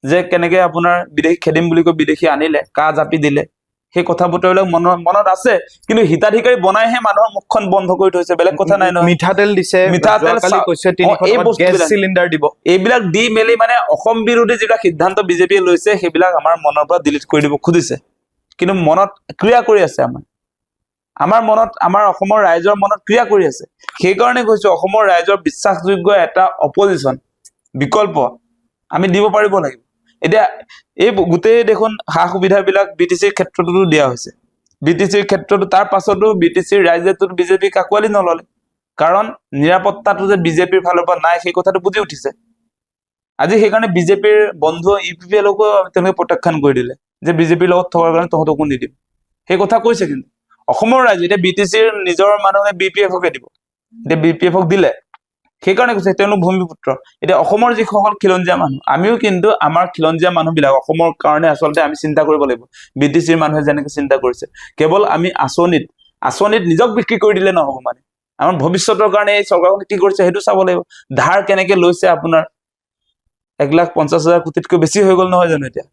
যে কেনেকে আপোনাৰ বিদেশী খেদিম বুলি কৈ বিদেশী আনিলে, কাহ জাপি দিলে, সেই কথা বতৰাবিলাক মনত আছে। কিন্তু হিতাধিকাৰী বনাইহে মানুহৰ মুখখন বন্ধ কৰি থৈছে, বেলেগ কথা নাই নহয়। মিঠাতেল দিছে, মিঠাতেল কৈছে 300 গেছ চিলিণ্ডাৰ দিব, এইবিলাক দি মেলি মানে অসম বিৰোধী যিবিলাক সিদ্ধান্ত বিজেপিয়ে লৈছে সেইবিলাক আমাৰ মনৰ পৰা ডিলিট কৰি দিব খুজিছে। কিন্তু মনত ক্ৰিয়া কৰি আছে, আমাৰ মনত, আমাৰ অসমৰ ৰাইজৰ মনত ক্ৰিয়া কৰি আছে। সেইকাৰণে কৈছো অসমৰ ৰাইজৰ বিশ্বাসযোগ্য এটা অপজিশ্যন বিকল্প আমি দিব পাৰিব লাগিব। এতিয়া এই গোটেই দেখোন সা সুবিধাবিলাক BTCৰ ক্ষেত্ৰতো দিয়া হৈছে। BTCৰ ক্ষেত্ৰতো তাৰ পাছতো BTCৰ ৰাইজেতো বিজেপিক আঁকোৱালি নললে, কাৰণ নিৰাপত্তাটো যে বিজেপিৰ ফালৰ পৰা নাই সেই কথাটো বুজি উঠিছে। আজি সেইকাৰণে বিজেপিৰ বন্ধু UPPLকো তেওঁলোকে প্ৰত্যাখ্যান কৰি দিলে যে বিজেপিৰ লগত থকাৰ কাৰণে তহঁতকো নিদিম, সেই কথা কৈছে। কিন্তু অসমৰ ৰাইজে এতিয়া BTCৰ নিজৰ মানুহে BPFকে দিব, এতিয়া BPFক দিলে, সেইকাৰণে কৈছে তেওঁলোক ভূমিপুত্ৰ। এতিয়া অসমৰ যিসকল খিলঞ্জীয়া মানুহ, আমিও কিন্তু আমাৰ খিলঞ্জীয়া মানুহবিলাক অসমৰ কাৰণে আচলতে আমি চিন্তা কৰিব লাগিব। BTCৰ মানুহে যেনেকে চিন্তা কৰিছে, কেৱল আমি আঁচনিত নিজক বিক্ৰী কৰি দিলে নহব, মানে আমাৰ ভৱিষ্যতৰ কাৰণে এই চৰকাৰখনে কি কৰিছে সেইটো চাব লাগিব। ধাৰ কেনেকে লৈছে, আপোনাৰ 1,50,000 কোটিতকৈ বেছি হৈ গ'ল নহয় জানো। এতিয়া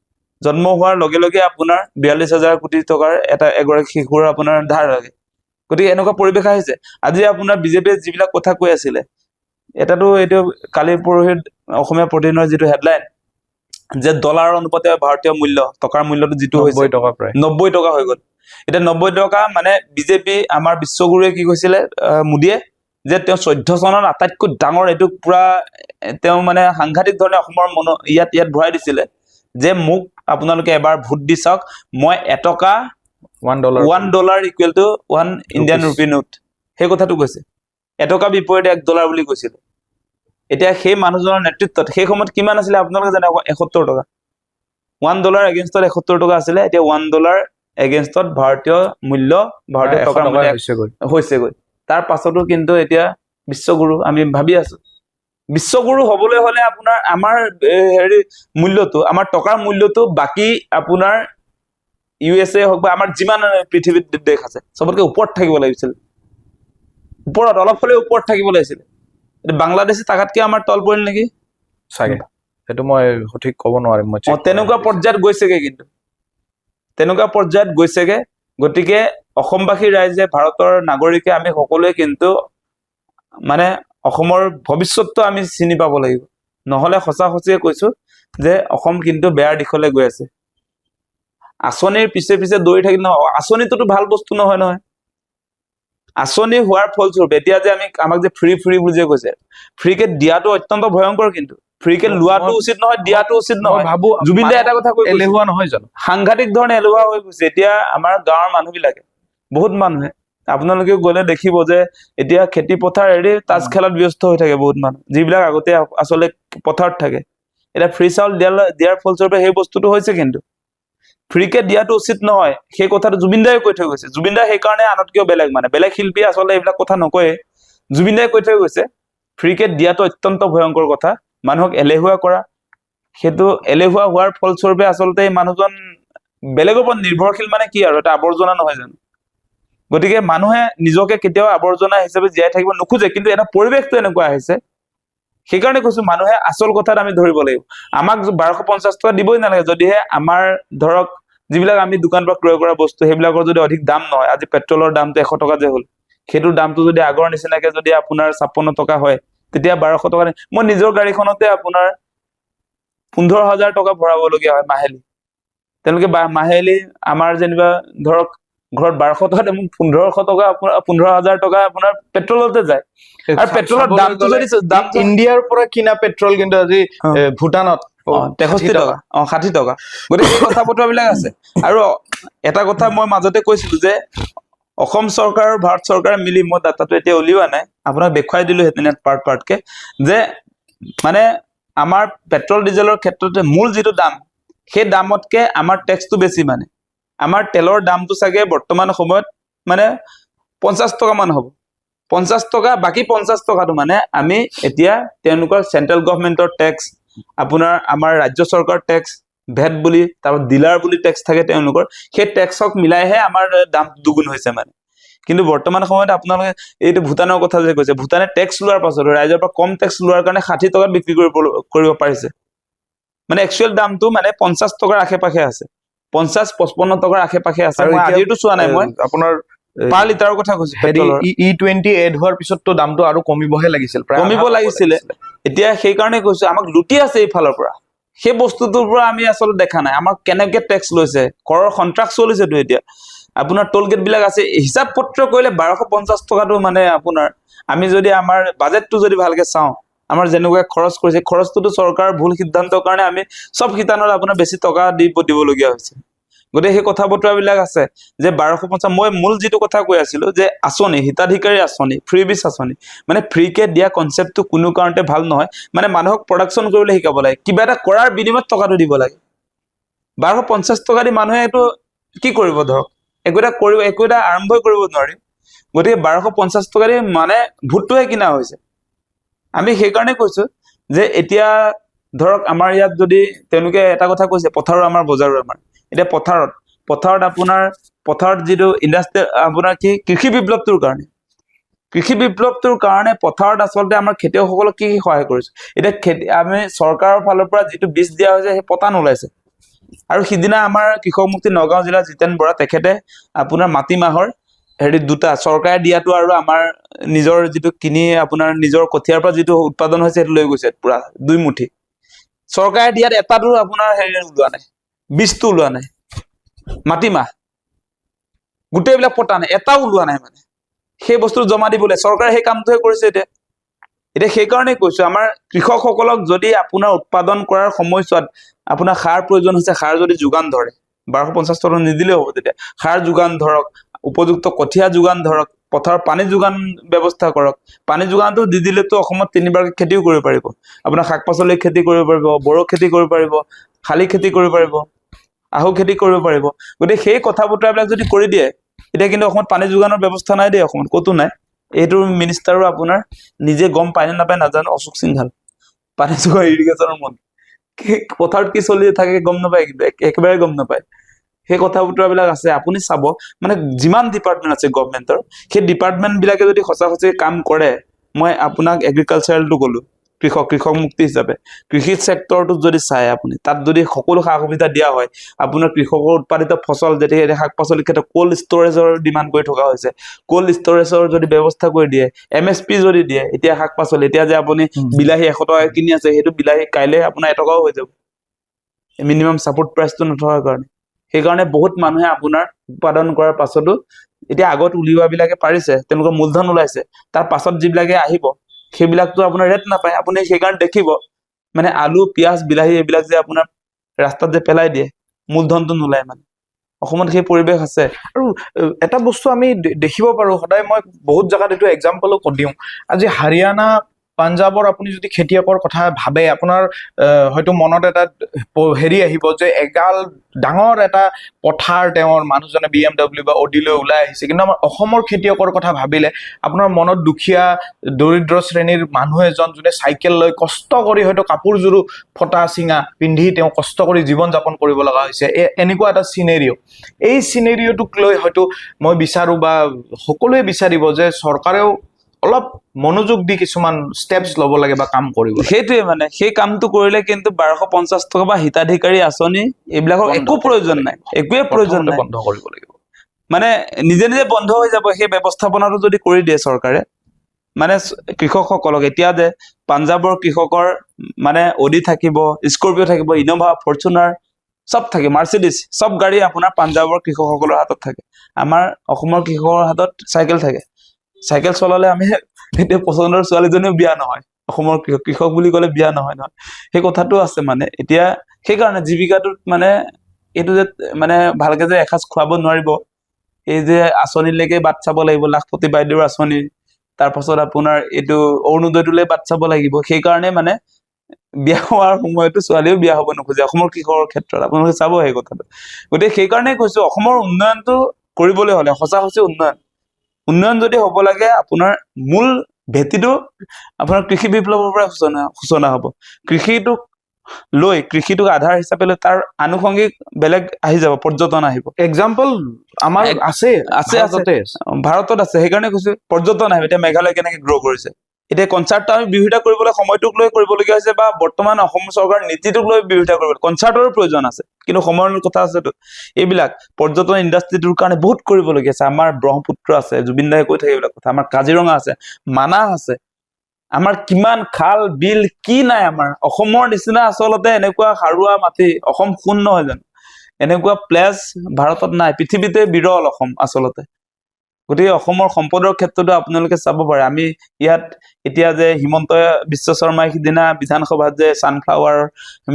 জন্ম হোৱাৰ লগে লগে আপোনাৰ 42,000 কোটি টকাৰ এগৰাকী শিশুৰ আপোনাৰ ধাৰ লাগে। গতিকে এনেকুৱা পৰিৱেশ আহিছে। আজি আপোনাৰ বিজেপিয়ে যিবিলাক কথা কৈ আছিলে, এইটো কালি পৰহিত অসমীয়া প্ৰতিদিনৰ যিটো হেডলাইন যে ডলাৰ অনুপাতে ভাৰতীয় মূল্য, টকাৰ মূল্যটো যিটো হৈছে 90 টকা প্ৰায় 90 টকা হৈ গ'ল। এতিয়া 90 টকা মানে বিজেপি আমাৰ বিশ্বগুৰুৱে কি কৈছিলে, মোদীয়ে, যে তেওঁ 14 চনত আটাইতকৈ ডাঙৰ এইটো পুৰা তেওঁ মানে সাংঘাতিক ধৰণে অসমৰ ইয়াত ভৰাই দিছিলে যে মোক আপোনালোকে এবাৰ ভোট দি চাওক, মই $1 $1 equal to 1 Indian rupee note, সেই কথাটো কৈছে। $1 বিপৰীতে $1 বুলি কৈছিলে। এতিয়া সেই মানুহজনৰ নেতৃত্বত সেই সময়ত কিমান আছিলে আপোনালোকে জানে, 71 টকা। $1 এগেইনষ্টত 71 টকা আছিলে। এতিয়া $1 এগেইনষ্টত ভাৰতীয় মূল্য, ভাৰতীয় টকাৰ মূল্য হৈছেগৈ। তাৰ পাছতো কিন্তু এতিয়া বিশ্বগুৰু আমি ভাবি আছো। বিশ্বগুৰু হবলৈ হলে আপোনাৰ আমাৰ মূল্যটো, আমাৰ টকাৰ মূল্যটো বাকী আপোনাৰ USA হওক বা আমাৰ যিমান পৃথিৱীত দেশ আছে চবতকে ওপৰত থাকিব লাগিছিল, ওপৰত অলপ হলেও ওপৰত থাকিব লাগিছিল। বাংলাদেশে তাকাতকে আমাৰ তল পৰিল নেকি চাগে, সেইটো মই সঠিক ক'ব নোৱাৰিম। তেনেকুৱা পৰ্যায়ত গৈছেগে, কিন্তু তেনেকুৱা পৰ্যায়ত গৈছেগে। গতিকে অসমবাসী ৰাইজে, ভাৰতৰ নাগৰিকে, আমি সকলোৱে কিন্তু মানে অসমৰ ভৱিষ্যতটো আমি চিনি পাব লাগিব। নহলে সঁচাসঁচিয়ে কৈছো যে অসম কিন্তু বেয়াৰ দিশলৈ গৈ আছে। আঁচনিৰ পিছে পিছে দৌৰি থাকিলে নহয়, আঁচনিটোতো ভাল বস্তু নহয়। আঁচনি হোৱাৰ ফলস্বৰূপে এতিয়া যে আমাক যে ফ্ৰী বুলি যে কৈছে, ফ্ৰীকে দিয়াটো অত্যন্ত ভয়ংকৰ। কিন্তু ফ্ৰীকে লোৱাটো উচিত নহয়, দিয়াটো উচিত নহয়। ভাবো জুবিন দাই এটা কথা কৈ এলেহুৱা নহয় জানো, সাংঘাতিক ধৰণে এলেহুৱা হৈ গৈছে এতিয়া আমাৰ গাঁৱৰ মানুহ বিলাকে। বহুত মানুহে আপোনালোকে গলে দেখিব যে এতিয়া খেতি পথাৰ এৰি তাচ খেলত ব্যস্ত হৈ থাকে বহুত মানুহ, যিবিলাক আগতে আচলতে পথাৰত থাকে। এতিয়া ফ্ৰী চাউল দিয়াৰ ফলস্বৰূপে সেই বস্তুটো হৈছে। কিন্তু ফ্ৰীকে দিয়াটো উচিত নহয়, সেই কথাটো জুবিন দাই কৈ থৈ গৈছে। জুবিন দাই সেইকাৰণে আনতকেও বেলেগ, মানে বেলেগ শিল্পীয়ে আচলতে এইবিলাক কথা নকয়ে, জুবিন দাই কৈ থৈ গৈছে ফ্ৰীকে দিয়াটো অত্যন্ত ভয়ংকৰ কথা, মানুহক এলেহুৱা কৰা। সেইটো এলেহুৱা হোৱাৰ ফলস্বৰূপে আচলতে এই মানুহজন বেলেগৰ ওপৰত নিৰ্ভৰশীল, মানে কি আৰু এটা আৱৰ্জনা নহয় জানো। গতিকে মানুহে নিজকে কেতিয়াও আৱৰ্জনা হিচাপে জীয়াই থাকিব নোখোজে, কিন্তু এটা পৰিৱেশটো এনেকুৱা আহিছে। সেইকাৰণে কৈছো মানুহে আচল কথাত আমি ধৰিব লাগিব। আমাক 1250 টকা দিবই নালাগে, যদিহে আমাৰ ধৰক যিবিলাক আমি দোকান পৰা ক্ৰয় কৰা বস্তু সেইবিলাকৰ যদি অধিক দাম নহয়। আজি পেট্ৰলৰ দামটো 100 টকা যে হ'ল, সেইটোৰ দামটো যদি আগৰ নিচিনাকে যদি আপোনাৰ 56 টকা হয়, তেতিয়া 1200 টকা। মই নিজৰ গাড়ীখনতে আপোনাৰ 15,000 টকা ভৰাবলগীয়া হয় মাহেলী। তেওঁলোকে মাহেলী আমাৰ যেনিবা ধৰক ঘৰত 1200 টকা, 1500 টকা, 15,000 টকা আপোনাৰ পেট্ৰলতে যায়। আৰু পেট্ৰলৰ দামটো যদি ইণ্ডিয়াৰ পৰা কিনা পেট্ৰল কিন্তু আজি ভূটানত 63 টকা, 60 টকা। গতিকে কথা বতৰাবিলাক আছে। আৰু এটা কথা মই মাজতে কৈছিলো যে অসম চৰকাৰ আৰু ভাৰত চৰকাৰে মিলি, মই ডাটাটো এতিয়া উলিওৱা নাই, আপোনাক দেখুৱাই দিলো হেতেনে পাৰ্টকে, যে মানে আমাৰ পেট্ৰল ডিজেলৰ ক্ষেত্ৰতে মূল যিটো দাম, সেই দামতকে আমাৰ টেক্সটো বেছি। মানে আমাৰ তেলৰ দামটো চাগে বৰ্তমান সময়ত মানে 50 টকা মান হ'ব, 50 টকা। বাকী 50 টকাটো মানে আমি এতিয়া তেওঁলোকৰ চেন্ট্ৰেল গভৰ্ণমেন্টৰ টেক্স, আপোনাৰ আমাৰ ৰাজ্য চৰকাৰ টেক্স, ভেট বুলি, তাৰপৰা ডিলাৰ বুলি টেক্স থাকে তেওঁলোকৰ, সেই টেক্সক মিলাইহে আমাৰ দাম দুগুণ হৈছে। মানে কিন্তু বৰ্তমান সময়ত আপোনালোকে এইটো ভূটানৰ কথা যে কৈছে, ভূটানে টেক্স লোৱাৰ পাছত ৰাইজৰ পৰা কম টেক্স লোৱাৰ কাৰণে 60 টকাত বিক্ৰী কৰিব পাৰিছে। মানে একচুৱেল দামটো মানে 50 টকাৰ আশে-পাশে আছে, 50-55 টকাৰ আশে-পাশে আছে। আৰু মই এতিয়া, আজিতো চোৱা নাই, মই আপোনাৰ পাৰ লিটাৰৰ কথা কৈছো। হেৰি পেট্ৰলৰ E20 এড হোৱাৰ পিছততো দামটো আৰু কমিবহে লাগিছিল, প্ৰায় কমিব আধা লাগিছিলে। এতিয়া সেইকাৰণে কৈছো আমাক লুটি আছে এইফালৰ পৰা, সেই বস্তুটোৰ পৰা আমি আচলতে দেখা নাই আমাক কেনেকে টেক্স লৈছে। কৰৰ সন্ত্ৰাস চলিছেতো এতিয়া। আপোনাৰ টোল গেট বিলাক আছে, হিচাপ পত্ৰ কৰিলে 1250 টকাটো মানে আপোনাৰ, আমি যদি আমাৰ বাজেটটো যদি ভালকে চাওঁ, আমাৰ যেনেকুৱা খৰচ কৰিছে, খৰচটোতো চৰকাৰৰ ভুল সিদ্ধান্তৰ কাৰণে আমি চব শিতানত আপোনাৰ বেছি টকা দিবলগীয়া হৈছে। গতিকে সেই কথা বতৰাবিলাক আছে যে 1250, মই মূল যিটো কথা কৈ আছিলো যে আঁচনি, হিতাধিকাৰী আঁচনি, ফ্ৰী বিচ আঁচনি, মানে ফ্ৰীকে দিয়া কনচেপ্টটো কোনো কাৰণতে ভাল নহয়। মানে মানুহক প্ৰডাকশ্যন কৰিবলৈ শিকাব লাগে, কিবা এটা কৰাৰ বিনিময়ত টকাটো দিব লাগে। 1250 টকা দি মানুহে এইটো কি কৰিব, ধৰক একো এটা আৰম্ভই কৰিব নোৱাৰি। গতিকে 1250 টকা দি মানে ভোটটোহে কিনা হৈছে। আমি সেইকাৰণে কৈছো যে এতিয়া ধৰক আমাৰ ইয়াত যদি তেওঁলোকে এটা কথা কৈছে, পথাৰৰ আমাৰ বজাৰৰ আমাৰ, এতিয়া পথাৰত আপোনাৰ যিটো ইণ্ডাষ্ট্ৰিয়েল আপোনাৰ কি কৃষি বিপ্লৱটোৰ কাৰণে পথাৰত আচলতে আমাৰ খেতিয়কসকলক কি সহায় কৰিছে। এতিয়া আমি চৰকাৰৰ ফালৰ পৰা যিটো বীজ দিয়া হৈছে সেই পতান ওলাইছে। আৰু সিদিনা আমাৰ কৃষক মুক্তি নগাঁও জিলাৰ জিতেন বৰা তেখেতে আপোনাৰ মাটিমাহৰ দুটা চৰকাৰে দিয়াটো আৰু আমাৰ নিজৰ যিটো কিনি আপোনাৰ নিজৰ কঠিয়াৰ পৰা যিটো উৎপাদন হৈছে সেইটো লৈ গৈছে পুৰা 2 মুঠি। চৰকাৰে দিয়াত এটাটো আপোনাৰ ওলোৱা নাই, বীজটো ওলোৱা নাই। মাটিমাহ গোটেইবিলাক পতা নাই, এটাও ওলোৱা নাই। মানে সেই বস্তু জমা দিবলৈ চৰকাৰে সেই কামটোহে কৰিছে। এতিয়া সেইকাৰণে কৈছো আমাৰ কৃষকসকলক যদি আপোনাৰ উৎপাদন কৰাৰ সময়ছোৱাত আপোনাৰ সাৰ প্ৰয়োজন হৈছে, সাৰ যদি যোগান ধৰে, 1250 টকা নিদিলেও হ'ব। তেতিয়া সাৰ যোগান ধৰক, উপযুক্ত কঠীয়া যোগান ধৰক, পথাৰত পানী যোগান ব্যৱস্থা কৰক। পানী যোগানটো দি দিলেতো অসমত 3বাৰ খেতিও কৰিব পাৰিব। আপোনাৰ শাক পাচলিৰ খেতি কৰিব পাৰিব, বড়ো খেতি কৰিব পাৰিব, শালি খেতি কৰিব পাৰিব, আহু খেতি কৰিব পাৰিব। গতিকে সেই কথা বতৰাবিলাক যদি কৰি দিয়ে, এতিয়া কিন্তু অসমত পানী যোগানৰ ব্যৱস্থা নাই দেই, অসমত ক'তো নাই। এইটো মিনিষ্টাৰো আপোনাৰ নিজে গম পায় নে নাপায় নাজানো, অশোক সিংঘাল, পানী যোগান ইৰিগেশ্যনৰ মন্ত্ৰী, পথাৰত কি চলি থাকে গম নাপায়, কিন্তু একেবাৰে গম নাপায়। সেই কথা বতৰাবিলাক আছে। আপুনি চাব মানে যিমান ডিপাৰ্টমেণ্ট আছে গভমেণ্টৰ, সেই ডিপাৰ্টমেণ্ট বিলাকে যদি সঁচা কাম কৰে, মই আপোনাক এগ্ৰিকালচাৰেলটো ক'লো, কৃষক মুক্তি হিচাপে কৃষি চেক্টৰটোত যদি চাই আপুনি, তাত যদি সকলো সা সুবিধা দিয়া হয়, আপোনাৰ কৃষকৰ উৎপাদিত ফচল, যেতিয়া শাক পাচলিৰ ক্ষেত্ৰত কোল্ড ষ্টৰেজৰ ডিমাণ্ড কৰি থকা হৈছে, কোল্ড ষ্টৰেজৰ যদি ব্যৱস্থা কৰি দিয়ে, MSP যদি দিয়ে, এতিয়া শাক পাচলি, এতিয়া যে আপুনি বিলাহী 100 টকা কিনি আছে, সেইটো বিলাহী কাইলে আপোনাৰ 1 টকাও হৈ যাব, মিনিমাম ছাপোৰ্ট প্ৰাইচটো নথকাৰ কাৰণে। সেইকাৰণে বহুত মানুহে আপোনাৰ উৎপাদন কৰাৰ পাছতো, এতিয়া আগত উলিওৱা বিলাকে পাৰিছে, তেওঁলোকৰ মূলধন ওলাইছে, তাৰ পাছত যিবিলাকে আহিব সেইবিলাকতো আপোনাৰ ৰেট নাপায়। আপুনি সেইকাৰণে দেখিব মানে আলু, পিয়াজ, বিলাহী এইবিলাক যে আপোনাৰ ৰাস্তাত যে পেলাই দিয়ে, মূলধনটো নোলায়। মানে অসমত সেই পৰিৱেশ আছে। আৰু এটা বস্তু আমি দেখিব পাৰো, সদায় মই বহুত জেগাত এইটো এক্সাম্পলো দিওঁ, আজি হাৰিয়ানা, পাঞ্জাৱৰ আপুনি যদি খেতিয়কৰ কথা ভাবে, আপোনাৰ হয়তো মনত এটা হেৰি আহিব যে এগাল ডাঙৰ এটা পথাৰ তেওঁৰ মানুহজনে BMW বা অডি লৈ ওলাই আহিছে। কিন্তু আমাৰ অসমৰ খেতিয়কৰ কথা ভাবিলে আপোনাৰ মনত দুখীয়া দৰিদ্ৰ শ্ৰেণীৰ মানুহ এজন যোনে চাইকেল লৈ কষ্ট কৰি হয়তো কাপোৰযোৰো ফটা চিঙা পিন্ধি তেওঁ কষ্ট কৰি জীৱন যাপন কৰিব লগা হৈছে, এনেকুৱা এটা চিনেৰিঅ'। এই চিনেৰিঅ'টোক লৈ হয়তো মই বিচাৰো বা সকলোৱে বিচাৰিব যে চৰকাৰেও অলপ মনোযোগ দি কিছুমান ষ্টেপছ ল'ব লাগে বা কাম কৰিব লাগে। সেইটোৱে মানে সেই কামটো কৰিলে কিন্তু 1250 টকা বা হিতাধিকাৰী আঁচনি এইবিলাকৰ একো প্ৰয়োজন নাই, একোৱে প্ৰয়োজন নাই, বন্ধ কৰিব লাগিব। মানে নিজে বন্ধ হৈ যাব সেই ব্যৱস্থাপনাটো যদি কৰি দিয়ে চৰকাৰে। মানে কৃষকসকলক এতিয়া যে পাঞ্জাৱৰ কৃষকৰ মানে অডি থাকিব, স্কৰপিঅ থাকিব, ইন'ভা, ফৰচুনাৰ চব থাকে, মাৰ্চিডিজ, চব গাড়ী আপোনাৰ পাঞ্জাৱৰ কৃষকসকলৰ হাতত থাকে। আমাৰ অসমৰ কৃষকৰ হাতত চাইকেল থাকে। চাইকেল চলালে আমি এতিয়া পচন্দৰ ছোৱালীজনীও বিয়া নহয়, অসমৰ কৃষক বুলি ক'লে বিয়া নহয়। সেই কথাটো আছে। মানে এতিয়া সেইকাৰণে জীৱিকাটোত মানে এইটো যে মানে ভালকে যে এসাঁজ খুৱাব নোৱাৰিব, এই যে আঁচনিলৈকে বাট চাব লাগিব, লাখপতি বাইদেউৰ আঁচনি, তাৰ পাছত আপোনাৰ এইটো অৰুণোদয়টোলৈ বাট চাব লাগিব। সেইকাৰণে মানে বিয়া হোৱাৰ সময়তো ছোৱালীও বিয়া হ'ব নোখোজে অসমৰ কৃষকৰ ক্ষেত্ৰত, আপোনালোকে চাব সেই কথাটো। গতিকে সেইকাৰণে কৈছো অসমৰ উন্নয়নটো কৰিবলৈ হলে সঁচা উন্নয়ন যদি হ'ব লাগে, আপোনাৰ মূল ভেটিটো আপোনাৰ কৃষি বিপ্লৱৰ পৰা সূচনা হ'ব। কৃষিটোক লৈ কৃষিটোক আধাৰ হিচাপে লৈ তাৰ আনুষংগিক বেলেগ আহি যাব, পৰ্যটন আহিব। এক্সাম্পল আমাৰ আছে আছে ভাৰততে ভাৰতত আছে, সেইকাৰণে কৈছো পৰ্যটন আহিব। এতিয়া মেঘালয় কেনেকে গ্ৰ' কৰিছে, এতিয়া কনচাৰ্টটো আমি বিৰোধিতা কৰিবলৈ সময়টোক লৈ কৰিবলগীয়া হৈছে, বা বৰ্তমান অসম চৰকাৰৰ নীতিটোক লৈ বিৰোধিতা কৰিব। কনচাৰ্টৰো প্ৰয়োজন আছে, কিন্তু সময়ৰ কথা আছেতো। এইবিলাক পৰ্যটন ইণ্ডাষ্ট্ৰিটোৰ কাৰণে বহুত কৰিবলগীয়া আছে। আমাৰ ব্ৰহ্মপুত্ৰ আছে, জুবিন দায়ে কৈ থাকে এইবিলাক কথা। আমাৰ কাজিৰঙা আছে, মানাহ আছে, আমাৰ কিমান খাল বিল কি নাই আমাৰ। অসমৰ নিচিনা আচলতে এনেকুৱা সাৰুৱা মাটি, অসম শূন্য নহয় জানো, এনেকুৱা প্লেচ ভাৰতত নাই, পৃথিৱীতে বিৰল অসম আচলতে। গতিকে অসমৰ সম্পদৰ ক্ষেত্ৰতো আপোনালোকে চাব পাৰে। আমি ইয়াত এতিয়া যে হিমন্ত বিশ্ব শৰ্মাই সিদিনা বিধানসভাত যে ছানফ্লাৱাৰ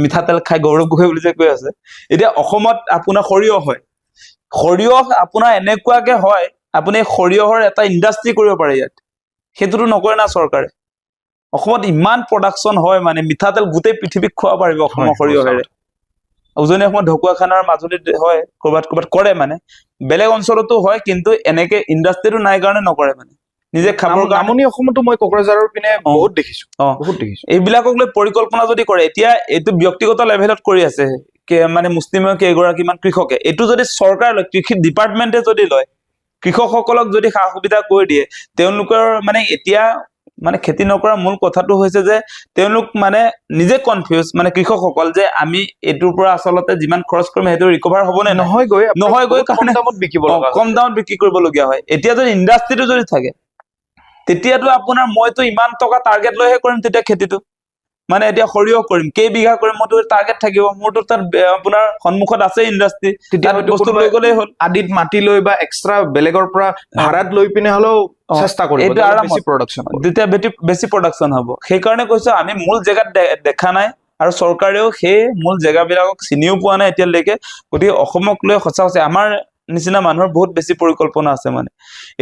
মিঠাতেল খাই গৌৰৱ গগৈ বুলি যে কৈ আছে, এতিয়া অসমত আপোনাৰ সৰিয়হ হয়, সৰিয়হ আপোনাৰ এনেকুৱাকে হয়, আপুনি সৰিয়হৰ এটা ইণ্ডাষ্ট্ৰি কৰিব পাৰে ইয়াত, সেইটোতো নকৰে না চৰকাৰে। অসমত ইমান প্ৰডাকশ্যন হয়, মানে মিঠাতেল গোটেই পৃথিৱীক খুৱাব পাৰিব অসমৰ সৰিয়হেৰে। উজনি অসমত ঢকুৱাখানাৰ মাজুলীত হয়, ক'ৰবাত ক'ৰবাত কৰে, মানে বেলেগ অঞ্চলতো হয়, কিন্তু এনেকে ইণ্ডাষ্ট্ৰিটো নাই কাৰণে নকৰে, মানে নিজে খাবৰ কাৰণে। নামনি অসমতো মই কোকৰাঝাৰৰ পিনে বহুত দেখিছো, বহুত দেখিছো। এইবিলাকক লৈ পৰিকল্পনা যদি কৰে, এতিয়া এইটো ব্যক্তিগত লেভেলত কৰি আছে, মানে মুছলিমৰ কেইগৰাকীমান কৃষকে। এইটো যদি চৰকাৰে লয়, কৃষি ডিপাৰ্টমেণ্টে যদি লয়, কৃষকসকলক যদি সা সুবিধা কৰি দিয়ে, তেওঁলোকৰ মানে এতিয়া মানে খেতি নকৰা মূল কথাটো হৈছে যে তেওঁলোক মানে নিজে কনফিউজ, মানে কৃষকসকল, যে আমি এইটোৰ পৰা আচলতে যিমান খৰচ কৰিম সেইটো ৰিকভাৰ হ'ব নে নহয়গৈ, কাৰণে কম দামত বিক্ৰী কৰিবলগীয়া হয়। এতিয়া যদি ইণ্ডাষ্ট্ৰিটো যদি থাকে, তেতিয়াতো আপোনাৰ মইতো ইমান টকা টাৰ্গেট লৈহে কৰিম তেতিয়া খেতিটো। মানে এতিয়া সৰিয়হ কৰিম, কেইবিঘা কৰিম, মোৰতো টাৰ্গেট থাকিব, মোৰতো তাত আপোনাৰ সন্মুখত আছে ইণ্ডাষ্ট্ৰি, তেতিয়া বস্তু লৈ গ'লেই হ'ল। আদিত মাটি লৈ বা এক্সট্ৰা বেলেগৰ পৰা ভাড়াত লৈ পিনে হ'লেও চেষ্টা কৰিব, এইটো বেছি প্ৰডাকশ্যন, তেতিয়া বেছি প্ৰডাকশ্যন হ'ব। সেইকাৰণে কৈছো আমি মূল জেগাত দেখা নাই, আৰু চৰকাৰেও সেই মূল জেগাবিলাকক চিনিও পোৱা নাই এতিয়ালৈকে। গতিকে অসমক লৈ সঁচা সঁচা আমাৰ নিচিনা মানুহৰ বহুত বেছি পৰিকল্পনা আছে। মানে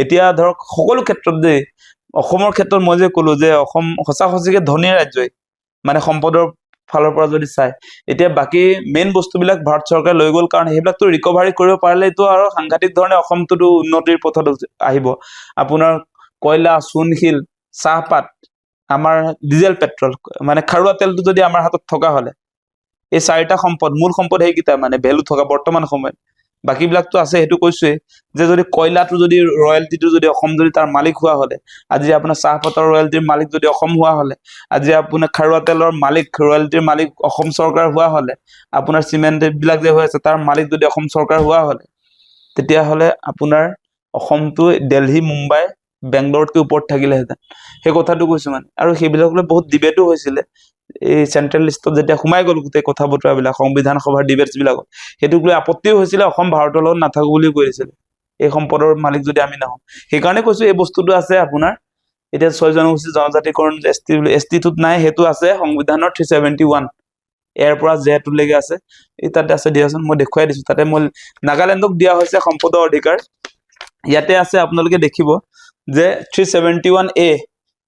এতিয়া ধৰক সকলো ক্ষেত্ৰত দেই, অসমৰ ক্ষেত্ৰত মই যে ক'লো যে অসম সঁচা সঁচিকে ধনী ৰাজ্যই, মানে সম্পদৰ ফালৰ পৰা যদি চাই, এতিয়া বাকী মেইন বস্তুবিলাক ভাৰত চৰকাৰে লৈ গ'ল কাৰণে সেইবিলাকতো ৰিকভাৰী কৰিব পাৰিলেতো আৰু সাংঘাতিক ধৰণে অসমটোতো উন্নতিৰ পথত আহিব। আপোনাৰ কয়লা, চূণশিল, চাহপাত, আমাৰ ডিজেল পেট্ৰল, মানে খাৰুৱা তেলটো যদি আমাৰ হাতত থকা হলে, এই চাৰিটা সম্পদ, মূল সম্পদ সেইকেইটা মানে ভেলু থকা বৰ্তমান সময়ত। বাকীবিলাকতো আছে, সেইটো কৈছোৱেই, যে যদি কয়লাটো যদি ৰয়েলটিটো যদি অসম যদি তাৰ মালিক হোৱা হলে, আজি আপোনাৰ চাহপাতৰ ৰয়েলটিৰ মালিক যদি অসম হোৱা হলে, আজি আপোনাৰ খাৰুৱা তেলৰ মালিক ৰয়েলটিৰ মালিক অসম চৰকাৰ হোৱা হলে, আপোনাৰ চিমেণ্ট বিলাক যে হৈ আছে তাৰ মালিক যদি অসম চৰকাৰ হোৱা হলে, তেতিয়াহ'লে আপোনাৰ অসমটো দিল্লী, মুম্বাই, বেংগলোৰতকৈ ওপৰত থাকিলেহেঁতেন। সেই কথাটো কৈছো মানে। আৰু সেইবিলাক লৈ বহুত ডিবেটো হৈছিলে, এই চেন্ট্ৰেল লিষ্টত যেতিয়া সোমাই গ'ল গোটেই কথা বতৰাবিলাক সংবিধান সভাৰ ডিবেটছ বিলাকত, সেইটোক লৈ আপত্তিও হৈছিলে, অসম ভাৰতৰ লগত নাথাকো বুলিও কৈ দিছিলে, এই সম্পদৰ মালিক যদি আমি নহওঁ। সেইকাৰণে কৈছো এই বস্তুটো আছে আপোনাৰ। এতিয়া 6 জনগোষ্ঠী জনজাতিকৰণ এছটিটোত নাই, সেইটো আছে সংবিধানৰ 371, এৰ পৰা জেটোলৈকে আছে। এই তাতে আছে, দিয়াচোন মই দেখুৱাই দিছো। তাতে মই নাগালেণ্ডক দিয়া হৈছে সম্পদৰ অধিকাৰ। ইয়াতে আছে, আপোনালোকে দেখিব যে 371A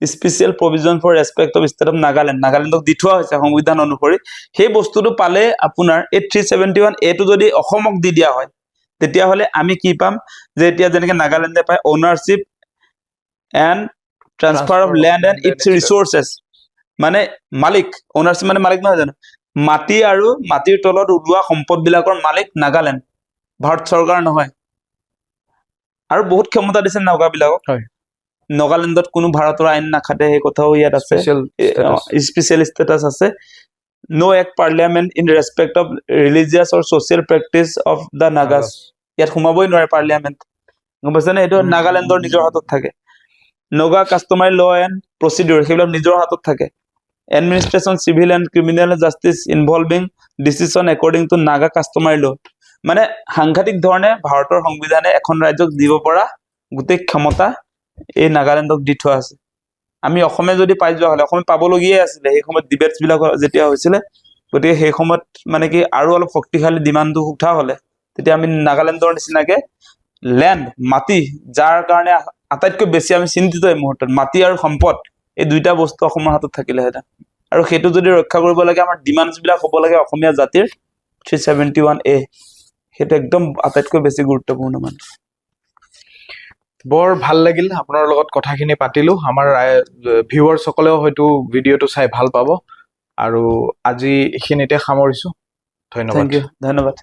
special provision for respect of state of Nagaland, নাগালেণ্ডক দি থোৱা হৈছে সংবিধান অনুসৰি। সেই বস্তুটো পালে আপোনাৰ এই 371A যদি অসমক দি দিয়া হয়, তেতিয়াহ'লে আমি কি পাম, যে এতিয়া যেনেকে নাগালেণ্ডে পায় ownership and transfer of land and its resources, মানে মালিক, অনাৰশ্বিপ মানে মালিক নহয় জানো, মাটি আৰু মাটিৰ তলত ওলোৱা সম্পদ বিলাকৰ মালিক নাগালেণ্ড, ভাৰত চৰকাৰ নহয়। আৰু বহুত ক্ষমতা দিছে নগাবিলাকক। নাগালেণ্ডত কোনো ভাৰতৰ আইন নাখাতে, সেই কথাও ইয়াত আছে, স্পেচিয়েল ষ্টেটাছ আছে। No act parliament in respect of religious or social practice of the Nagas, ইয়াত সোমাবই নোৱাৰে পাৰ্লিয়ামেণ্ট, গম পাইছেনে? এইটো নাগালেণ্ডৰ নিজৰ হাতত থাকে। নগা কাষ্টমাৰী ল এণ্ড প্ৰচিডিউৰ, সেইবিলাক নিজৰ হাতত থাকে। Administration civil and criminal justice involving decision according to Naga customary law, মানে সাংঘাতিক ধৰণে ভাৰতৰ সংবিধানে এখন ৰাজ্যক দিব পৰা গোটেই ক্ষমতা এই নাগালেণ্ডক দি থোৱা আছে। আমি অসমে যদি পাই যোৱা হলে, অসমে পাবলগীয়াই আছিলে সেই সময়ত ডিবেটছ বিলাক যেতিয়া হৈছিলে। গতিকে সেই সময়ত মানে কি আৰু অলপ শক্তিশালী ডিমাণ্ডটো উঠা হলে, তেতিয়া আমি নাগালেণ্ডৰ নিচিনাকে লেণ্ড, মাটি, যাৰ কাৰণে আটাইতকৈ বেছি আমি চিন্তিত এই মুহূৰ্তত, মাটি আৰু সম্পদ, এই দুইটা বস্তু অসমৰ হাতত থাকিলেহেঁতেন। আৰু সেইটো যদি ৰক্ষা কৰিব লাগে, আমাৰ ডিমাণ্ডছ বিলাক হ'ব লাগে অসমীয়া জাতিৰ 371A, সেইটো একদম আটাইতকৈ বেছি গুৰুত্বপূৰ্ণ। মানে বৰ ভাল লাগিল আপোনাৰ লগত কথাখিনি পাতিলো। আমাৰ ভিউৱাৰ্ছসকলেও হয়তো ভিডিঅ'টো চাই ভাল পাব। আৰু আজি এইখিনিতে সামৰিছোঁ। ধন্যবাদ। থেংক ইউ, ধন্যবাদ।